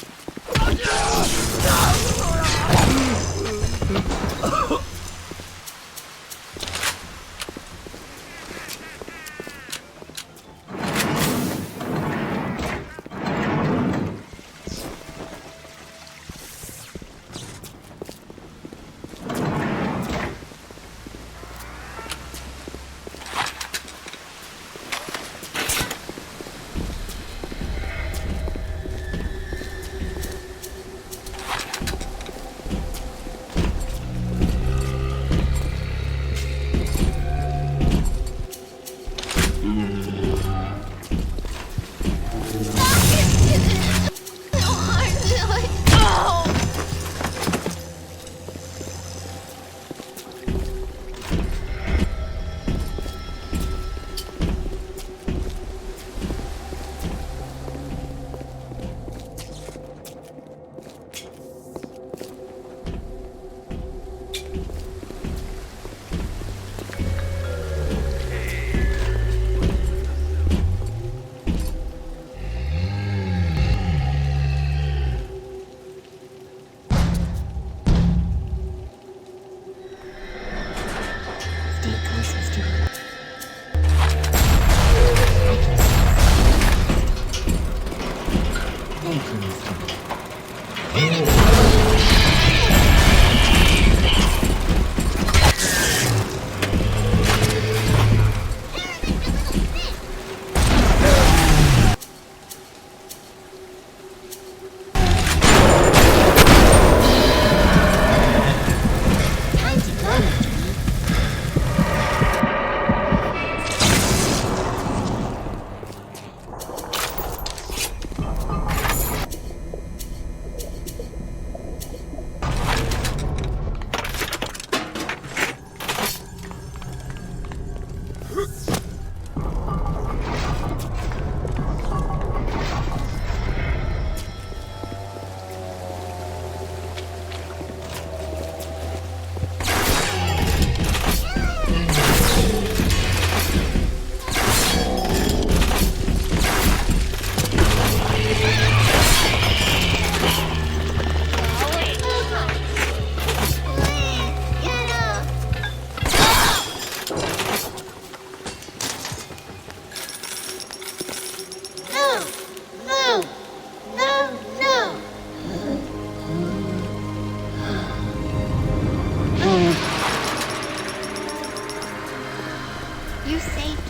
Thank you.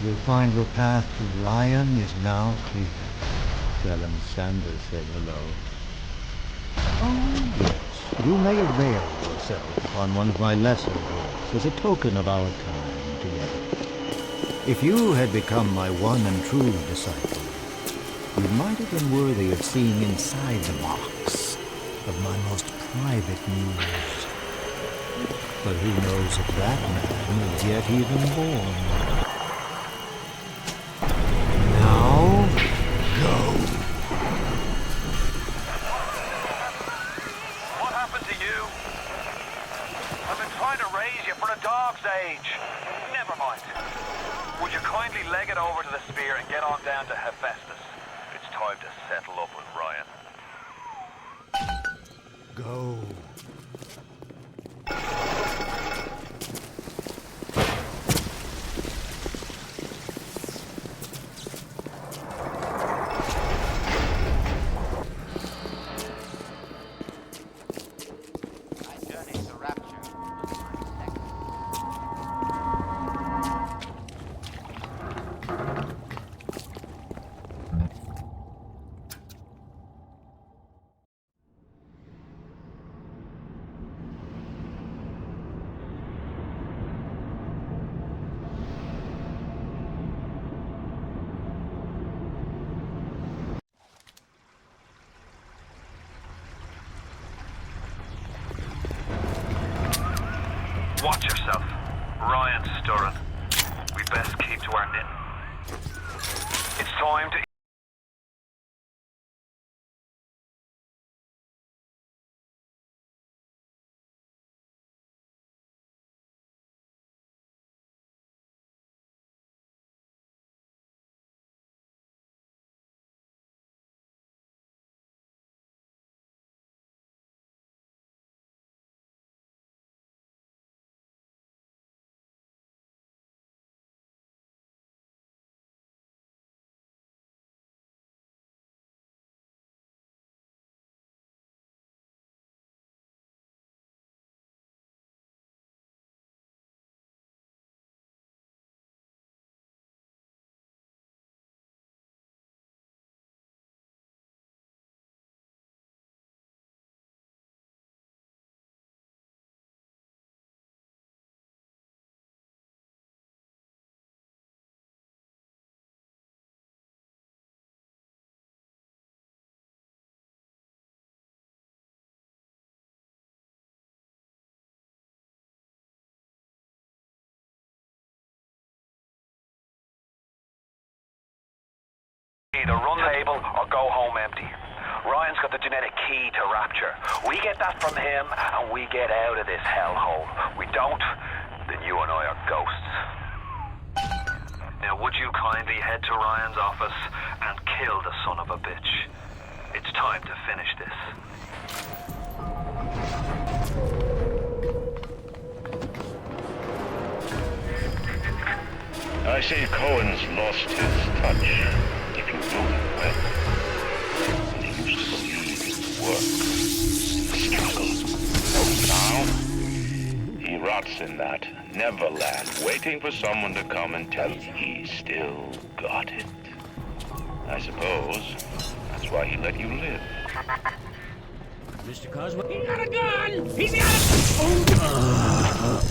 Your final path to Ryan is now clear. Felon Sanders said hello. Oh, yes, you may avail yourself upon one of my lesser gifts as a token of our time together. If you had become my one and true disciple, you might have been worthy of seeing inside the box of my most private news. But who knows if that man is yet even born? Now, go. What happened to you? I've been trying to raise you for a dog's age. Never mind. Would you kindly leg it over to the spear and get on down to Hephaestus? It's time to settle up with Ryan. Go. Watch yourself. Ryan's stirring. We best keep to our knitting. It's time to... Either run the table or go home empty. Ryan's got the genetic key to Rapture. We get that from him and we get out of this hellhole. We don't, then you and I are ghosts. Now would you kindly head to Ryan's office and kill the son of a bitch? It's time to finish this. I say Cohen's lost his touch, if you know him well. He used to believe in work, struggle. Now rots in that Neverland, waiting for someone to come and tell him he still got it. I suppose that's why he let you live. Mr. Cosmo, he got a gun! He's got a... Oh.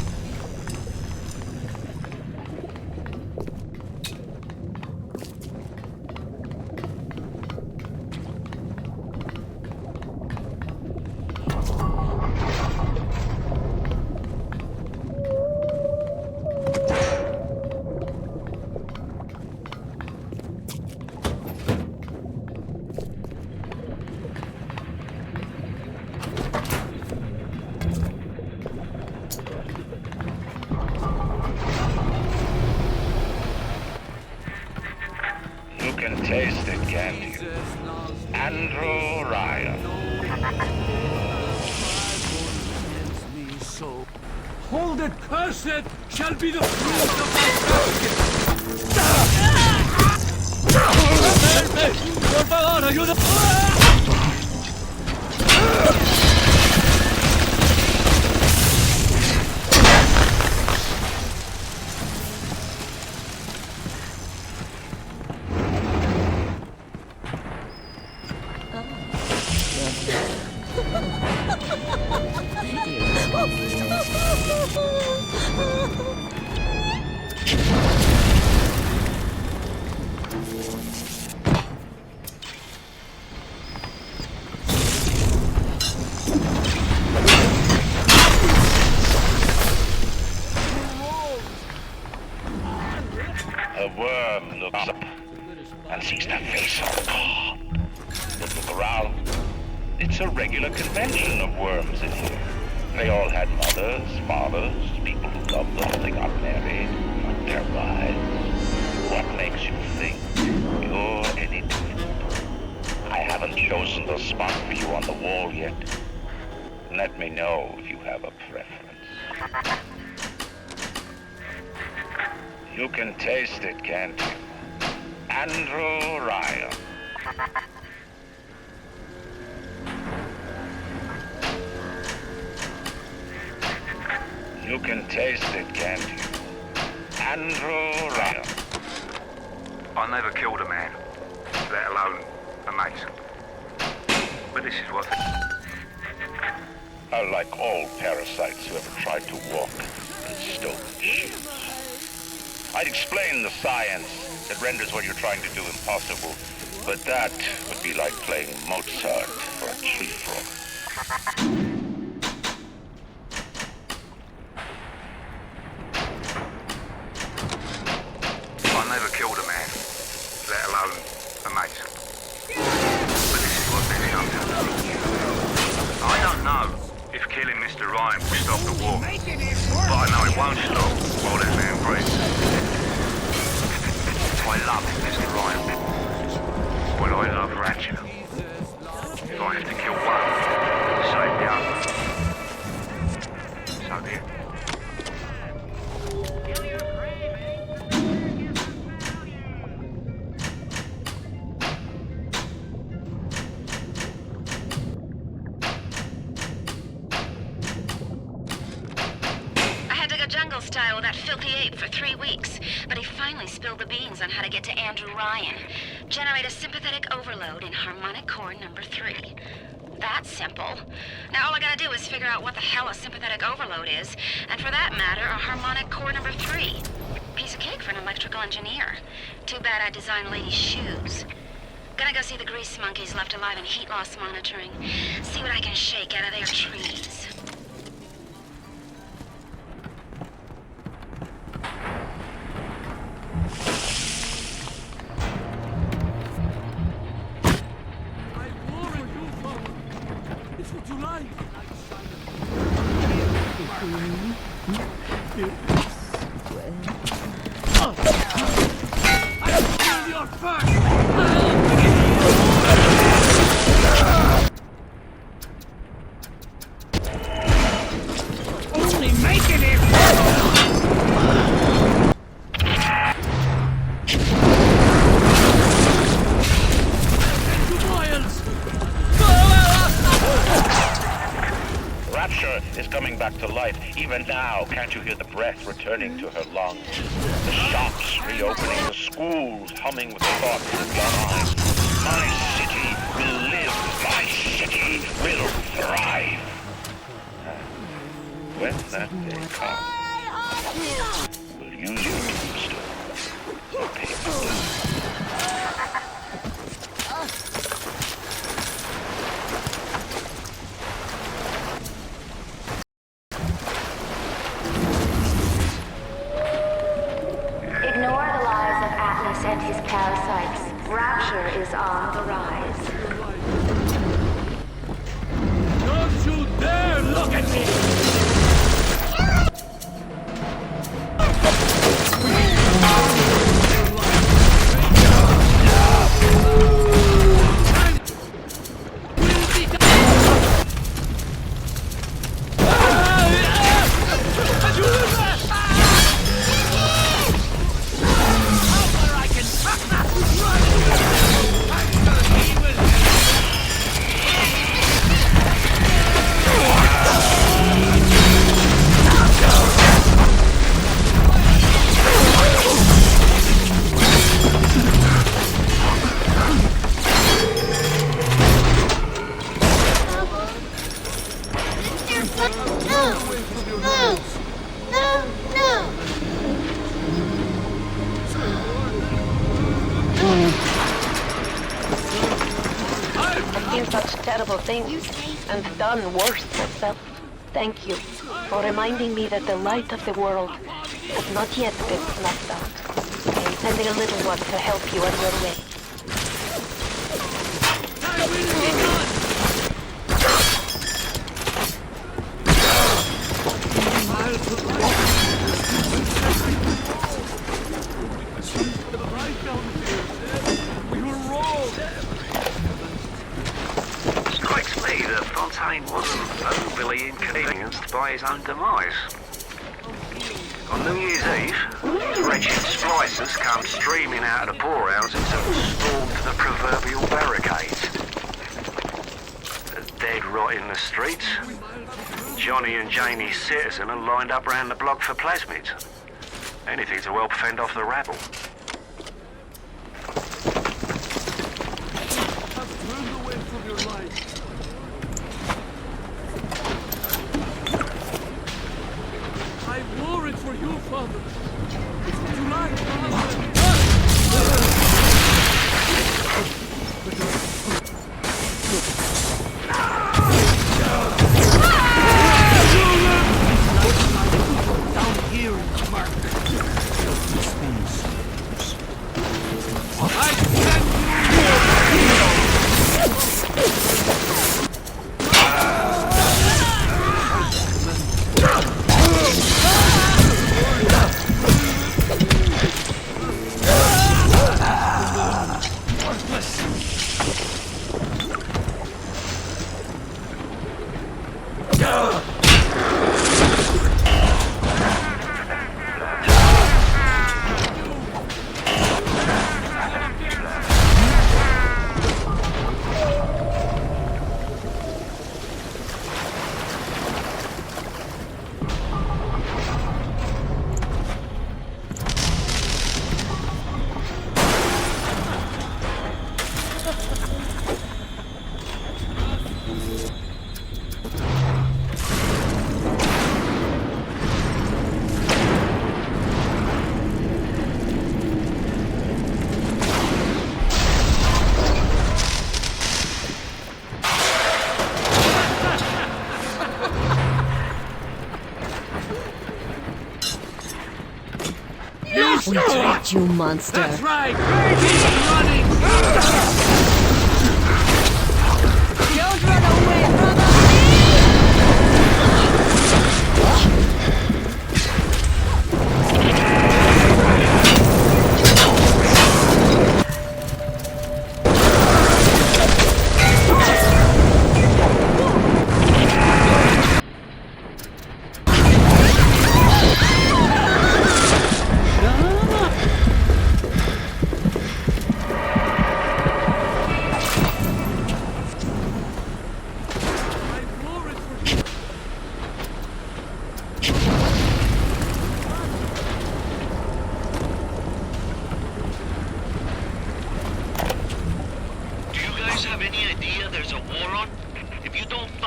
Taste it, can't you? Andrew Ryan. Hold it, curse it, shall be the fruit of my basket. Por favor, ayuda. A worm looks up and sees that face all calm. They look around. It's a regular convention of worms in here. They all had mothers, fathers, people who loved them. They got married, got their wives. What makes you think you're any different? I haven't chosen the spot for you on the wall yet. Let me know if you have a preference. You can taste it, can't you? Andrew Ryan. You can taste it, can't you? Andrew Ryan. I never killed a man, let alone a mason. But this is what... Like all parasites who ever tried to walk in stolen shoes. I'd explain the science that renders what you're trying to do impossible, but that would be like playing Mozart for a tree frog. I never killed a man, let alone a mason. But this is what they're shown to. I don't know if killing Mr. Ryan will stop the war, but I know it won't stop while that man breathes. I love Mr. Ryan. Well, I love Ratchet. If I have to kill one to save the other, so be it. Jungle style with that filthy ape for 3 weeks, but he finally spilled the beans on how to get to Andrew Ryan. Generate a sympathetic overload in harmonic core number 3. That's simple. Now all I gotta do is figure out what the hell a sympathetic overload is, and for that matter, a harmonic core number 3. Piece of cake for an electrical engineer. Too bad I designed ladies' shoes. Gonna go see the grease monkeys left alive in heat loss monitoring. See what I can shake out of their trees. Is coming back to life. Even now, can't you hear the breath returning to her lungs? The shops reopening, the schools humming with the thoughts in their eyes. My city will live. My city will thrive. When that day comes, we'll use your tombstone to pay for death. Ignore the lies of Atlas and his parasites. Rapture is on the rise. Don't you dare look at me! I've seen such terrible things and done worse myself. Thank you for reminding me that the light of the world has not yet been snuffed out. I am sending a little one to help you on your way. Strikes me that Fontaine wasn't overly inconvenienced by his own demise. On New Year's Eve, wretched splicers come streaming out of the poorhouses and stormed the proverbial barricades. Dead rot in the streets. Johnny and Jamie Citizen are lined up round the block for plasmids. Anything to help fend off the rabble. I wore it for you, Father. It's what you like, down here in the market. I send We tricked you, monster. That's right! Keep running! Don't run away, brother!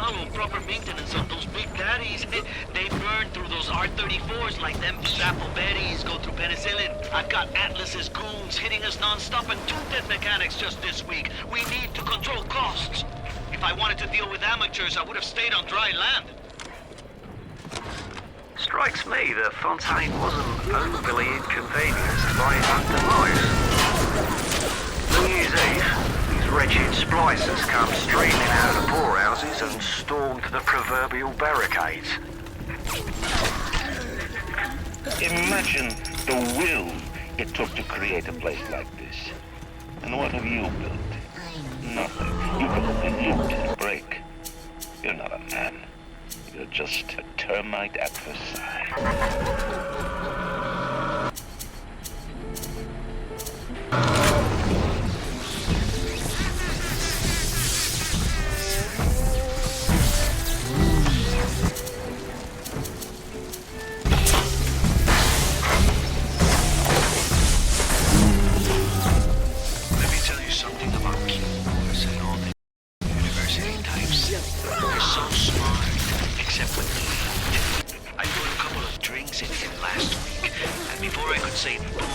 follow proper maintenance on those big daddies, they burn through those R-34s like them apple berries go through penicillin. I've got Atlas's goons hitting us non-stop and 2 dead mechanics just this week. We need to control costs. If I wanted to deal with amateurs, I would have stayed on dry land. Strikes me that Fontaine wasn't overly inconvenienced by his own demise. New Year's Eve, these wretched splicers come streaming out of the poorhouses and stormed the proverbial barricades. Imagine the will it took to create a place like this. And what have you built? Nothing. You can only loot and break. You're not a man. You're just a termite at Versailles. Let me tell you something about keyboards and all the university types. They're so smart, except with me. I put a couple of drinks in him last week, and before I could say boom,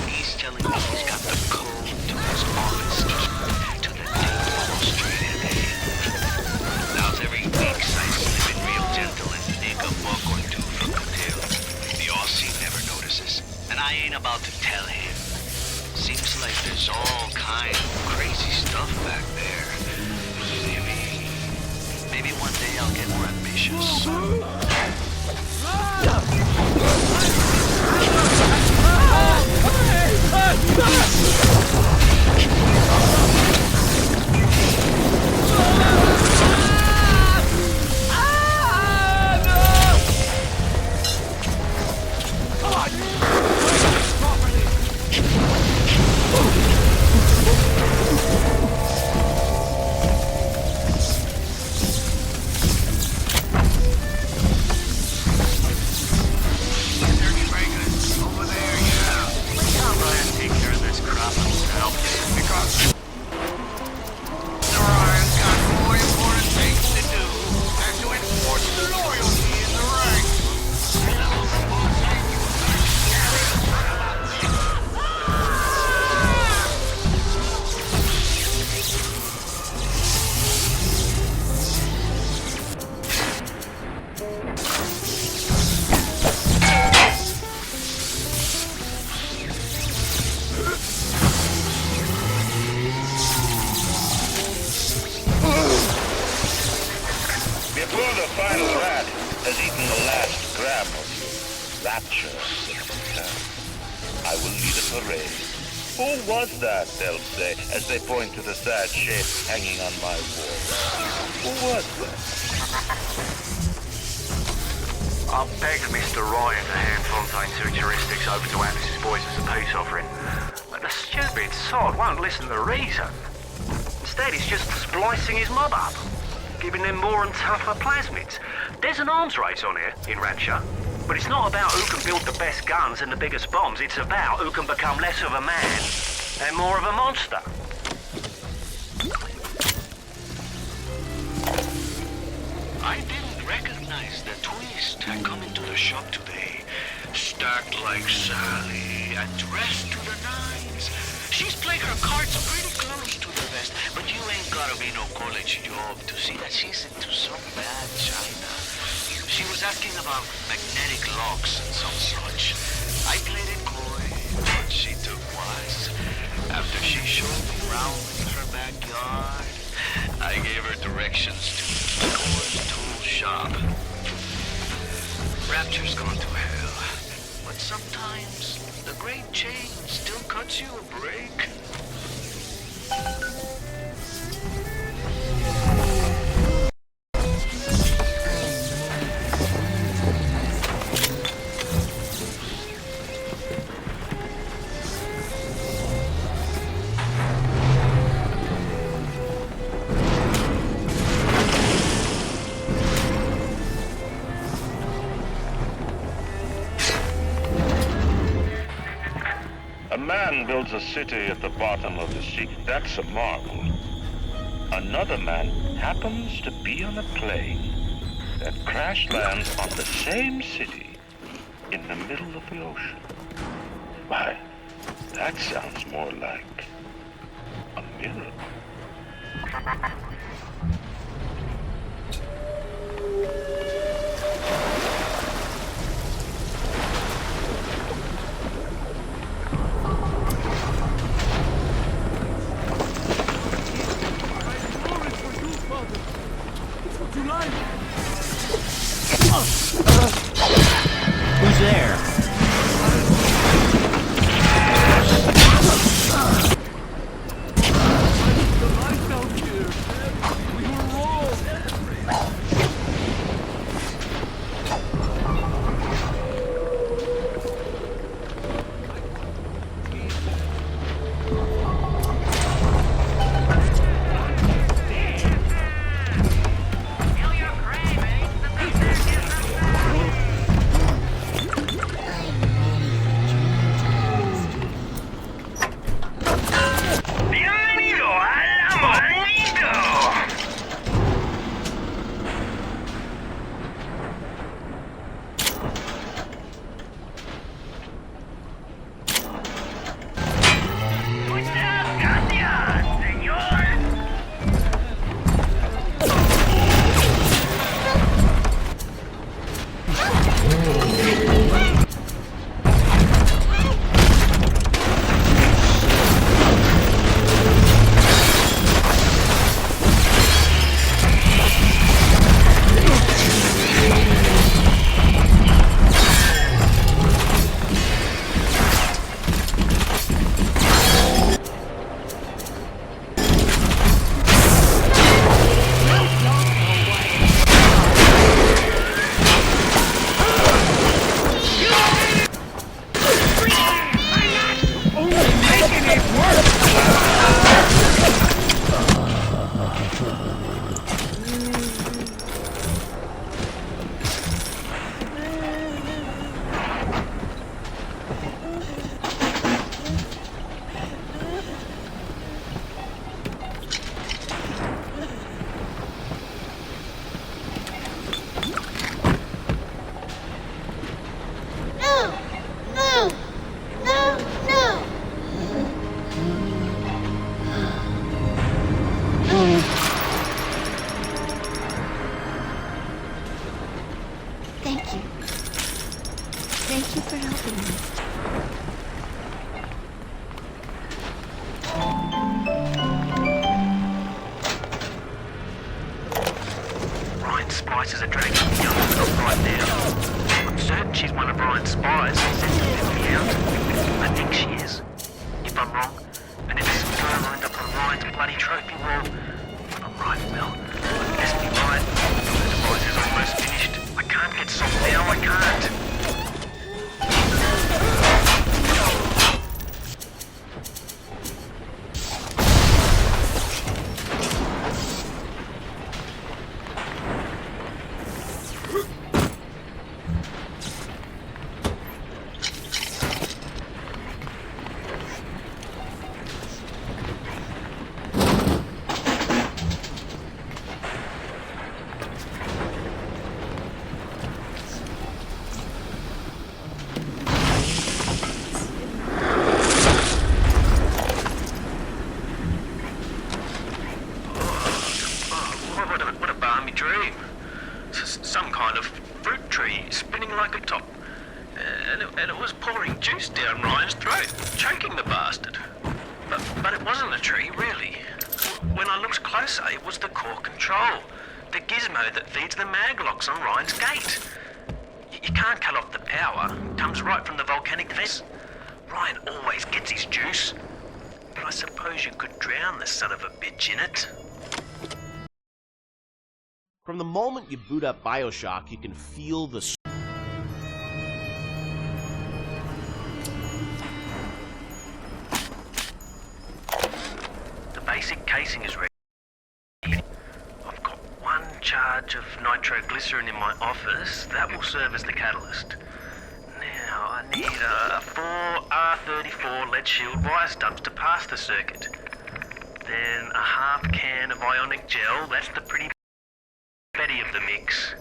he's telling me he's got the code to his office key to the deep Australian hand. Now every week I slip in real gentle and nick a buck or 2 from the till. The Aussie never notices, and I ain't about to tell him. Seems like there's all kind of crazy stuff back there. Maybe one day I'll get more ambitious. Before the final rat has eaten the last gram of you, rapture, I will lead a parade. Who was that, they'll say, as they point to the sad shape hanging on my wall? Who was that? I begged Mr. Ryan to hand Fontaine's heuristics over to Atlas's boys as a peace offering, but the stupid sod won't listen to reason. Instead, he's just splicing his mob up, giving them more and tougher plasmids. There's an arms race on here in Rapture, but it's not about who can build the best guns and the biggest bombs. It's about who can become less of a man and more of a monster. I didn't recognize the twist had come into the shop today. Stacked like Sally and dressed to the nines. She's playing her cards pretty close to the vest, but you ain't gotta be no college job to see that she's into some bad china. She was asking about magnetic locks and some such. I played it coy, but she took wise. After she showed me round her backyard, I gave her directions to Thor's tool shop. Rapture's gone to hell, but sometimes the great change still cuts you a break. A man builds a city at the bottom of the sea. That's a marvel. another man happens to be on a plane that crash lands on the same city in the middle of the ocean. Why, that sounds more like a miracle. Who's there? Thank you. Thank you for helping me. Ryan's spies are dragging the young girl right now. I'm certain she's one of Ryan's spies. He says to let me out. I think she is. If I'm wrong, and if this girl will end up on Ryan's bloody trophy wall, I'm right, Mel. Let's be right. The device is almost finished. I can't get soft now, I can't. What a balmy dream. Some kind of fruit tree spinning like a top. And it was pouring juice down Ryan's throat, choking the bastard. But it wasn't a tree, really. When I looked closer, it was the core control. The gizmo that feeds the maglocks on Ryan's gate. You can't cut off the power. It comes right from the volcanic vents. Ryan always gets his juice. But I suppose you could drown the son of a bitch in it. From the moment you boot up BioShock, you can feel the... The basic casing is ready. I've got one charge of nitroglycerin in my office. That will serve as the catalyst. Now, I need 4 R34 lead shield wire stubs to pass the circuit. Then a half can of ionic gel, that's the pretty Betty of the mix.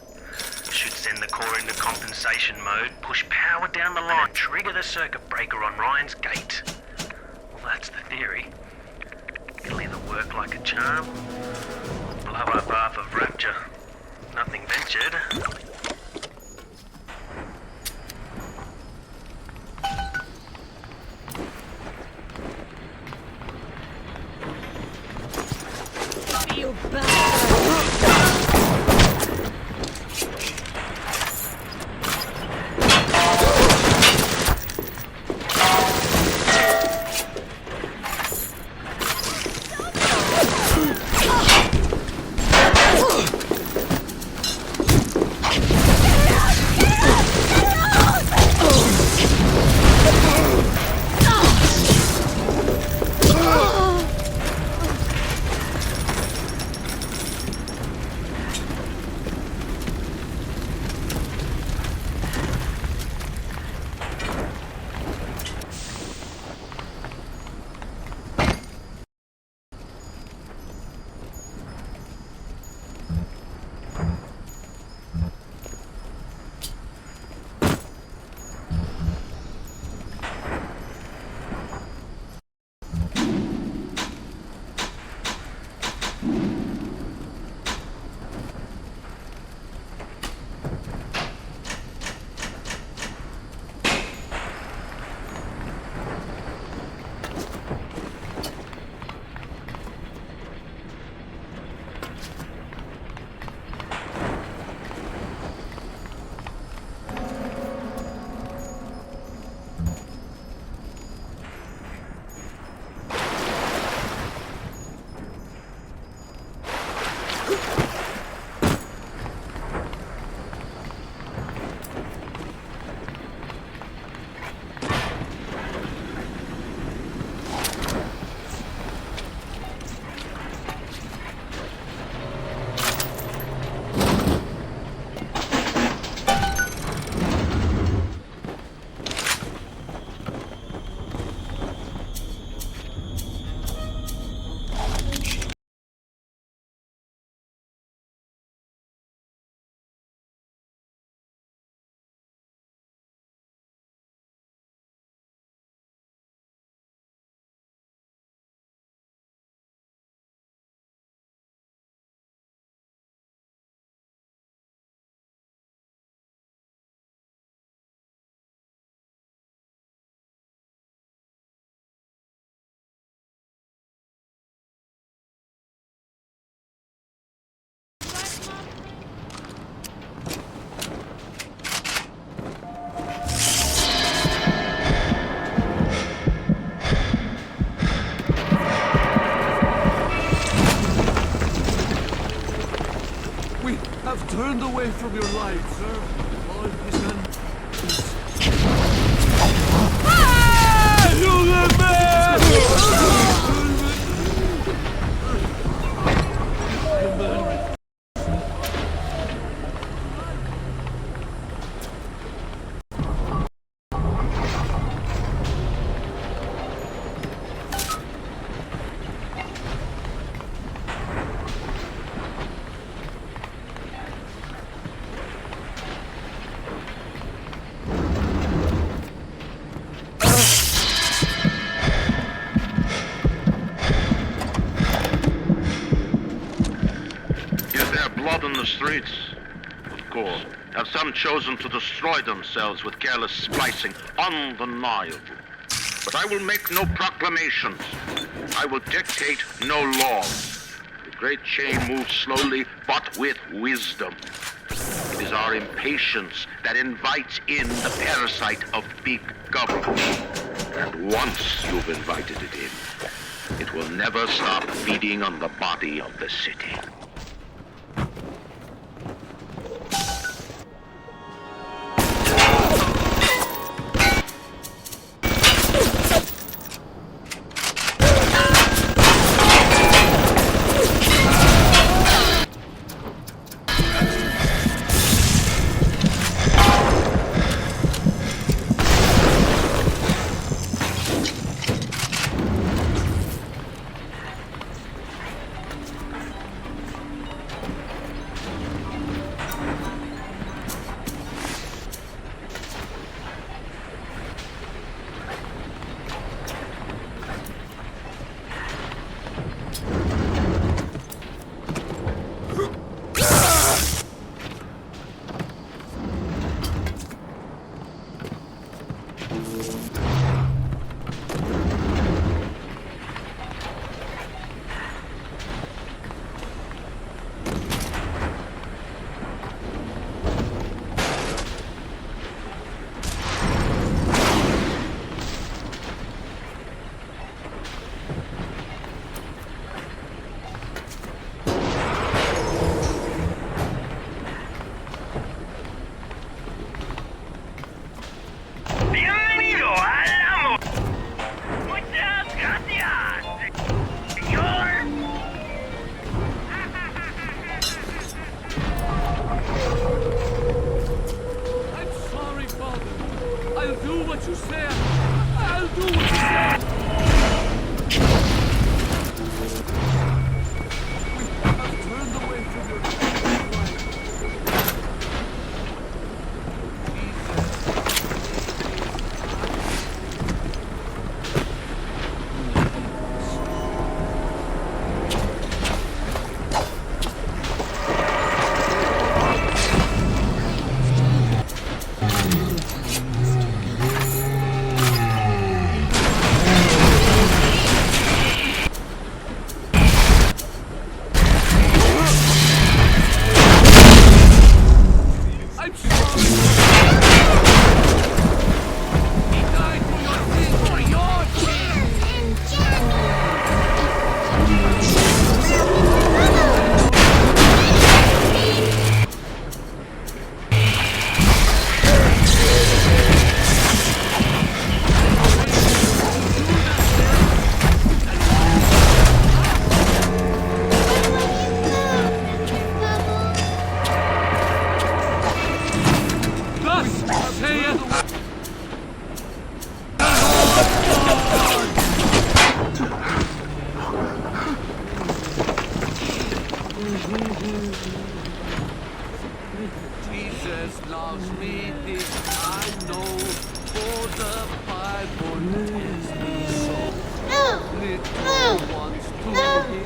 Should send the core into compensation mode, push power down the line, and trigger the circuit breaker on Ryan's gate. Well, that's the theory. It'll either work like a charm, or blow up half of Rapture. Nothing ventured. You bastard! Have turned away from your light, sir. All is blood on the streets? Of course. Have some chosen to destroy themselves with careless splicing? Undeniable. But I will make no proclamations. I will dictate no laws. The great chain moves slowly, but with wisdom. It is our impatience that invites in the parasite of big government. And once you've invited it in, it will never stop feeding on the body of the city. I'll do what you say. I'll do what you say. We have turned away from your Jesus loves me, this I know, for the Bible tells me so. Little ones to him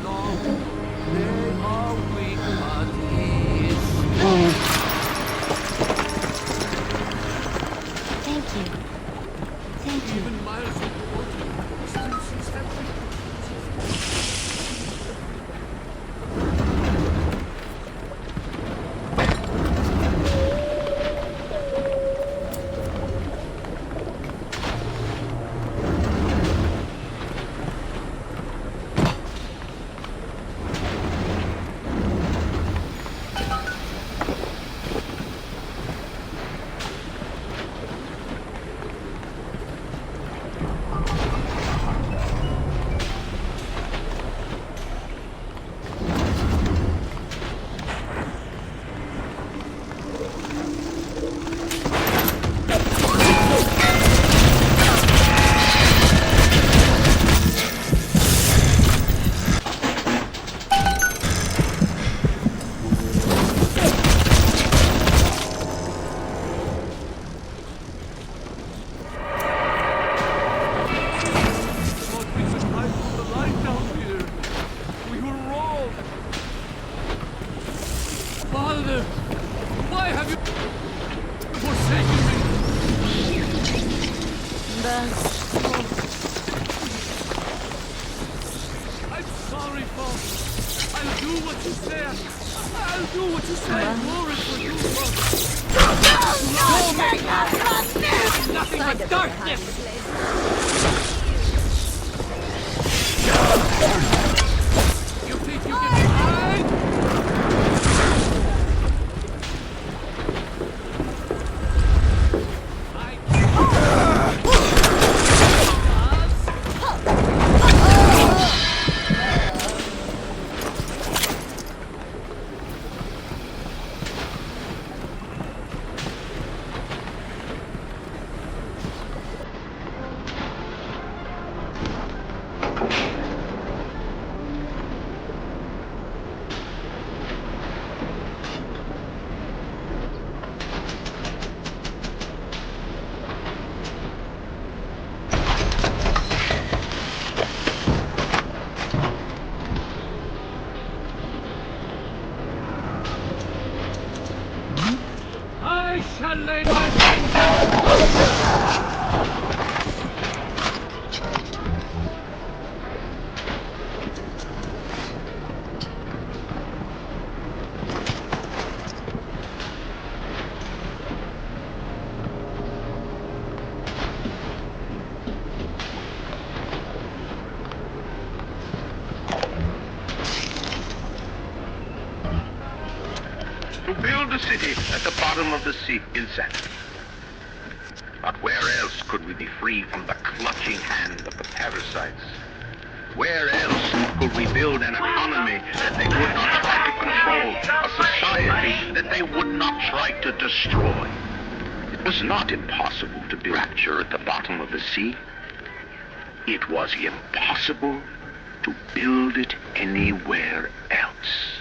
belong, they are weak, but he is strong. Thank you. Thank you. Even Miles of the water still sees heaven. Father, why have you forsaken me? I'm sorry, Father. I'll do what you say. I'll do what you say. Glory for you, Father. Nothing but darkness. You think you can hide? I shall lay my hands To build a city at the bottom of the sea insanity. But where else could we be free from the clutching hand of the parasites? Where else could we build an economy that they would not try to control, a society that they would not try to destroy? was not impossible to build Rapture at the bottom of the sea. It was impossible to build it anywhere else.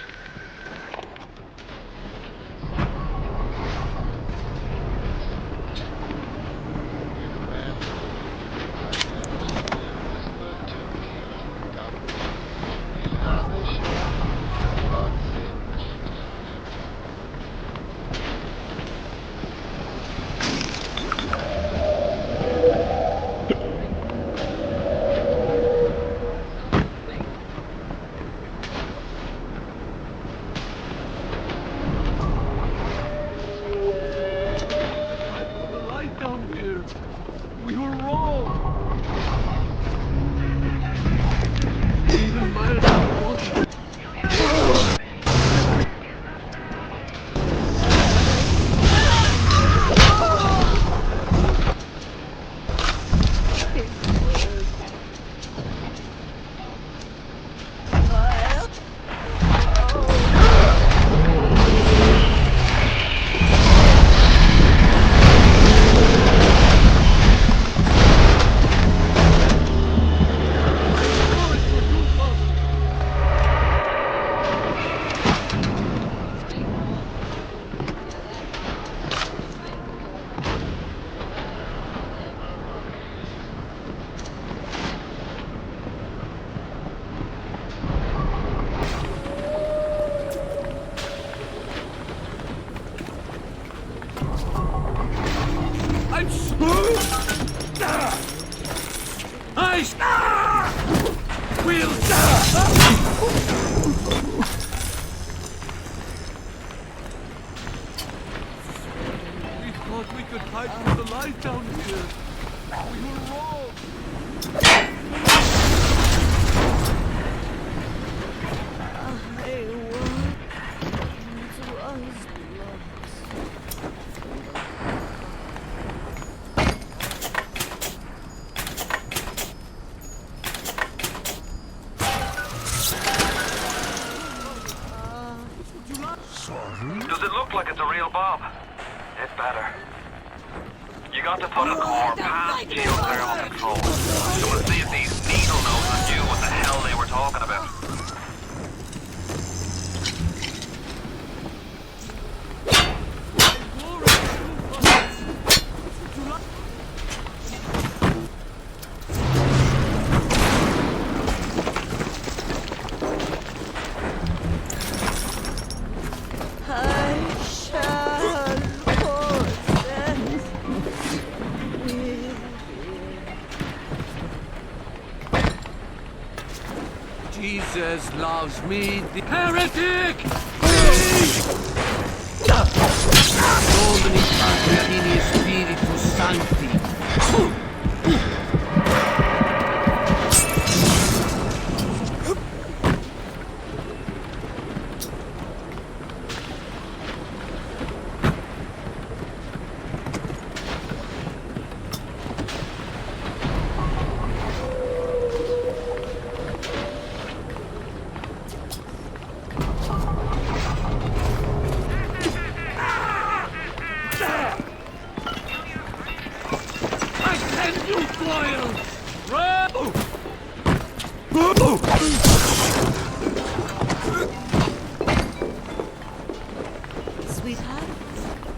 Does it look like it's a real bomb? It better. You got to put a core past geothermal control. So we'll see if these needle noses knew what the hell they were talking about. Jesus loves me, the heretic! Domini Patria Spiritus Sancti. Sweetheart,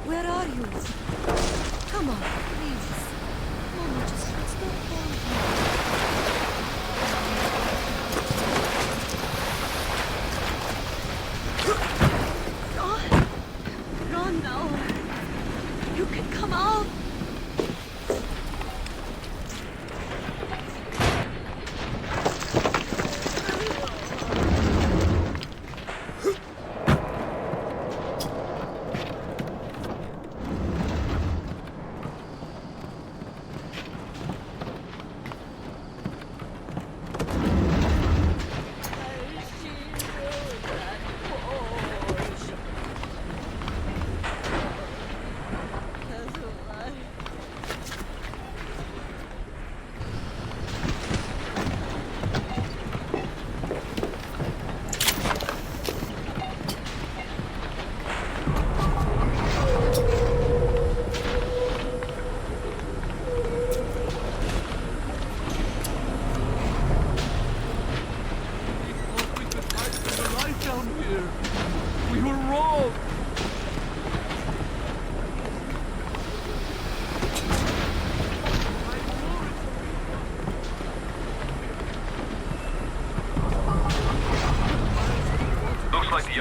where are you? Come on, please. Mama just wants to hold you. Run now. You can come out.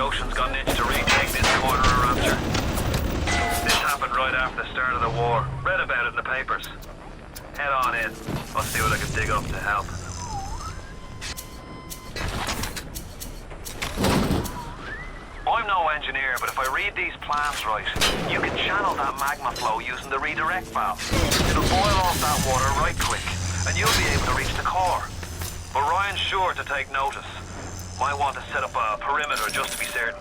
Ocean's got an itch to retake this corner of Rapture. This happened right after the start of the war. Read about it in the papers. Head on in. I'll see what I can dig up to help. I'm no engineer, but if I read these plans right, you can channel that magma flow using the redirect valve. It'll boil off that water right quick, and you'll be able to reach the core. But Ryan's sure to take notice. Might want to set up a perimeter just to be certain.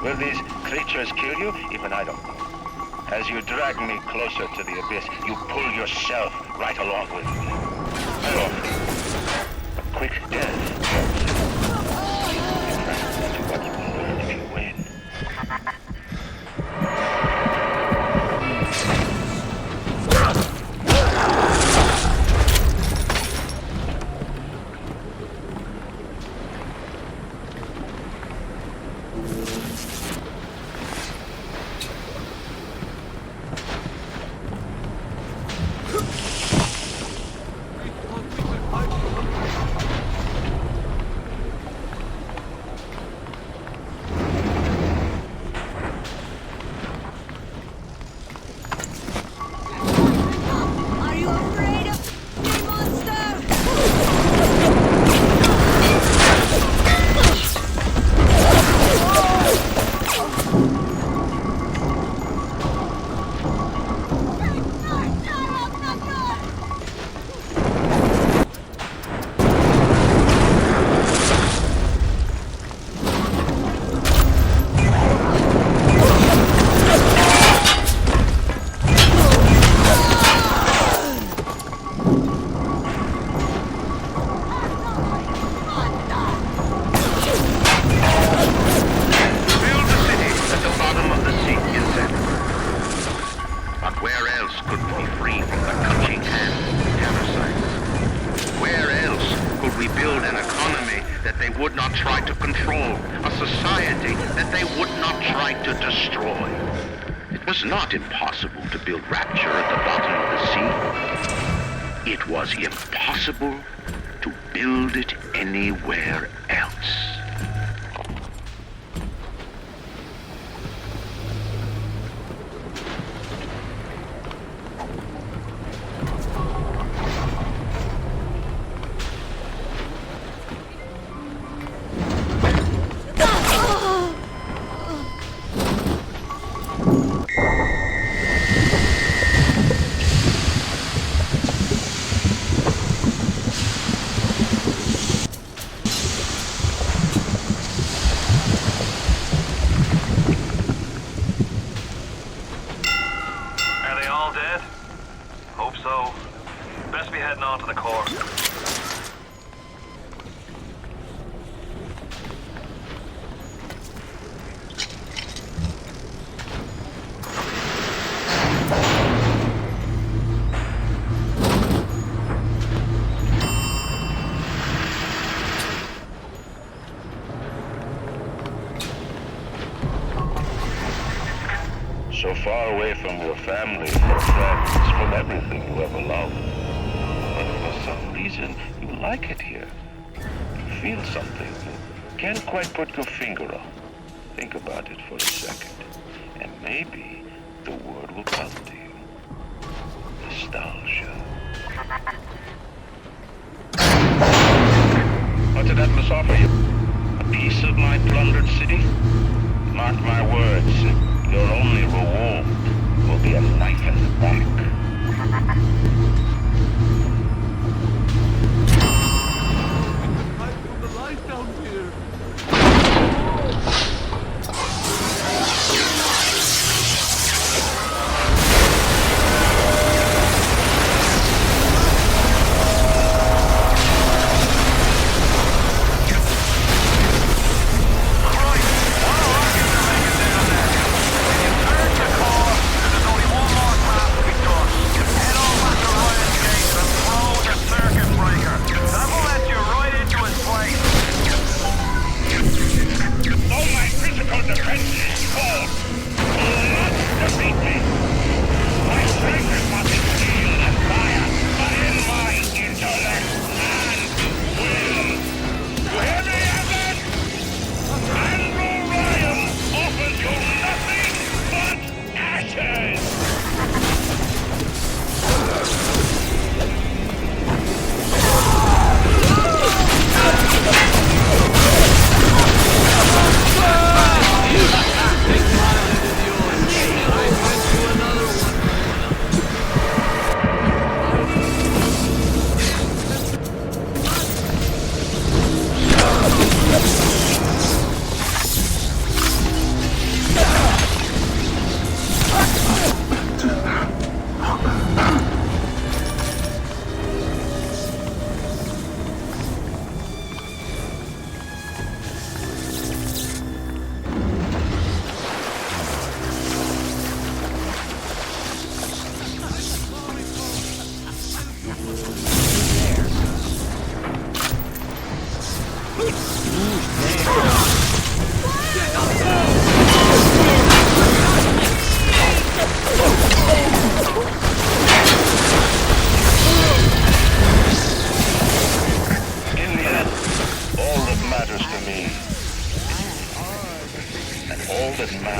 Will these creatures kill you? Even I don't know. As you drag me closer to the abyss, you pull yourself right along with me. I offer a quick death. To what you will learn if you win. was not impossible to build Rapture at the bottom of the sea. It was impossible to build it anywhere else. So far away from your family, your friends, from everything you ever loved. But for some reason, you like it here. You feel something you can't quite put your finger on. Think about it for a second, and maybe the word will come to you. Nostalgia. What did Atlas offer you? A piece of my plundered city? Mark my words. Your only reward will be a knife in the back. The light down here.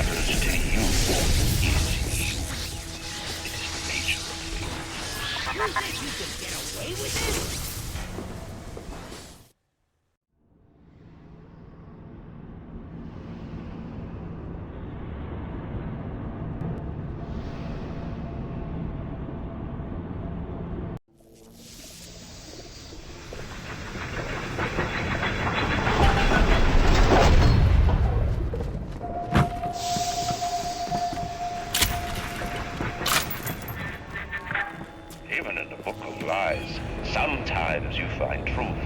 matters to you is you. It is the nature of things. You think you can get away with it? Even in the book of lies, sometimes you find truth.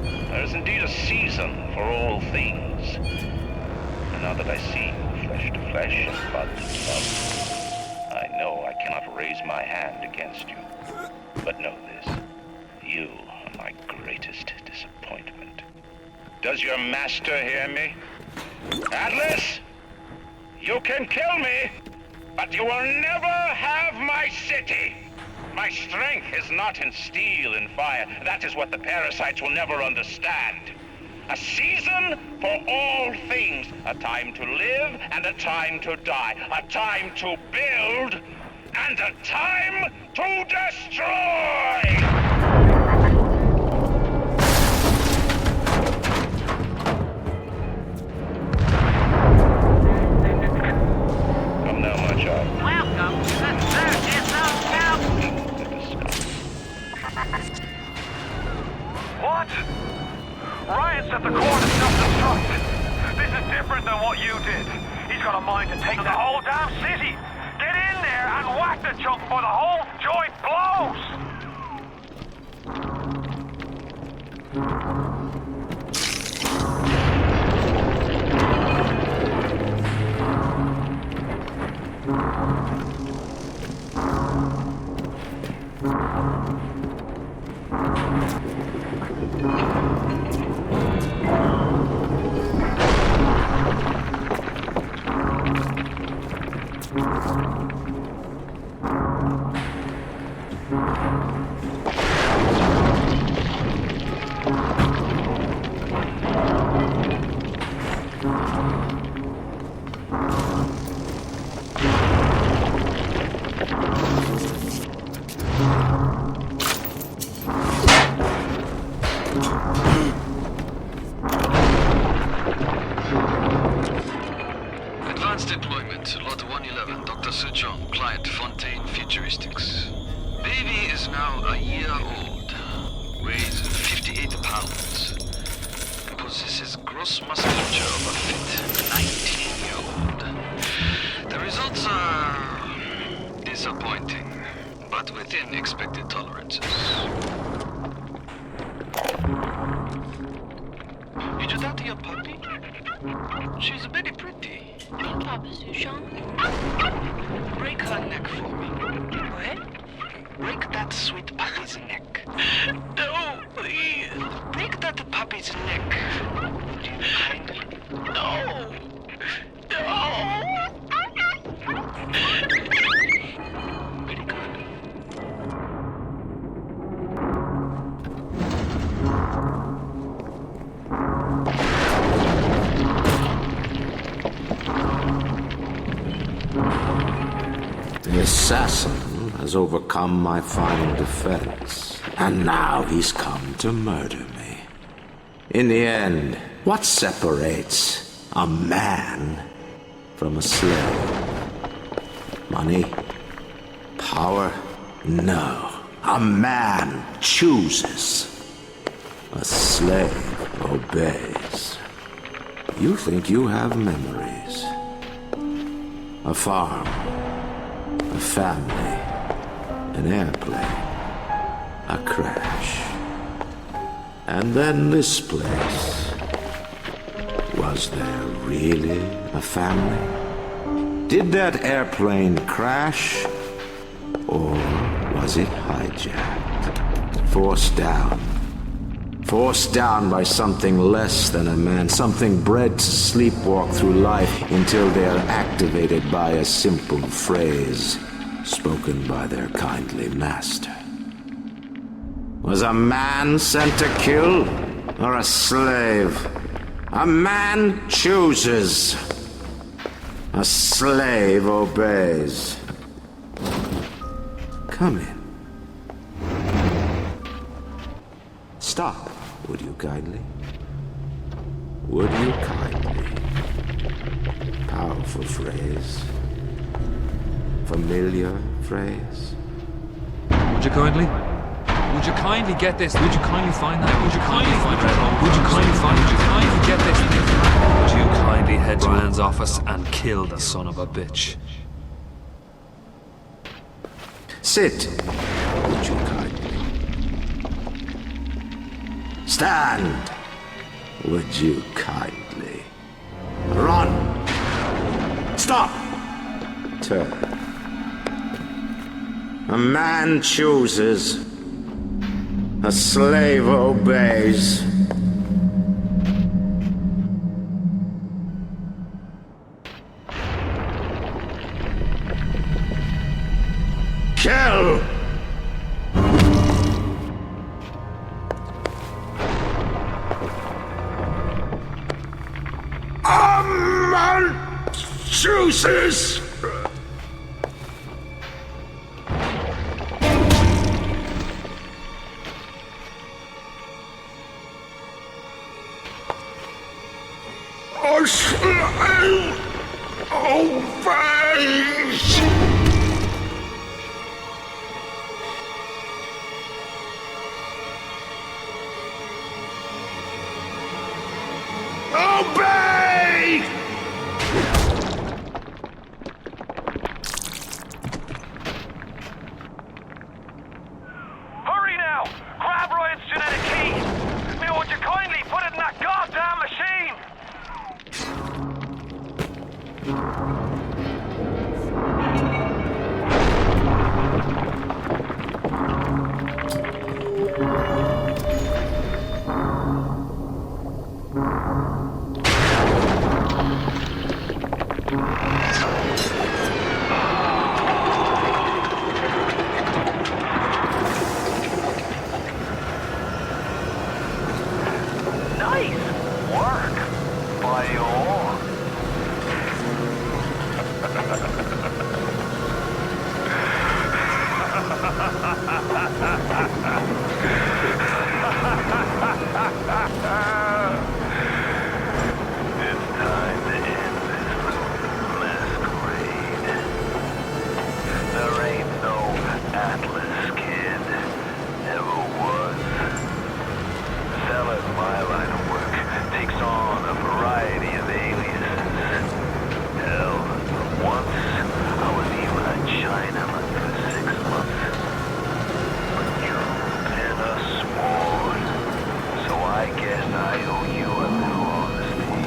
There is indeed a season for all things. And now that I see you flesh to flesh and blood to blood, I know I cannot raise my hand against you. But know this, you are my greatest disappointment. Does your master hear me? Atlas? You can kill me, but you will never have my city! My strength is not in steel and fire. That is what the parasites will never understand. A season for all things. A time to live and a time to die. A time to build and a time to destroy! Come now, my child. Welcome to the Circus of Doubt. What? Ryan set the core to self-destruct. This is different than what you did. He's got a mind to take the whole damn city. Get in there and whack the chump before the whole joint blows! Advanced deployment, Lot 111, Dr. Sejong, client Fontaine Futuristics. Baby is now a year old, weighs 58 pounds, and possesses gross musculature of a fit 19-year-old. The results are disappointing, but within expected tolerances. Did you talk to your puppy? She's very pretty. Papa Sushon? Break her neck for me. What? Break that sweet puppy's neck. No, please. Break that puppy's neck. Would you kindly? No. No. Very good. The assassin has overcome my final defense, and now he's come to murder me. In the end, what separates a man from a slave? Money? Power? No. A man chooses. A slave obeys. You think you have memories. A farm. A family, an airplane, a crash, and then this place. Was there really a family? Did that airplane crash, or was it hijacked? Forced down by something less than a man, something bred to sleepwalk through life until they are activated by a simple phrase spoken by their kindly master. Was a man sent to kill, or a slave? A man chooses. A slave obeys. Come in. Stop, would you kindly? Would you kindly? Powerful phrase. Familiar phrase. Would you kindly? Would you kindly get this? Would you kindly find that? Would you kindly find that? Would you kindly find? Would you kindly get this? Would you kindly head to Ryan's office and kill the son of a bitch? Sit. Would you kindly? Stand. Would you kindly? Run. Stop. Turn. A man chooses. A slave obeys. Kill! A man chooses! A slave obeys! Obey! Hurry now! Grab Ryan's genetic key! Now, would you kindly put it in that goddamn machine? Nice work, Bio. It's time to end this masquerade. There ain't no Atlas kid. Never was. Selling my line of work takes on a variety of aliases. Hell, once I was even a Chinaman for 6 months. But you've been a sport, so I guess I owe you a little honesty.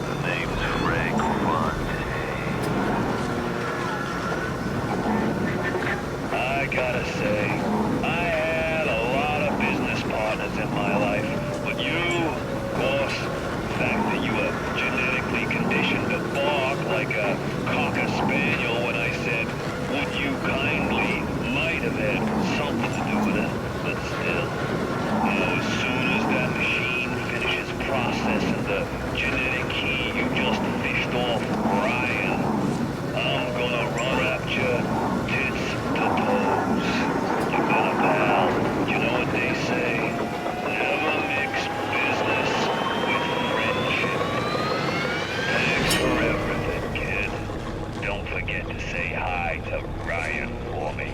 The name's Frank Fontaine. I gotta say, I had a lot of business partners in my life, but you, of course, the fact that you were genetically conditioned to bark like a cocker spaniel when I said, would you kindly, might have had something to do with it, but still, you know, as soon as that machine finishes processing the genetic key you just fished off Ryan, I'm gonna run at you tits to toes. You've been a pal. You know what they say. Never mix business with friendship. Thanks for everything, kid. Don't forget to say hi to Ryan for me.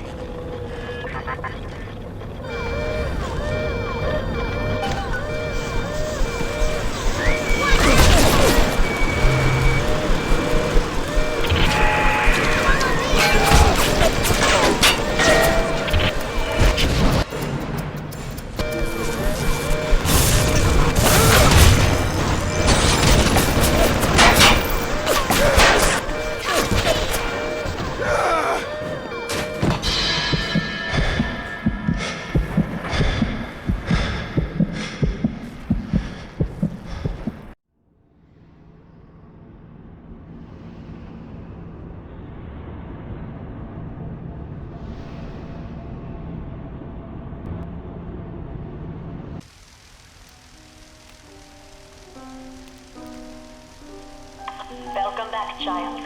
child.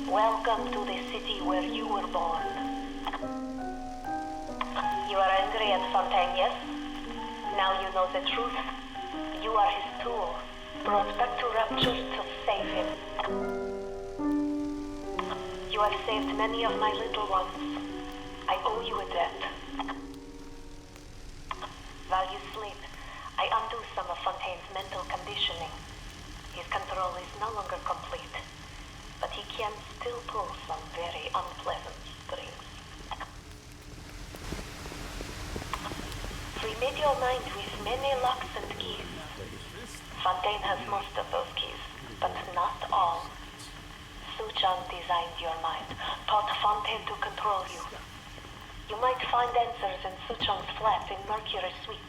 Welcome to the city where you were born. You are angry at Fontaine, yes? Now you know the truth. You are his tool, brought back to Rapture to save him. You have saved many of my little ones. I owe you a debt. While you sleep, I undo some of Fontaine's mental conditioning. His control is no longer complete, but he can still pull some very unpleasant strings. We made your mind with many locks and keys. Fontaine has most of those keys, but not all. Suchong designed your mind, taught Fontaine to control you. You might find answers in Suchong's flat in Mercury Suites.